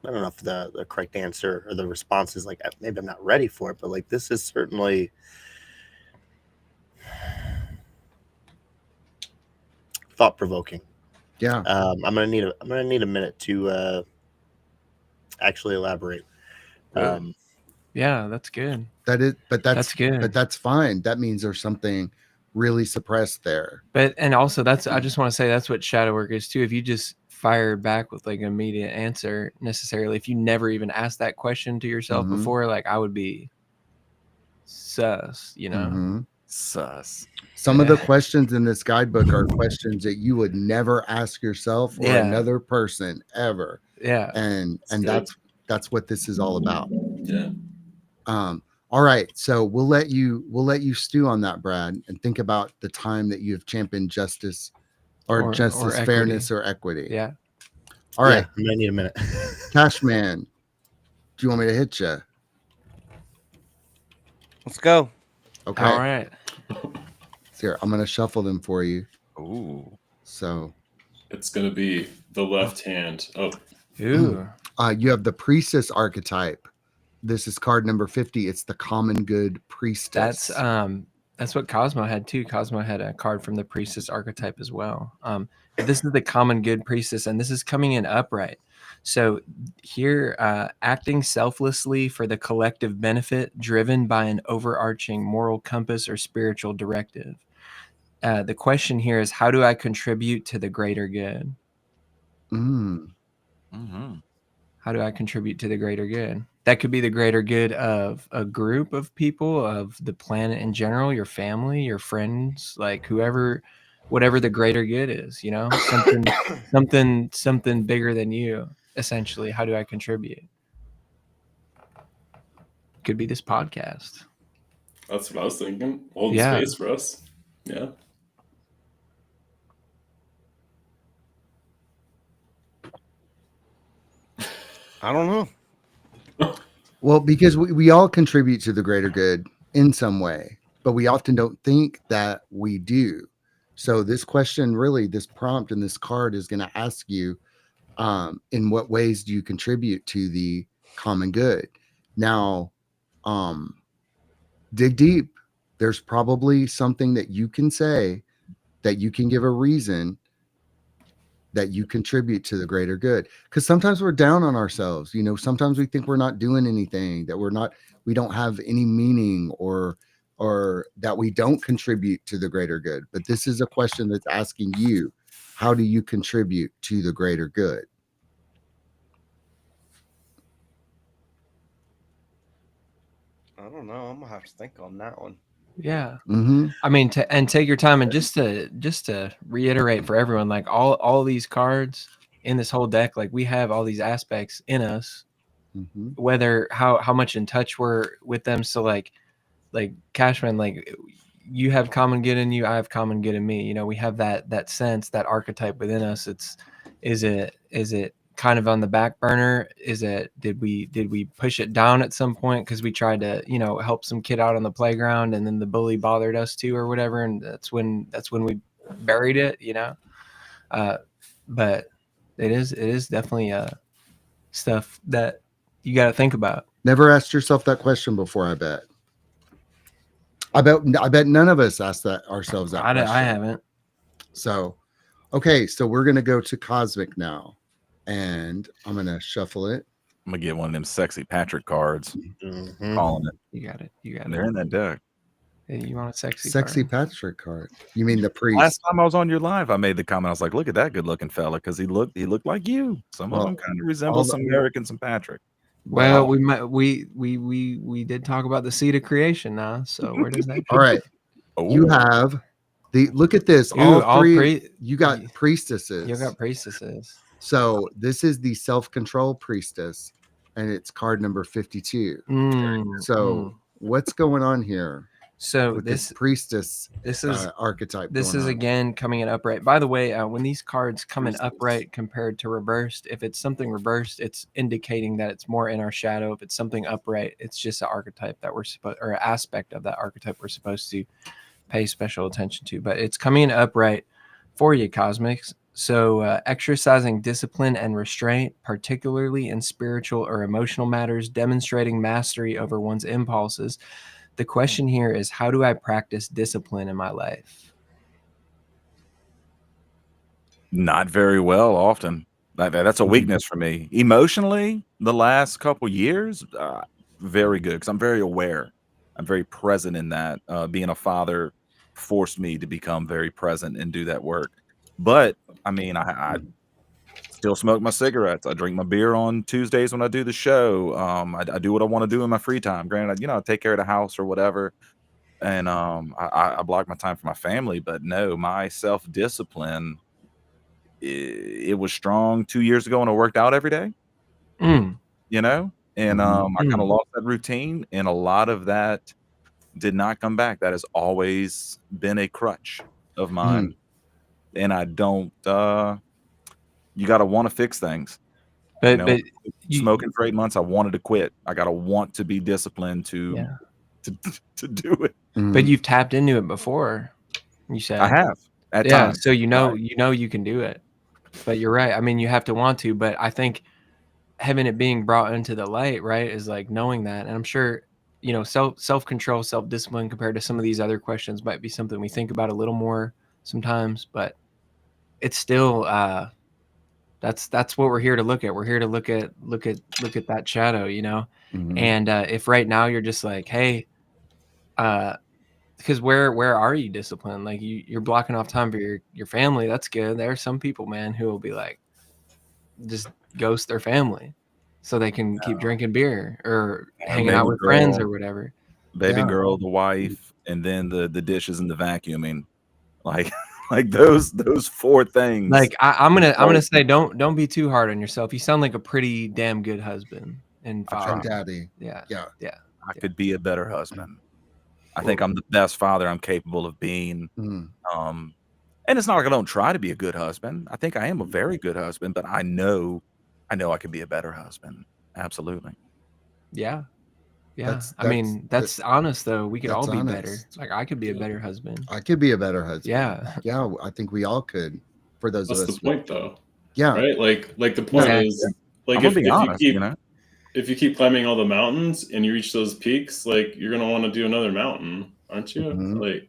[SPEAKER 9] don't know if the correct answer or the response is like maybe I'm not ready for it, but like this is certainly thought provoking.
[SPEAKER 6] Yeah.
[SPEAKER 9] I'm gonna need a minute to actually elaborate.
[SPEAKER 7] Yeah, that's good.
[SPEAKER 6] That's
[SPEAKER 7] good.
[SPEAKER 6] But that's fine. That means there's something really suppressed there.
[SPEAKER 7] But and also I just want to say that's what shadow work is too. If you just fire back with like an immediate answer necessarily, if you never even asked that question to yourself before, like I would be sus, you know.
[SPEAKER 2] Sus.
[SPEAKER 6] Some of the questions in this guidebook are questions that you would never ask yourself or another person ever.
[SPEAKER 7] Yeah.
[SPEAKER 6] And
[SPEAKER 4] good.
[SPEAKER 6] that's what this is all about.
[SPEAKER 4] Yeah.
[SPEAKER 6] All right. So we'll let you stew on that, Brad, and think about the time that you have championed justice or justice,
[SPEAKER 7] equity.
[SPEAKER 6] fairness, or equity.
[SPEAKER 7] Yeah.
[SPEAKER 6] All right.
[SPEAKER 9] I might need a minute.
[SPEAKER 6] Cashman, do you want me to hit you?
[SPEAKER 5] Let's go.
[SPEAKER 6] Okay.
[SPEAKER 7] All right.
[SPEAKER 6] Here, I'm gonna shuffle them for you.
[SPEAKER 2] Ooh.
[SPEAKER 6] So
[SPEAKER 4] it's gonna be the left hand. Oh.
[SPEAKER 7] Ooh.
[SPEAKER 6] You have the priestess archetype. This is card number 50. It's the common good priestess.
[SPEAKER 7] That's what Cosmo had too. Cosmo had a card from the priestess archetype as well. This is the common good priestess, and this is coming in upright. So here, acting selflessly for the collective benefit, driven by an overarching moral compass or spiritual directive. The question here is, how do I contribute to the greater good? How do I contribute to the greater good? That could be the greater good of a group of people, of the planet in general, your family, your friends, like whoever, whatever the greater good is, you know, something bigger than you, essentially. How do I contribute? Could be this podcast.
[SPEAKER 4] That's what I was thinking. Holding space for us. Yeah.
[SPEAKER 5] I don't know.
[SPEAKER 6] Well, because we all contribute to the greater good in some way, but we often don't think that we do. So this question, really, this prompt in this card is going to ask you, in what ways do you contribute to the common good? Now, dig deep. There's probably something that you can say, that you can give a reason that you contribute to the greater good. Because sometimes we're down on ourselves. You know, sometimes we think we're not doing anything, that we don't have any meaning, or that we don't contribute to the greater good. But this is a question that's asking you, how do you contribute to the greater good?
[SPEAKER 5] I don't know. I'm gonna have to think on that one.
[SPEAKER 7] Yeah. I mean, take your time, and just to reiterate for everyone, like all these cards in this whole deck, like we have all these aspects in us, whether how much in touch we're with them. So like Cashman, like you have common good in you, I have common good in me. You know, we have that sense, that archetype within us. Is it kind of on the back burner? Did we push it down at some point because we tried to, you know, help some kid out on the playground, and then the bully bothered us too or whatever, and that's when we buried it, you know. But it is definitely stuff that you got to think about.
[SPEAKER 6] Never asked yourself that question before, I bet. I bet none of us asked that ourselves that question.
[SPEAKER 7] I haven't.
[SPEAKER 6] So okay, so we're gonna go to Cosmic now, and I'm gonna shuffle it.
[SPEAKER 2] I'm gonna get one of them sexy Patrick cards. Calling it.
[SPEAKER 7] You got it.
[SPEAKER 2] They're in that deck.
[SPEAKER 7] Hey, you want a sexy card?
[SPEAKER 6] Patrick card? You mean the priest?
[SPEAKER 2] Last time I was on your live, I made the comment. I was like, "Look at that good-looking fella," because he looked like you. Some of them kind of resemble some Eric and some Patrick.
[SPEAKER 7] Well, we did talk about the seed of creation now. So where does that?
[SPEAKER 6] All right. You have look at this. All three. You got priestesses.
[SPEAKER 7] You got priestesses.
[SPEAKER 6] So this is the self-control priestess, and it's card number 52. So what's going on here?
[SPEAKER 7] So
[SPEAKER 6] with
[SPEAKER 7] this
[SPEAKER 6] priestess
[SPEAKER 7] this is
[SPEAKER 6] archetype.
[SPEAKER 7] this
[SPEAKER 6] going
[SPEAKER 7] is
[SPEAKER 6] on.
[SPEAKER 7] again coming in upright. By the way, when these cards come in upright compared to reversed, if it's something reversed, it's indicating that it's more in our shadow. If it's something upright, it's just an archetype that we're supposed, or an aspect of that archetype we're supposed to pay special attention to. But it's coming in upright for you, Cosmics. So exercising discipline and restraint, particularly in spiritual or emotional matters, demonstrating mastery over one's impulses. The question here is, how do I practice discipline in my life?
[SPEAKER 2] Not very well often. That's a weakness for me. Emotionally, the last couple years, very good, because I'm very aware. I'm very present in that. Being a father forced me to become very present and do that work. But I mean, I still smoke my cigarettes. I drink my beer on Tuesdays when I do the show. I do what I want to do in my free time. Granted, I take care of the house or whatever, and I block my time for my family. But no, my self-discipline, it was strong 2 years ago when I worked out every day,
[SPEAKER 7] Mm.
[SPEAKER 2] and I kind of lost that routine, and a lot of that did not come back. That has always been a crutch of mine, and I don't. You got to want to fix things.
[SPEAKER 7] But
[SPEAKER 2] Smoking for 8 months, I wanted to quit. I got to want to be disciplined to do it.
[SPEAKER 7] But you've tapped into it before. You said
[SPEAKER 2] I have at times.
[SPEAKER 7] So you can do it. But you're right. I mean, you have to want to. But I think having it being brought into the light, right, is like knowing that. And I'm sure, self-control, self-discipline compared to some of these other questions might be something we think about a little more sometimes. But it's still that's what we're here to look at. We're here to look at that shadow, And if right now you're just like, hey, because where are you disciplined? Like you're blocking off time for your family. That's good. There are some people, man, who will be like, just ghost their family so they can keep drinking beer or hanging out with friends or whatever.
[SPEAKER 2] Baby girl, the wife, and then the dishes and the vacuuming, like those 4 things.
[SPEAKER 7] Like I'm gonna say, don't be too hard on yourself. You sound like a pretty damn good husband and father.
[SPEAKER 6] Daddy.
[SPEAKER 7] Yeah.
[SPEAKER 2] I could be a better husband. I think I'm the best father I'm capable of being. And it's not like I don't try to be a good husband. I think I am a very good husband, but I know I could be a better husband. Absolutely.
[SPEAKER 7] Yeah. That's honest though. We could all be better. Like I could be a better husband.
[SPEAKER 6] I could be a better husband.
[SPEAKER 7] Yeah.
[SPEAKER 6] Yeah. I think we all could, for those of us.
[SPEAKER 4] That's the point though.
[SPEAKER 6] Yeah.
[SPEAKER 4] Right. Like the point is, like if you keep climbing all the mountains and you reach those peaks, like you're going to want to do another mountain, aren't you? Like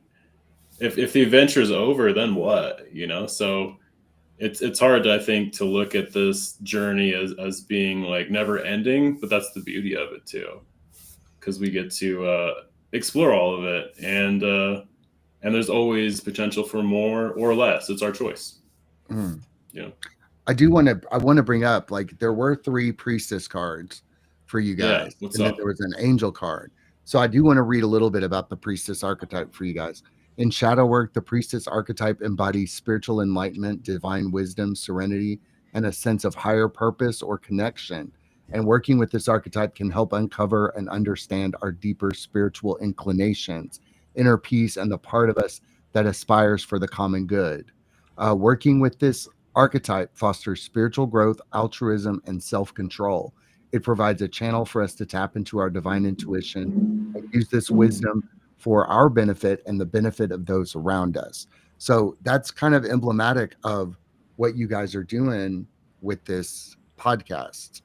[SPEAKER 4] if the adventure is over, then what, so it's hard, I think, to look at this journey as being like never ending, but that's the beauty of it too. Because we get to explore all of it, and there's always potential for more or less. It's our choice. Yeah.
[SPEAKER 6] I want to bring up, like, there were 3 priestess cards for you guys, and then there was an angel card. So I do want to read a little bit about the priestess archetype for you guys. In shadow work, the priestess archetype embodies spiritual enlightenment, divine wisdom, serenity, and a sense of higher purpose or connection. And working with this archetype can help uncover and understand our deeper spiritual inclinations, inner peace, and the part of us that aspires for the common good. Working with this archetype fosters spiritual growth, altruism, and self-control. It provides a channel for us to tap into our divine intuition and use this wisdom for our benefit and the benefit of those around us. So that's kind of emblematic of what you guys are doing with this podcast.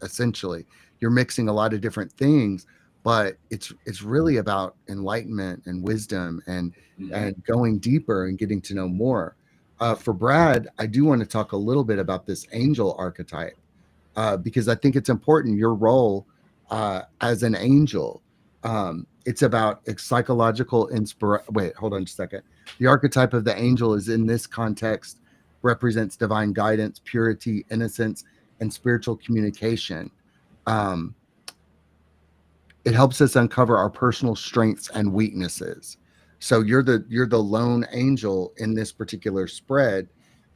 [SPEAKER 6] Essentially, you're mixing a lot of different things, but it's really about enlightenment and wisdom and going deeper and getting to know more. For Brad, I do want to talk a little bit about this angel archetype, because I think it's important. Your role as an angel, it's about psychological inspiration. Wait, hold on just a second. The archetype of the angel is, in this context, represents divine guidance, purity, innocence, and spiritual communication. It helps us uncover our personal strengths and weaknesses. So you're the lone angel in this particular spread,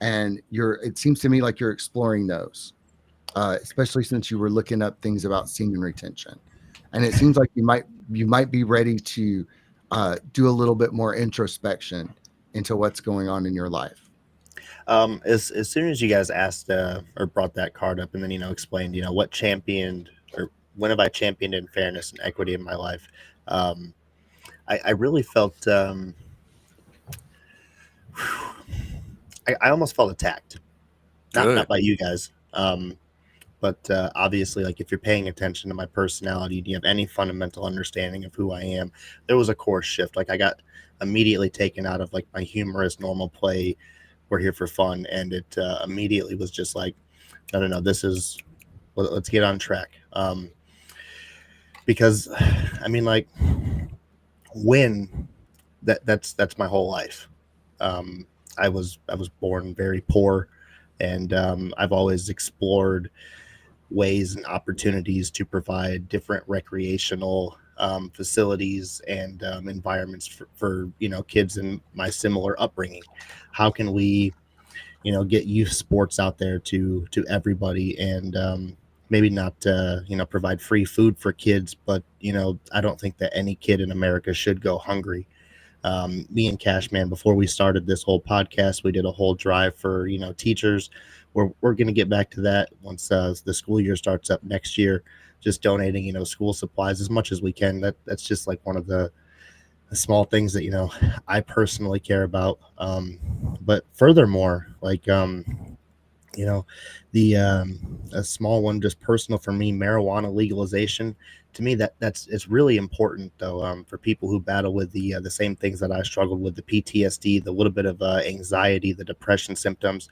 [SPEAKER 6] and it seems to me like you're exploring those, especially since you were looking up things about semen retention, and it seems like you might be ready to do a little bit more introspection into what's going on in your life?
[SPEAKER 9] As soon as you guys asked or brought that card up, and then explained what championed or when have I championed in fairness and equity in my life, I really felt I almost felt attacked, not by you guys, but obviously, like if you're paying attention to my personality, do you have any fundamental understanding of who I am? There was a course shift. Like I got immediately taken out of like my humorous normal play. We're here for fun, and it immediately was just like, no, this is let's get on track. Because I mean, like, when that's my whole life. I was born very poor, and I've always explored ways and opportunities to provide different recreational facilities and environments for kids in my similar upbringing. How can we get youth sports out there to everybody, and maybe not provide free food for kids, but I don't think that any kid in America should go hungry. Me and Cashman, before we started this whole podcast, we did a whole drive for teachers. We're going to get back to that once the school year starts up next year. Just donating school supplies as much as we can. That's just like one of the small things that I personally care about. But furthermore, like the a small one, just personal for me, marijuana legalization. To me, it's really important though, for people who battle with the same things that I struggled with, the PTSD, the little bit of anxiety, the depression symptoms.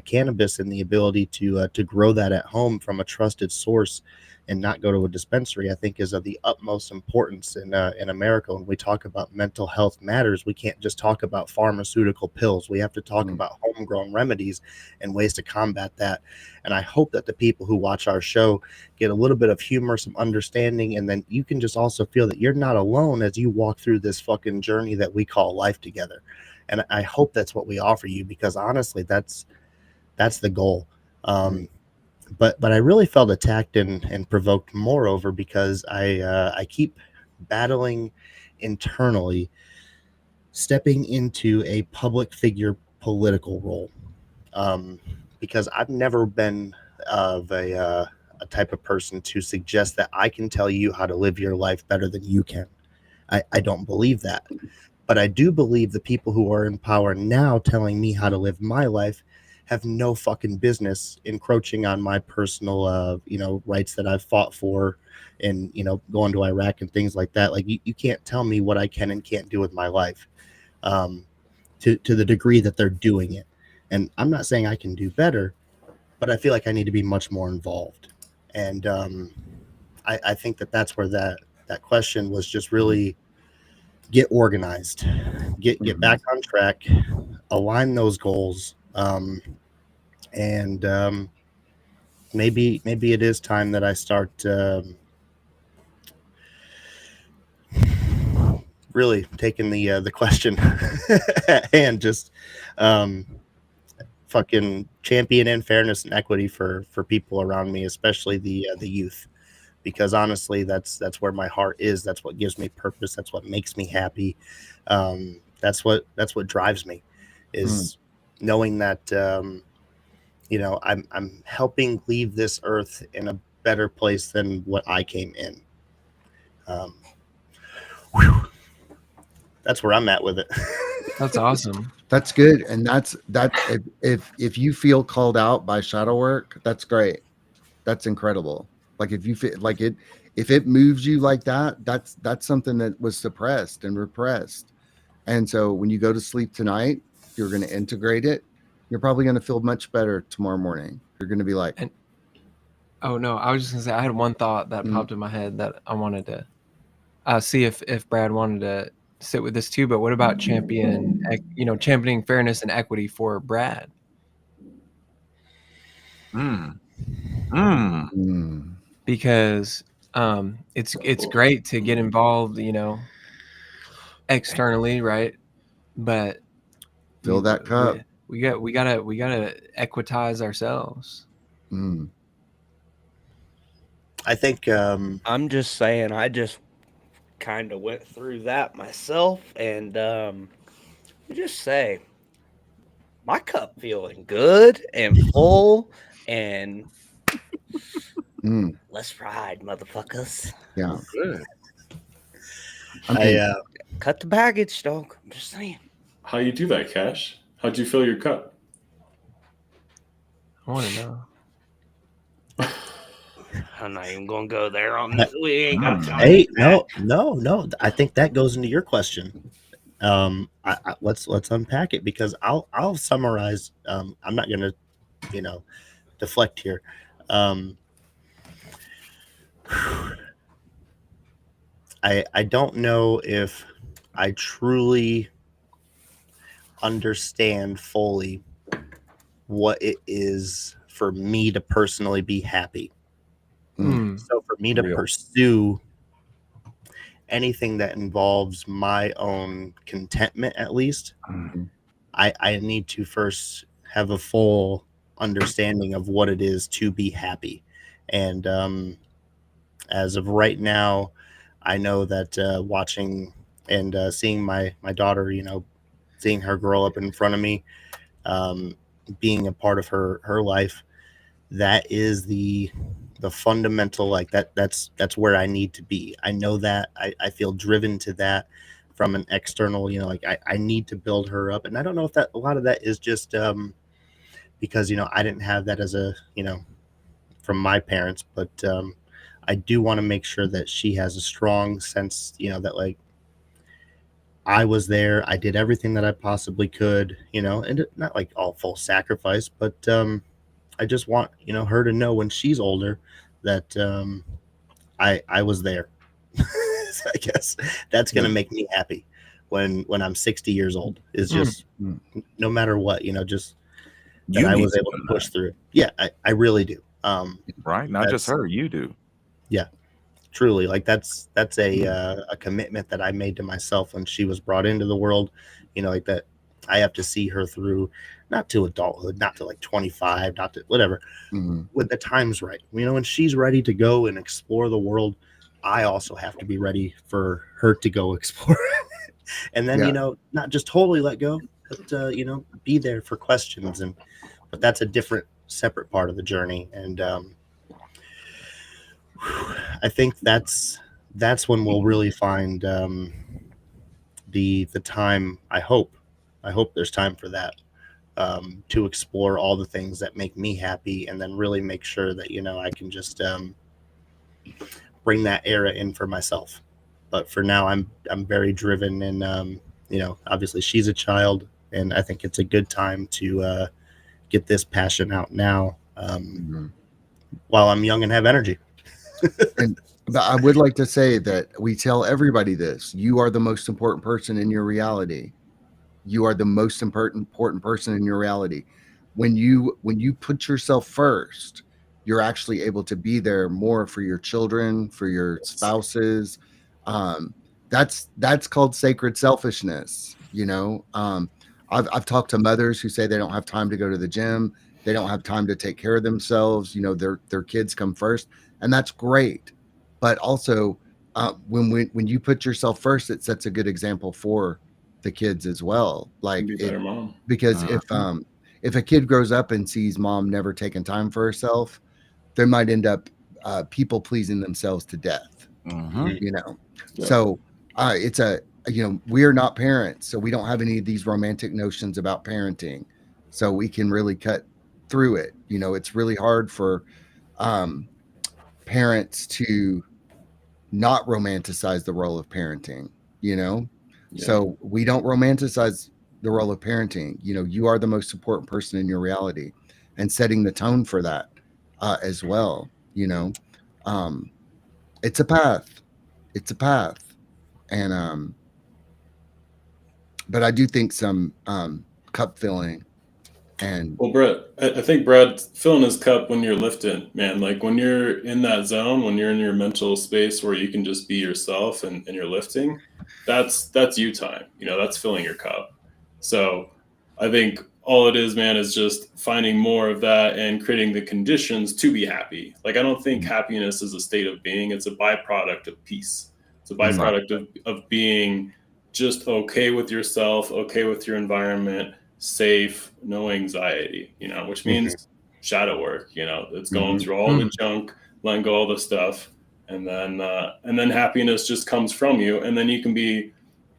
[SPEAKER 9] Cannabis and the ability to grow that at home from a trusted source and not go to a dispensary, I think, is of the utmost importance in America. When we talk about mental health matters, we can't just talk about pharmaceutical pills. We have to talk about homegrown remedies and ways to combat that. And I hope that the people who watch our show get a little bit of humor, some understanding, and then you can just also feel that you're not alone as you walk through this fucking journey that we call life together. And I hope that's what we offer you, because honestly, that's the goal. But I really felt attacked and provoked, moreover, because I keep battling internally, stepping into a public figure political role, because I've never been of a type of person to suggest that I can tell you how to live your life better than you can. I don't believe that. But I do believe the people who are in power now telling me how to live my life have no fucking business encroaching on my personal, rights that I've fought for, and, going to Iraq and things like that. Like you can't tell me what I can and can't do with my life, to the degree that they're doing it. And I'm not saying I can do better, but I feel like I need to be much more involved. And I think that's where that question was just really get organized, get back on track, align those goals. And maybe it is time that I start really taking the question at hand, just fucking champion in fairness and equity for people around me, especially the youth, because honestly, that's where my heart is. That's what gives me purpose. That's what makes me happy. That's what drives me, is knowing that I'm helping leave this earth in a better place than what I came in. That's where I'm at with it.
[SPEAKER 7] That's awesome.
[SPEAKER 6] That's good. And that if you feel called out by shadow work, that's great. That's incredible. Like if you feel like it, if it moves you like that, that's something that was suppressed and repressed. And so when you go to sleep tonight, you're going to integrate it. You're probably going to feel much better tomorrow morning. You're going to be like,
[SPEAKER 7] oh no, I was just going to say, I had one thought that popped in my head that I wanted to see if Brad wanted to sit with this too. But what about championing fairness and equity for Brad? Because it's great to get involved, externally, right? But
[SPEAKER 6] fill that cup.
[SPEAKER 7] We gotta equitize ourselves.
[SPEAKER 9] I think
[SPEAKER 5] I'm just saying, I just kind of went through that myself, and just say my cup feeling good and full, and
[SPEAKER 6] Mm,
[SPEAKER 5] let's ride, motherfuckers.
[SPEAKER 6] yeah.
[SPEAKER 2] Good.
[SPEAKER 6] I
[SPEAKER 9] I
[SPEAKER 6] mean,
[SPEAKER 5] Cut the baggage, dog. I'm just saying.
[SPEAKER 4] How you do that, Cash? How'd you fill your cup?
[SPEAKER 7] I want to know.
[SPEAKER 5] I'm not even gonna go there on this. We ain't got time.
[SPEAKER 9] Hey, no. I think that goes into your question. Let's unpack it, because I'll summarize. I'm not gonna, you know, deflect here. I don't know if I truly understand fully what it is for me to personally be happy.
[SPEAKER 7] Mm.
[SPEAKER 9] So for me to
[SPEAKER 2] Real.
[SPEAKER 9] pursue anything that involves my own contentment, at least,
[SPEAKER 6] mhm.
[SPEAKER 9] I need to first have a full understanding of what it is to be happy. And as of right now, I know that watching and seeing my daughter, seeing her grow up in front of me, um, being a part of her life, that is the fundamental, like that's where I need to be. I know that I feel driven to that from an external, like I need to build her up. And I don't know if that a lot of that is just because I didn't have that as a from my parents, but I do want to make sure that she has a strong sense, that like I was there, I did everything that I possibly could, and not like all full sacrifice, but I just want her to know when she's older that I was there. So I guess that's gonna
[SPEAKER 6] Yeah.
[SPEAKER 9] make me happy when I'm 60 years old. Is
[SPEAKER 7] Mm.
[SPEAKER 9] just
[SPEAKER 6] Mm.
[SPEAKER 9] no matter what, just that
[SPEAKER 2] You
[SPEAKER 9] I
[SPEAKER 2] need
[SPEAKER 9] was
[SPEAKER 2] to
[SPEAKER 9] able to
[SPEAKER 2] know
[SPEAKER 9] push through. Yeah, I really do.
[SPEAKER 2] right? Not just
[SPEAKER 9] That's
[SPEAKER 2] her, you do.
[SPEAKER 9] yeah, truly, like that's a commitment that I made to myself when she was brought into the world. Like that I have to see her through, not to adulthood, not to like 25, not to whatever,
[SPEAKER 6] Mhm.
[SPEAKER 9] when the time's right. When she's ready to go and explore the world, I also have to be ready for her to go explore. And then,
[SPEAKER 6] Yeah.
[SPEAKER 9] not just totally let go, but be there for questions. But that's a different, separate part of the journey. And I think that's when we'll really find the time. I hope there's time for that, to explore all the things that make me happy, and then really make sure that I can just bring that era in for myself. But for now, I'm very driven, and obviously she's a child, and I think it's a good time to get this passion out now,
[SPEAKER 6] Mhm.
[SPEAKER 9] while I'm young and have energy.
[SPEAKER 6] And but I would like to say that we tell everybody this: you are the most important person in your reality. You are the most important person in your reality. When you put yourself first, you're actually able to be there more for your children, for your spouses. Um, that's called sacred selfishness. I've talked to mothers who say they don't have time to go to the gym, they don't have time to take care of themselves. Their kids come first, and that's great. But also, when you put yourself first, it sets a good example for the kids as well. Like
[SPEAKER 4] Be a
[SPEAKER 6] it,
[SPEAKER 4] better mom.
[SPEAKER 6] because if a kid grows up and sees mom never taking time for herself, they might end up people pleasing themselves to death.
[SPEAKER 2] Mm-hmm.
[SPEAKER 4] Yeah.
[SPEAKER 6] So it's we are not parents, so we don't have any of these romantic notions about parenting, so we can really cut through it. It's really hard for um, parents to not romanticize the role of parenting.
[SPEAKER 4] Yeah.
[SPEAKER 6] So we don't romanticize the role of parenting. You are the most important person in your reality, and setting the tone for that as well. Um, it's a path. It's a path, and but I do think some cup filling and
[SPEAKER 4] Well, Brett, I think Brad filling his cup when you're lifting, man. Like when you're in that zone, when you're in your mental space where you can just be yourself and you're lifting, that's you time. That's filling your cup. So I think all it is, man, is just finding more of that and creating the conditions to be happy. Like I don't think happiness is a state of being; it's a byproduct of peace. It's a byproduct of being just okay with yourself, okay with your environment, safe, no anxiety, you know, which means shadow work, you know, it's going through all the junk, letting go all the stuff, and then happiness just comes from you, and then you can be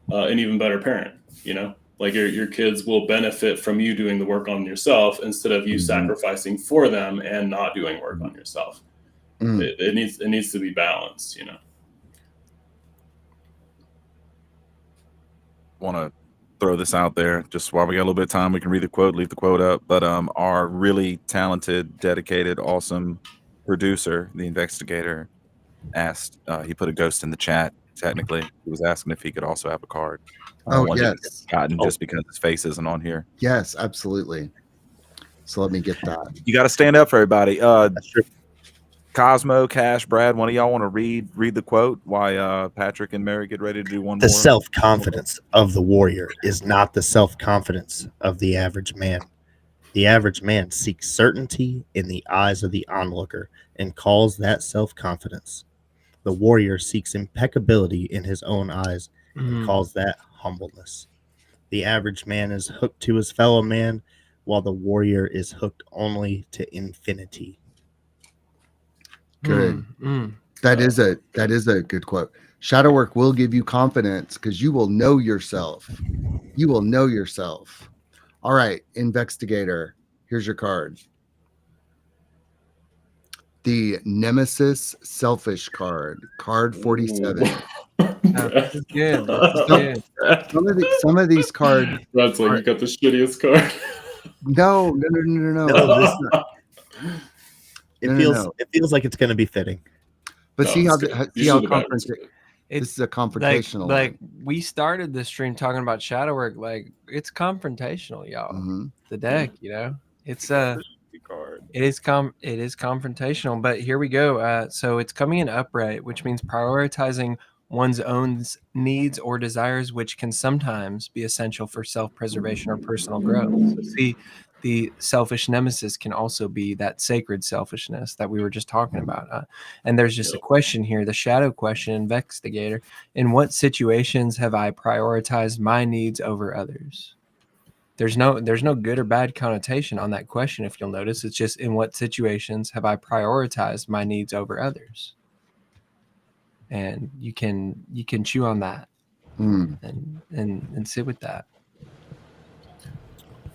[SPEAKER 4] an even better parent, you know, like your kids will benefit from you doing the work on yourself instead of you sacrificing for them and not doing work on yourself. It needs to be balanced, you know.
[SPEAKER 2] Want to throw this out there just while we got a little bit of time. We can read the quote, leave the quote up. But our really talented, dedicated, awesome producer, the investigator, asked. He put a ghost in the chat. Technically, he was asking if he could also have a card.
[SPEAKER 6] Yes.
[SPEAKER 2] Gotten just because his face isn't on here.
[SPEAKER 6] Yes, absolutely. So let me get that.
[SPEAKER 2] You got to stand up for everybody.
[SPEAKER 9] That's true.
[SPEAKER 2] Cosmo, Cash, Brad, one of y'all want to read the quote? Why Patrick and Mary get ready to do one
[SPEAKER 9] The
[SPEAKER 2] more?
[SPEAKER 9] self-confidence of the warrior is not the self-confidence of the average man. The average man seeks certainty in the eyes of the onlooker and calls that self-confidence. The warrior seeks impeccability in his own eyes and calls that humbleness. The average man is hooked to his fellow man, while the warrior is hooked only to infinity.
[SPEAKER 6] Good. That is a good quote. Shadow work will give you confidence because you will know yourself. You will know yourself. All right, investigator, here's your card. The Nemesis Selfish card, card 47.
[SPEAKER 7] This is good. This is good.
[SPEAKER 6] Some of these cards.
[SPEAKER 4] That's like you got the shittiest card.
[SPEAKER 6] No.
[SPEAKER 9] It feels like it's going to be fitting.
[SPEAKER 6] But
[SPEAKER 4] No,
[SPEAKER 6] see how
[SPEAKER 4] it's good.
[SPEAKER 6] this is a confrontational.
[SPEAKER 7] Like we started this stream talking about shadow work. Like it's confrontational, y'all. The deck, you know, it's it is confrontational. But here we go. So it's coming in upright, which means prioritizing one's own needs or desires, which can sometimes be essential for self-preservation or personal growth. So see, the selfish nemesis can also be that sacred selfishness that we were just talking about. And there's just a question here, the shadow question, investigator. In what situations have I prioritized my needs over others? There's no good or bad connotation on that question. If you'll notice, it's just in what situations have I prioritized my needs over others? And you can chew on that and sit with that.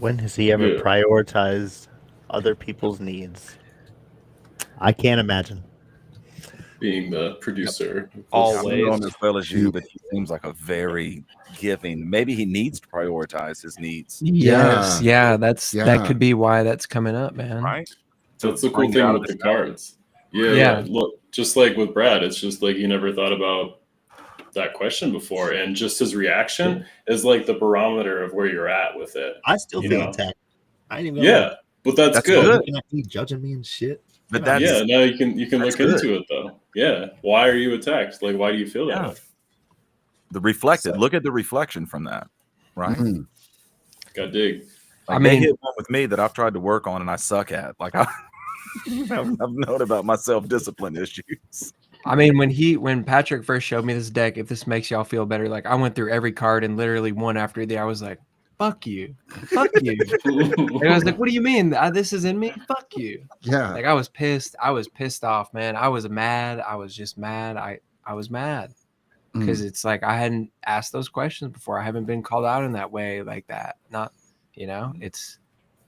[SPEAKER 9] When has he ever prioritized other people's needs? I can't imagine.
[SPEAKER 4] Being the producer.
[SPEAKER 2] I don't know him as well as you, but he seems like a very giving. Maybe he needs to prioritize his needs.
[SPEAKER 7] Yes, that could be why that's coming up, man.
[SPEAKER 2] Right?
[SPEAKER 4] That's the cool thing with the cards. Yeah. Look, just like with Brad, it's just like he never thought about that question before, and just his reaction is like the barometer of where you're at with it.
[SPEAKER 9] I still feel attacked. I didn't even
[SPEAKER 4] but that's good.
[SPEAKER 9] Looking at me, judging me and shit.
[SPEAKER 2] But that's
[SPEAKER 4] now you can look into it though. Yeah, why are you attacked? Like, why do you feel that way?
[SPEAKER 2] The reflected. Look at the reflection from that, right?
[SPEAKER 4] Got dig.
[SPEAKER 2] Like, they hit one with me that I've tried to work on and I suck at. Like I've known about my self-discipline issues.
[SPEAKER 7] I mean, when Patrick first showed me this deck, if this makes y'all feel better, like I went through every card and literally one after the, I was like, fuck you. And I was like, what do you mean? This is in me? Fuck you.
[SPEAKER 6] Yeah.
[SPEAKER 7] Like I was pissed. I was pissed off, man. I was mad. I was just mad. I was mad because it's like I hadn't asked those questions before. I haven't been called out in that way like that. Not, you know, it's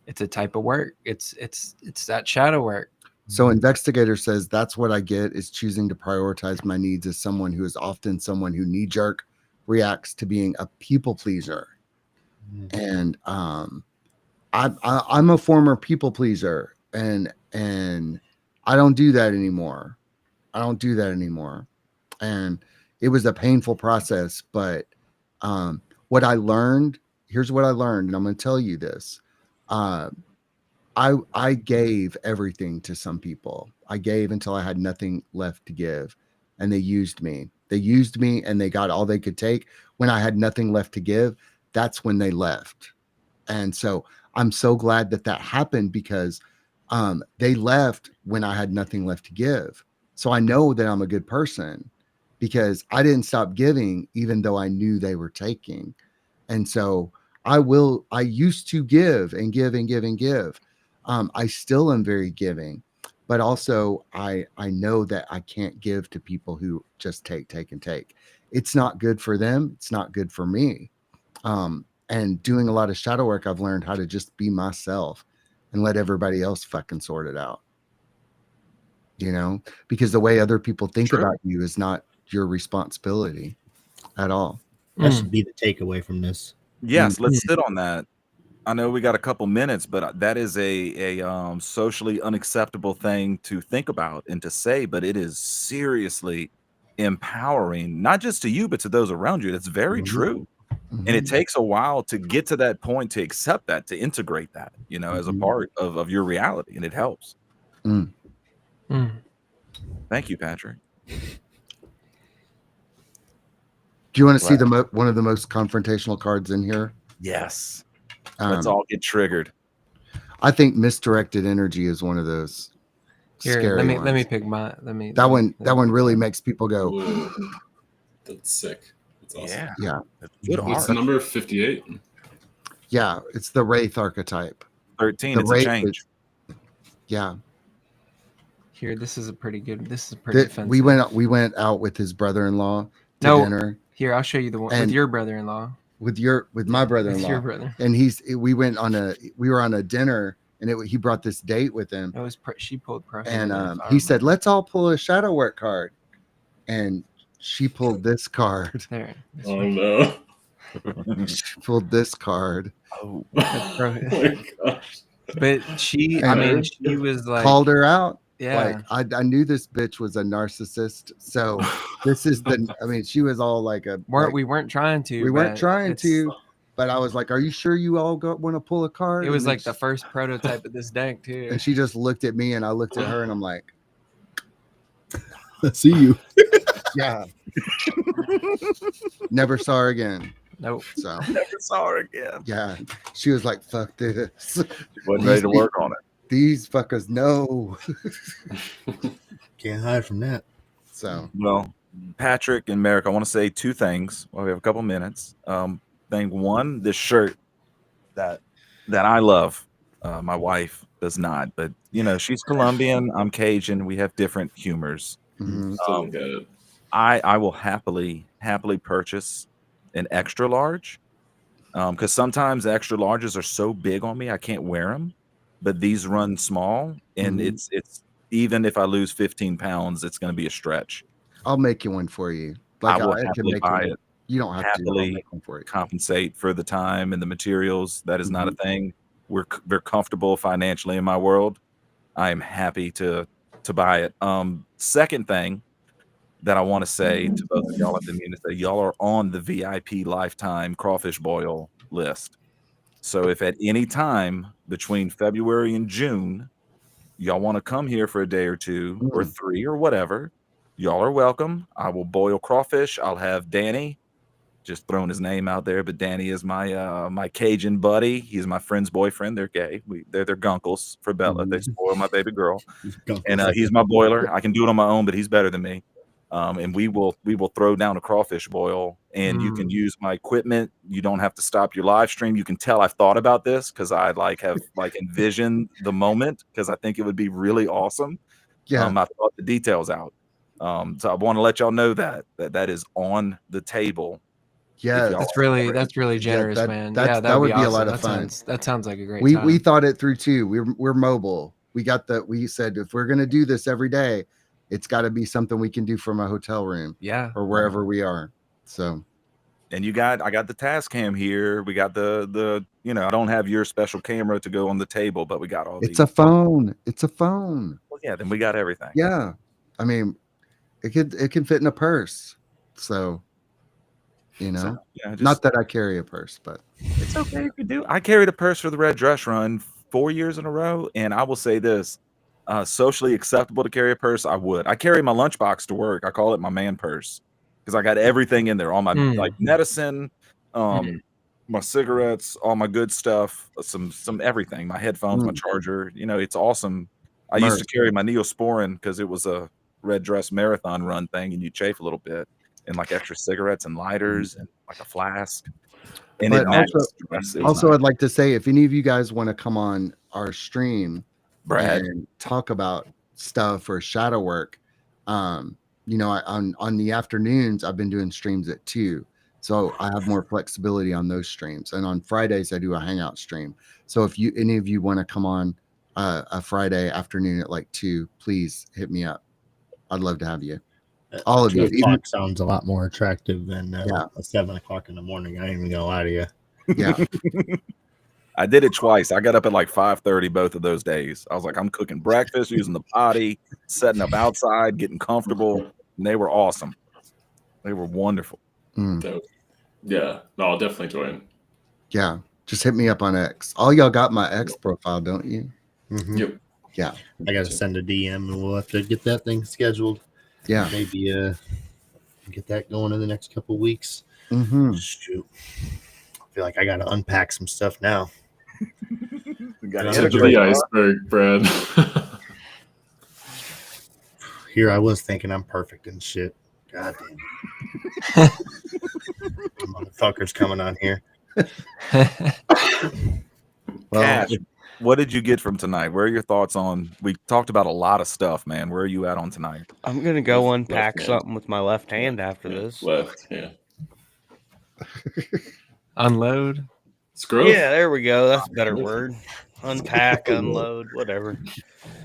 [SPEAKER 7] a type of work. It's that shadow work.
[SPEAKER 6] So investigator says that's what I get is choosing to prioritize my needs as someone who is often someone who knee-jerk reacts to being a people pleaser. And I'm a former people pleaser and I don't do that anymore. And it was a painful process, but what I learned, here's what I learned, and I'm going to tell you this. I gave everything to some people. I gave until I had nothing left to give, and they used me. They used me, and they got all they could take. When I had nothing left to give, that's when they left. And so I'm so glad that happened because they left when I had nothing left to give. So I know that I'm a good person. because I didn't stop giving, even though I knew they were taking. And so I used to give and give and give and give. I still am very giving, but also I know that I can't give to people who just take and take. It's not good for them. It's not good for me. And doing a lot of shadow work, I've learned how to just be myself and let everybody else fucking sort it out. You know, because the way other people think
[SPEAKER 2] True.
[SPEAKER 6] about you is not your responsibility at all.
[SPEAKER 9] That should be the takeaway from this.
[SPEAKER 2] Yes, let's sit on that. I know we got a couple minutes, but that is a socially unacceptable thing to think about and to say, but it is seriously empowering, not just to you, but to those around you. That's very true. And it takes a while to get to that point, to accept that, to integrate that, you know, as a part of your reality, and it helps. Thank you, Patrick.
[SPEAKER 6] Do you want to see one of the most confrontational cards in here?
[SPEAKER 2] Yes. Let's all get triggered.
[SPEAKER 6] I think misdirected energy is one of those.
[SPEAKER 7] Here,
[SPEAKER 6] scary
[SPEAKER 7] let me
[SPEAKER 6] ones.
[SPEAKER 7] pick my
[SPEAKER 6] That one really makes people go.
[SPEAKER 4] Whoa. That's sick. That's awesome.
[SPEAKER 6] Yeah.
[SPEAKER 4] What's the number? 58?
[SPEAKER 6] Yeah, it's the Wraith archetype.
[SPEAKER 2] 13. It's a change.
[SPEAKER 6] Yeah.
[SPEAKER 7] Here, this is pretty offensive.
[SPEAKER 6] We went out with his brother-in-law to dinner.
[SPEAKER 7] Here, I'll show you the one with your brother-in-law.
[SPEAKER 6] With my brother-in-law.
[SPEAKER 7] With your brother.
[SPEAKER 6] And we were on a dinner, and he brought this date with him.
[SPEAKER 7] It was she pulled pressure.
[SPEAKER 6] And he said, "Let's all pull a shadow work card." And she pulled this card.
[SPEAKER 7] There.
[SPEAKER 4] Oh no.
[SPEAKER 6] She pulled this card.
[SPEAKER 7] Oh my gosh. But she was like,
[SPEAKER 6] called her out.
[SPEAKER 7] Yeah.
[SPEAKER 6] Like I knew this bitch was a narcissist. So this is she was all like
[SPEAKER 7] we weren't trying to.
[SPEAKER 6] We weren't trying to, but I was like, "Are you sure you all want to pull a card?"
[SPEAKER 7] It was like the first prototype of this deck too.
[SPEAKER 6] And she just looked at me, and I looked at her, and I'm like, "I see you." Yeah. Never saw her again.
[SPEAKER 7] Nope.
[SPEAKER 6] So
[SPEAKER 2] never saw her again.
[SPEAKER 6] Yeah. She was like, "Fuck this."
[SPEAKER 2] She wasn't ready to work on it.
[SPEAKER 6] These fuckers know.
[SPEAKER 9] Can't hide from that.
[SPEAKER 6] So,
[SPEAKER 2] well, Patrick and Merrick, I want to say two things while we have a couple minutes. Thing one, this shirt that I love. My wife does not, but you know, she's Colombian. I'm Cajun. We have different humors. I will happily purchase an extra large, because sometimes extra larges are so big on me I can't wear them. But these run small, and it's even if I lose 15 pounds, it's going to be a stretch.
[SPEAKER 6] I'll make you one for you.
[SPEAKER 2] I will happily buy it.
[SPEAKER 6] You don't have
[SPEAKER 2] happily
[SPEAKER 6] to make one for you.
[SPEAKER 2] Compensate for the time and the materials. That is not a thing. We're comfortable financially in my world. I am happy to buy it. Second thing that I want to say to both of y'all, I didn't mean to say, y'all are on the VIP lifetime crawfish boil list. So if at any time between February and June, y'all want to come here for a day or two or three or whatever, y'all are welcome. I will boil crawfish. I'll have Danny, just throwing his name out there, but Danny is my Cajun buddy. He's my friend's boyfriend. They're gay. They're their gunkles for Bella. They spoil my baby girl. And he's my boiler. I can do it on my own, but he's better than me. And we will throw down a crawfish boil, and you can use my equipment. You don't have to stop your live stream. You can tell I've thought about this because I have envisioned the moment, because I think it would be really awesome.
[SPEAKER 6] Yeah.
[SPEAKER 2] I thought the details out. So I want to let y'all know that is on the table.
[SPEAKER 6] Yeah,
[SPEAKER 7] that's really generous, man.
[SPEAKER 6] That would be awesome. A lot of fun.
[SPEAKER 7] That sounds like a great time.
[SPEAKER 6] We thought it through too. We're mobile. We said if we're gonna do this every day, it's got to be something we can do from a hotel room, or wherever we are. So,
[SPEAKER 2] and I got the task cam here. We got the I don't have your special camera to go on the table, but we got all.
[SPEAKER 6] It's a phone. It's a phone.
[SPEAKER 2] Well, yeah, then we got everything.
[SPEAKER 6] Yeah, I mean, it can fit in a purse. So, not that I carry a purse, but
[SPEAKER 2] it's okay if you do. I carried a purse for the Red Dress Run 4 years in a row, and I will say this. Socially acceptable to carry a purse, I would. I carry my lunchbox to work. I call it my man purse because I got everything in there. All my medicine, my cigarettes, all my good stuff, some everything. My headphones, my charger. It's awesome. I used to carry my Neosporin because it was a red dress marathon run thing, and you chafe a little bit, and like extra cigarettes and lighters and like a flask. And
[SPEAKER 6] But
[SPEAKER 2] it matched
[SPEAKER 6] also,
[SPEAKER 2] stress. It was
[SPEAKER 6] also,
[SPEAKER 2] nice.
[SPEAKER 6] I'd like to say, if any of you guys want to come on our stream
[SPEAKER 2] Brad.
[SPEAKER 6] and talk about stuff or shadow work, you know, on the afternoons, I've been doing streams at 2. So I have more flexibility on those streams. And on Fridays, I do a hangout stream. So if any of you want to come on a Friday afternoon at like 2, please hit me up. I'd love to have you. All of
[SPEAKER 9] 2
[SPEAKER 6] you.
[SPEAKER 9] o'clock sounds a lot more attractive than
[SPEAKER 6] Yeah.
[SPEAKER 9] 7 o'clock in the morning. I ain't even gonna lie to you.
[SPEAKER 6] Yeah.
[SPEAKER 2] I did it twice. I got up at like 5:30 both of those days. I was like, I'm cooking breakfast, using the potty, setting up outside, getting comfortable. And they were awesome. They were wonderful.
[SPEAKER 4] So, yeah, no, I'll definitely join.
[SPEAKER 6] Yeah. Just hit me up on X. All y'all got my X profile, don't you?
[SPEAKER 9] Mhm.
[SPEAKER 4] Yep.
[SPEAKER 6] Yeah.
[SPEAKER 9] I gotta send a DM and we'll have to get that thing scheduled.
[SPEAKER 6] Yeah.
[SPEAKER 9] Maybe get that going in the next couple weeks.
[SPEAKER 6] Mm-hmm.
[SPEAKER 9] Shoot. I feel like I gotta unpack some stuff now.
[SPEAKER 4] Tip of the iceberg, Brad.
[SPEAKER 9] Here I was thinking I'm perfect and shit. God damn. Motherfuckers coming on here.
[SPEAKER 6] Well,
[SPEAKER 2] Cash, what did you get from tonight? Where are your thoughts on? We talked about a lot of stuff, man. Where are you at on tonight?
[SPEAKER 5] I'm gonna go
[SPEAKER 4] Left
[SPEAKER 5] unpack
[SPEAKER 4] hand.
[SPEAKER 5] something with my left hand after this.
[SPEAKER 4] Left, yeah.
[SPEAKER 7] Unload.
[SPEAKER 4] Scruff?
[SPEAKER 5] Yeah, there we go. That's a better word. Unpack, unload, whatever.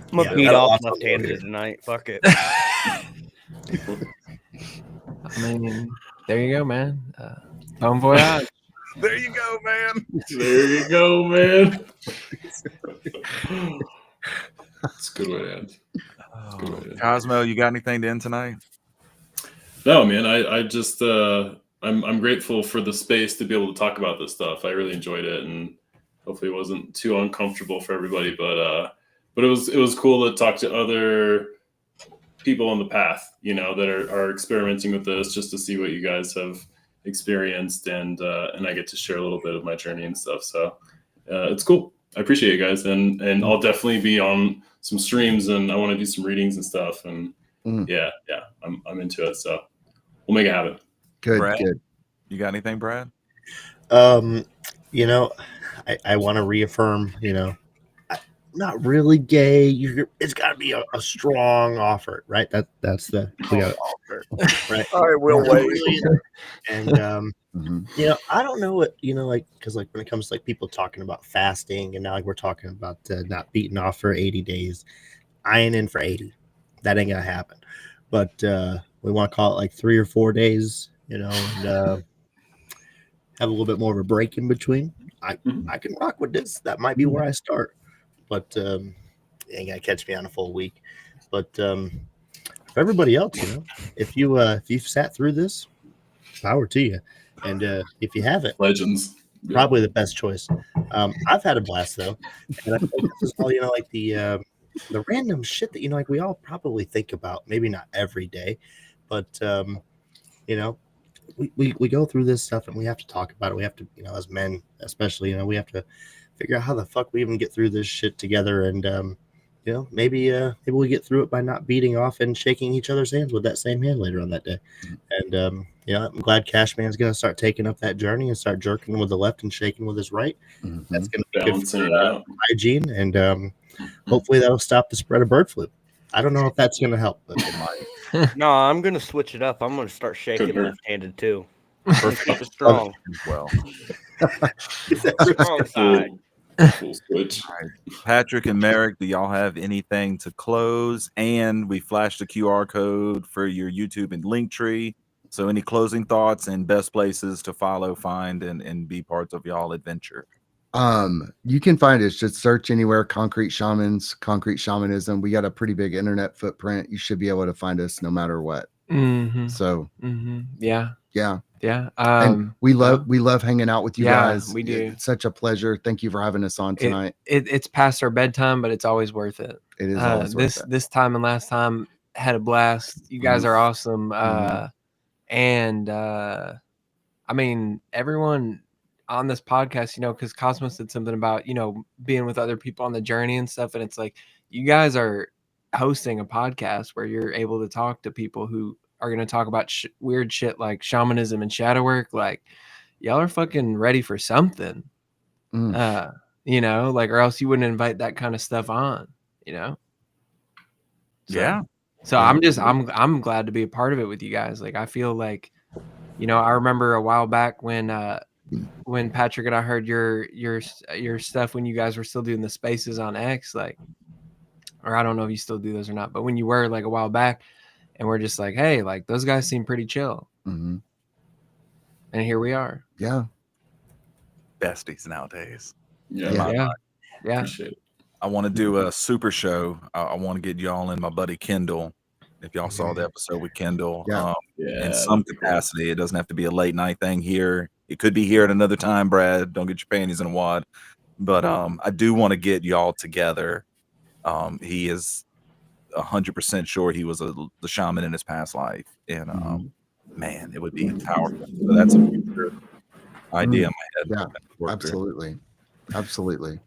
[SPEAKER 5] I'm gonna beat
[SPEAKER 9] got a
[SPEAKER 5] off
[SPEAKER 9] lot to
[SPEAKER 5] left-handed
[SPEAKER 9] load
[SPEAKER 5] tonight. Fuck it.
[SPEAKER 7] I mean, there you go, man. Bon voyage.
[SPEAKER 2] There you go, man.
[SPEAKER 4] There you go, man. It's a good way to end.
[SPEAKER 2] Cosmo, you got anything to end tonight?
[SPEAKER 4] No, man. I just I'm grateful for the space to be able to talk about this stuff. I really enjoyed it, and hopefully it wasn't too uncomfortable for everybody. But it was cool to talk to other people on the path, you know, that are experimenting with this, just to see what you guys have experienced, and I get to share a little bit of my journey and stuff. So it's cool. I appreciate you guys, and I'll definitely be on some streams, and I want to do some readings and stuff. And yeah, I'm into it. So we'll make it happen.
[SPEAKER 6] Good,
[SPEAKER 2] Brad?
[SPEAKER 6] good.
[SPEAKER 2] You got anything, Brad?
[SPEAKER 9] You know, I want to reaffirm, you know, not really gay. It's got to be a strong offer, right? That's the we got to offer, right?
[SPEAKER 2] All right, we'll wait.
[SPEAKER 9] And you know, I don't know what, you know, like, because like when it comes to like people talking about fasting, and now like we're talking about not beating off for 80 days, I ain't in for 80. That ain't gonna happen. But we want to call it like 3 or 4 days, you know, and have a little bit more of a break in between. I can rock with this. That might be where I start, but you ain't gonna catch me on a full week. But for everybody else, you know, if you've sat through this, power to you. And if you haven't,
[SPEAKER 4] legends,
[SPEAKER 9] probably the best choice. I've had a blast though, and I think this is all, you know, like the random shit that, you know, like we all probably think about, maybe not every day, but you know, we go through this stuff and we have to talk about it. We have to, you know, as men especially, you know, we have to figure out how the fuck we even get through this shit together. And you know, maybe we get through it by not beating off and shaking each other's hands with that same hand later on that day. And you know, I'm glad Cashman's gonna start taking up that journey and start jerking with the left and shaking with his right. That's gonna be good for hygiene, and hopefully that'll stop the spread of bird flu. I don't know if that's gonna help, but it might.
[SPEAKER 5] No, I'm gonna switch it up. I'm gonna start shaking left-handed too. Keep it strong.
[SPEAKER 2] Well,
[SPEAKER 5] strong side.
[SPEAKER 4] Full switch.
[SPEAKER 2] All right. Patrick and Merrick, do y'all have anything to close? And we flashed the QR code for your YouTube and Linktree. So any closing thoughts and best places to follow, find, and be parts of y'all adventure?
[SPEAKER 6] You can find us, just search anywhere, Concrete Shamans, Concrete Shamanism. We got a pretty big internet footprint. You should be able to find us no matter what. So yeah. And we love hanging out with you guys.
[SPEAKER 7] We do.
[SPEAKER 6] It's such a pleasure. Thank you for having us on tonight.
[SPEAKER 7] It's past our bedtime, but it's always worth it.
[SPEAKER 6] It is always worth it.
[SPEAKER 7] This time and last time had a blast. You guys are awesome. And I mean, everyone on this podcast, you know, because Cosmos said something about, you know, being with other people on the journey and stuff, and it's like, you guys are hosting a podcast where you're able to talk to people who are going to talk about weird shit like shamanism and shadow work. Like, y'all are fucking ready for something, you know, like, or else you wouldn't invite that kind of stuff on, you know? So,
[SPEAKER 2] Yeah.
[SPEAKER 7] So I'm glad to be a part of it with you guys. Like, I feel like, you know, I remember a while back when Patrick and I heard your stuff when you guys were still doing the spaces on X, like, or I don't know if you still do those or not, but when you were like a while back, and we're just like, hey, like those guys seem pretty chill.
[SPEAKER 6] Mm-hmm.
[SPEAKER 7] And here we are.
[SPEAKER 6] Yeah.
[SPEAKER 2] Besties nowadays.
[SPEAKER 7] Yeah.
[SPEAKER 4] Appreciate it.
[SPEAKER 2] I want to do a super show. I want to get y'all and my buddy Kendall. If y'all saw the episode with Kendall, in some capacity, it doesn't have to be a late night thing here. It could be here at another time, Brad. Don't get your panties in a wad. But I do want to get y'all together. He is 100% sure he was the shaman in his past life, and man, it would be powerful. So that's a future idea in my head.
[SPEAKER 6] Yeah, absolutely.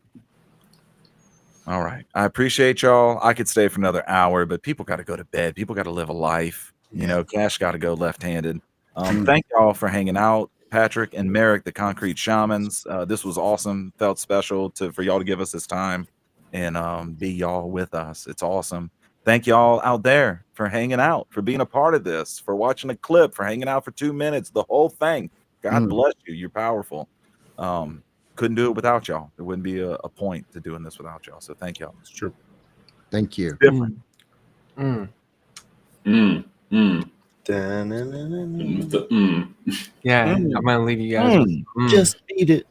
[SPEAKER 2] All right, I appreciate y'all. I could stay for another hour, but people got to go to bed. People got to live a life. You know, Cash got to go left-handed. Thank y'all for hanging out, Patrick and Merrick, the Concrete Shamans. This was awesome. Felt special for y'all to give us this time and be y'all with us. It's awesome. Thank y'all out there for hanging out, for being a part of this, for watching a clip, for hanging out for 2 minutes, the whole thing. God bless you. You're powerful. Couldn't do it without y'all. There wouldn't be a point to doing this without y'all. So thank y'all.
[SPEAKER 9] It's true.
[SPEAKER 6] Thank you.
[SPEAKER 2] Different.
[SPEAKER 7] Yeah, I'm gonna leave you guys.
[SPEAKER 9] Just eat it.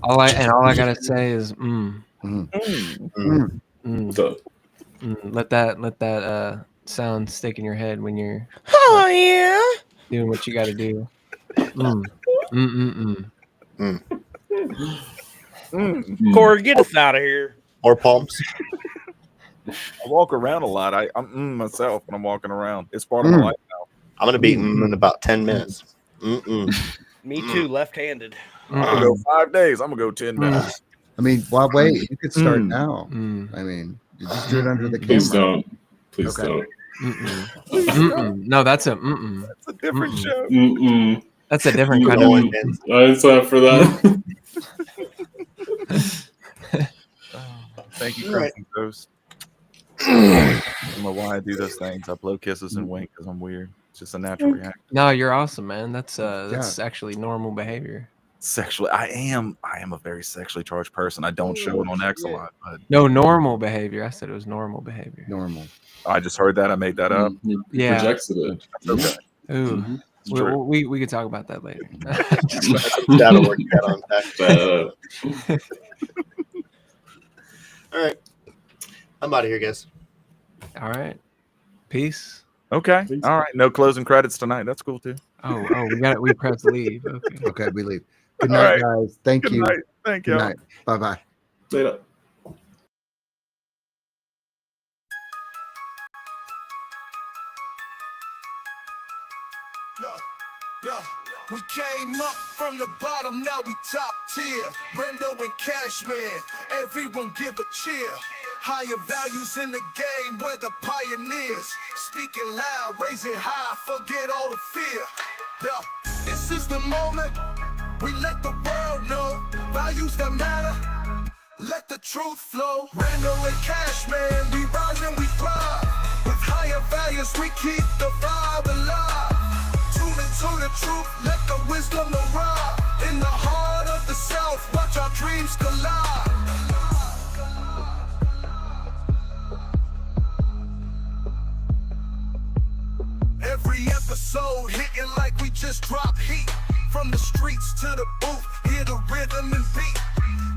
[SPEAKER 7] All I gotta say is let that sound stick in your head when you're doing what you gotta do.
[SPEAKER 11] Corey, get us out of here.
[SPEAKER 9] More palms.
[SPEAKER 2] I walk around a lot. I'm myself when I'm walking around. It's part of my life now.
[SPEAKER 9] I'm gonna be in about 10 minutes.
[SPEAKER 11] Me too, left-handed.
[SPEAKER 2] I'm gonna go 5 days. I'm gonna go 10 minutes.
[SPEAKER 6] I mean, why wait? You could start now. I mean, you just do it under the camera.
[SPEAKER 4] Please don't. Please don't.
[SPEAKER 7] No, that's a
[SPEAKER 2] That's a different show.
[SPEAKER 7] That's a different kind of.
[SPEAKER 4] I sign for that.
[SPEAKER 2] Thank you, Crunchy Toast. I don't know why I do those things. I blow kisses and wink because I'm weird. It's just a natural reaction.
[SPEAKER 7] No, you're awesome, man. That's actually normal behavior.
[SPEAKER 2] Sexually, I am a very sexually charged person. I don't show it on X a lot. But
[SPEAKER 7] no, normal behavior. I said it was normal behavior.
[SPEAKER 6] Normal.
[SPEAKER 2] I just heard that. I made that up.
[SPEAKER 7] Yeah.
[SPEAKER 4] Projects it.
[SPEAKER 2] Okay.
[SPEAKER 7] Ooh. We could talk about that later.
[SPEAKER 9] That'll work that on that. All right. I'm out of here, guys.
[SPEAKER 7] All right. Peace.
[SPEAKER 2] Okay. All right. No closing credits tonight. That's cool too.
[SPEAKER 7] Oh, we press leave.
[SPEAKER 6] Okay, we leave. Good night, guys. Thank you.
[SPEAKER 2] Night. Thank you.
[SPEAKER 6] Good night. Bye-bye.
[SPEAKER 4] Later.
[SPEAKER 10] We came up from the bottom, now we top tier. Brendo and Cashman, everyone give a cheer. Higher values in the game, we're the pioneers. Speaking loud, raise it high, forget all the fear. This is the moment, we let the world know. Values that matter, let the truth flow. Brendo and Cashman, we rise and we thrive. With higher values, we keep the vibe alive. To the truth, let the wisdom arrive. In the heart of the South, watch our dreams collide. Every episode hitting like we just dropped heat. From the streets to the booth, hear the rhythm and beat.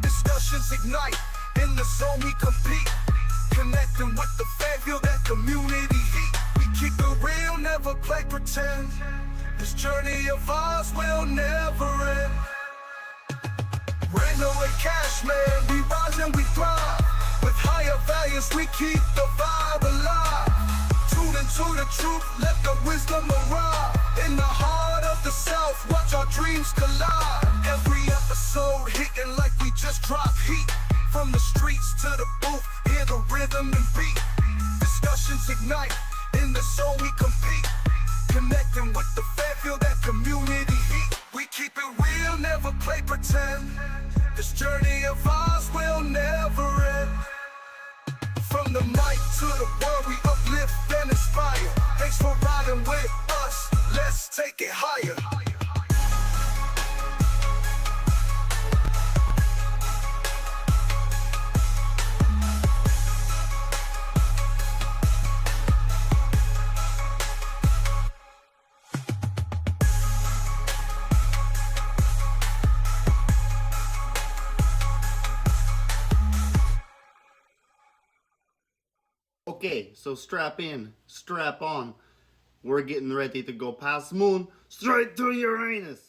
[SPEAKER 10] Discussions ignite, in the zone we compete. Connecting with the fan, feel that community heat. We keep it real, never play pretend. This journey of ours will never end. Brando and Cashman, we rise and we thrive. With higher values, we keep the vibe alive. Tune into the truth, let the wisdom arrive. In the heart of the South, watch our dreams collide. Every episode hitting like we just dropped heat. From the streets to the booth, hear the rhythm and beat. Discussion
[SPEAKER 3] unite. In the show we compete, connecting with the fan, feel that community heat. We keep it real, never play pretend. This journey of ours will never end. From the mic to the world, we uplift and inspire. Thanks for riding with us, let's take it higher.
[SPEAKER 1] Okay, so strap in, strap on. We're getting ready to go past the moon, straight to Uranus.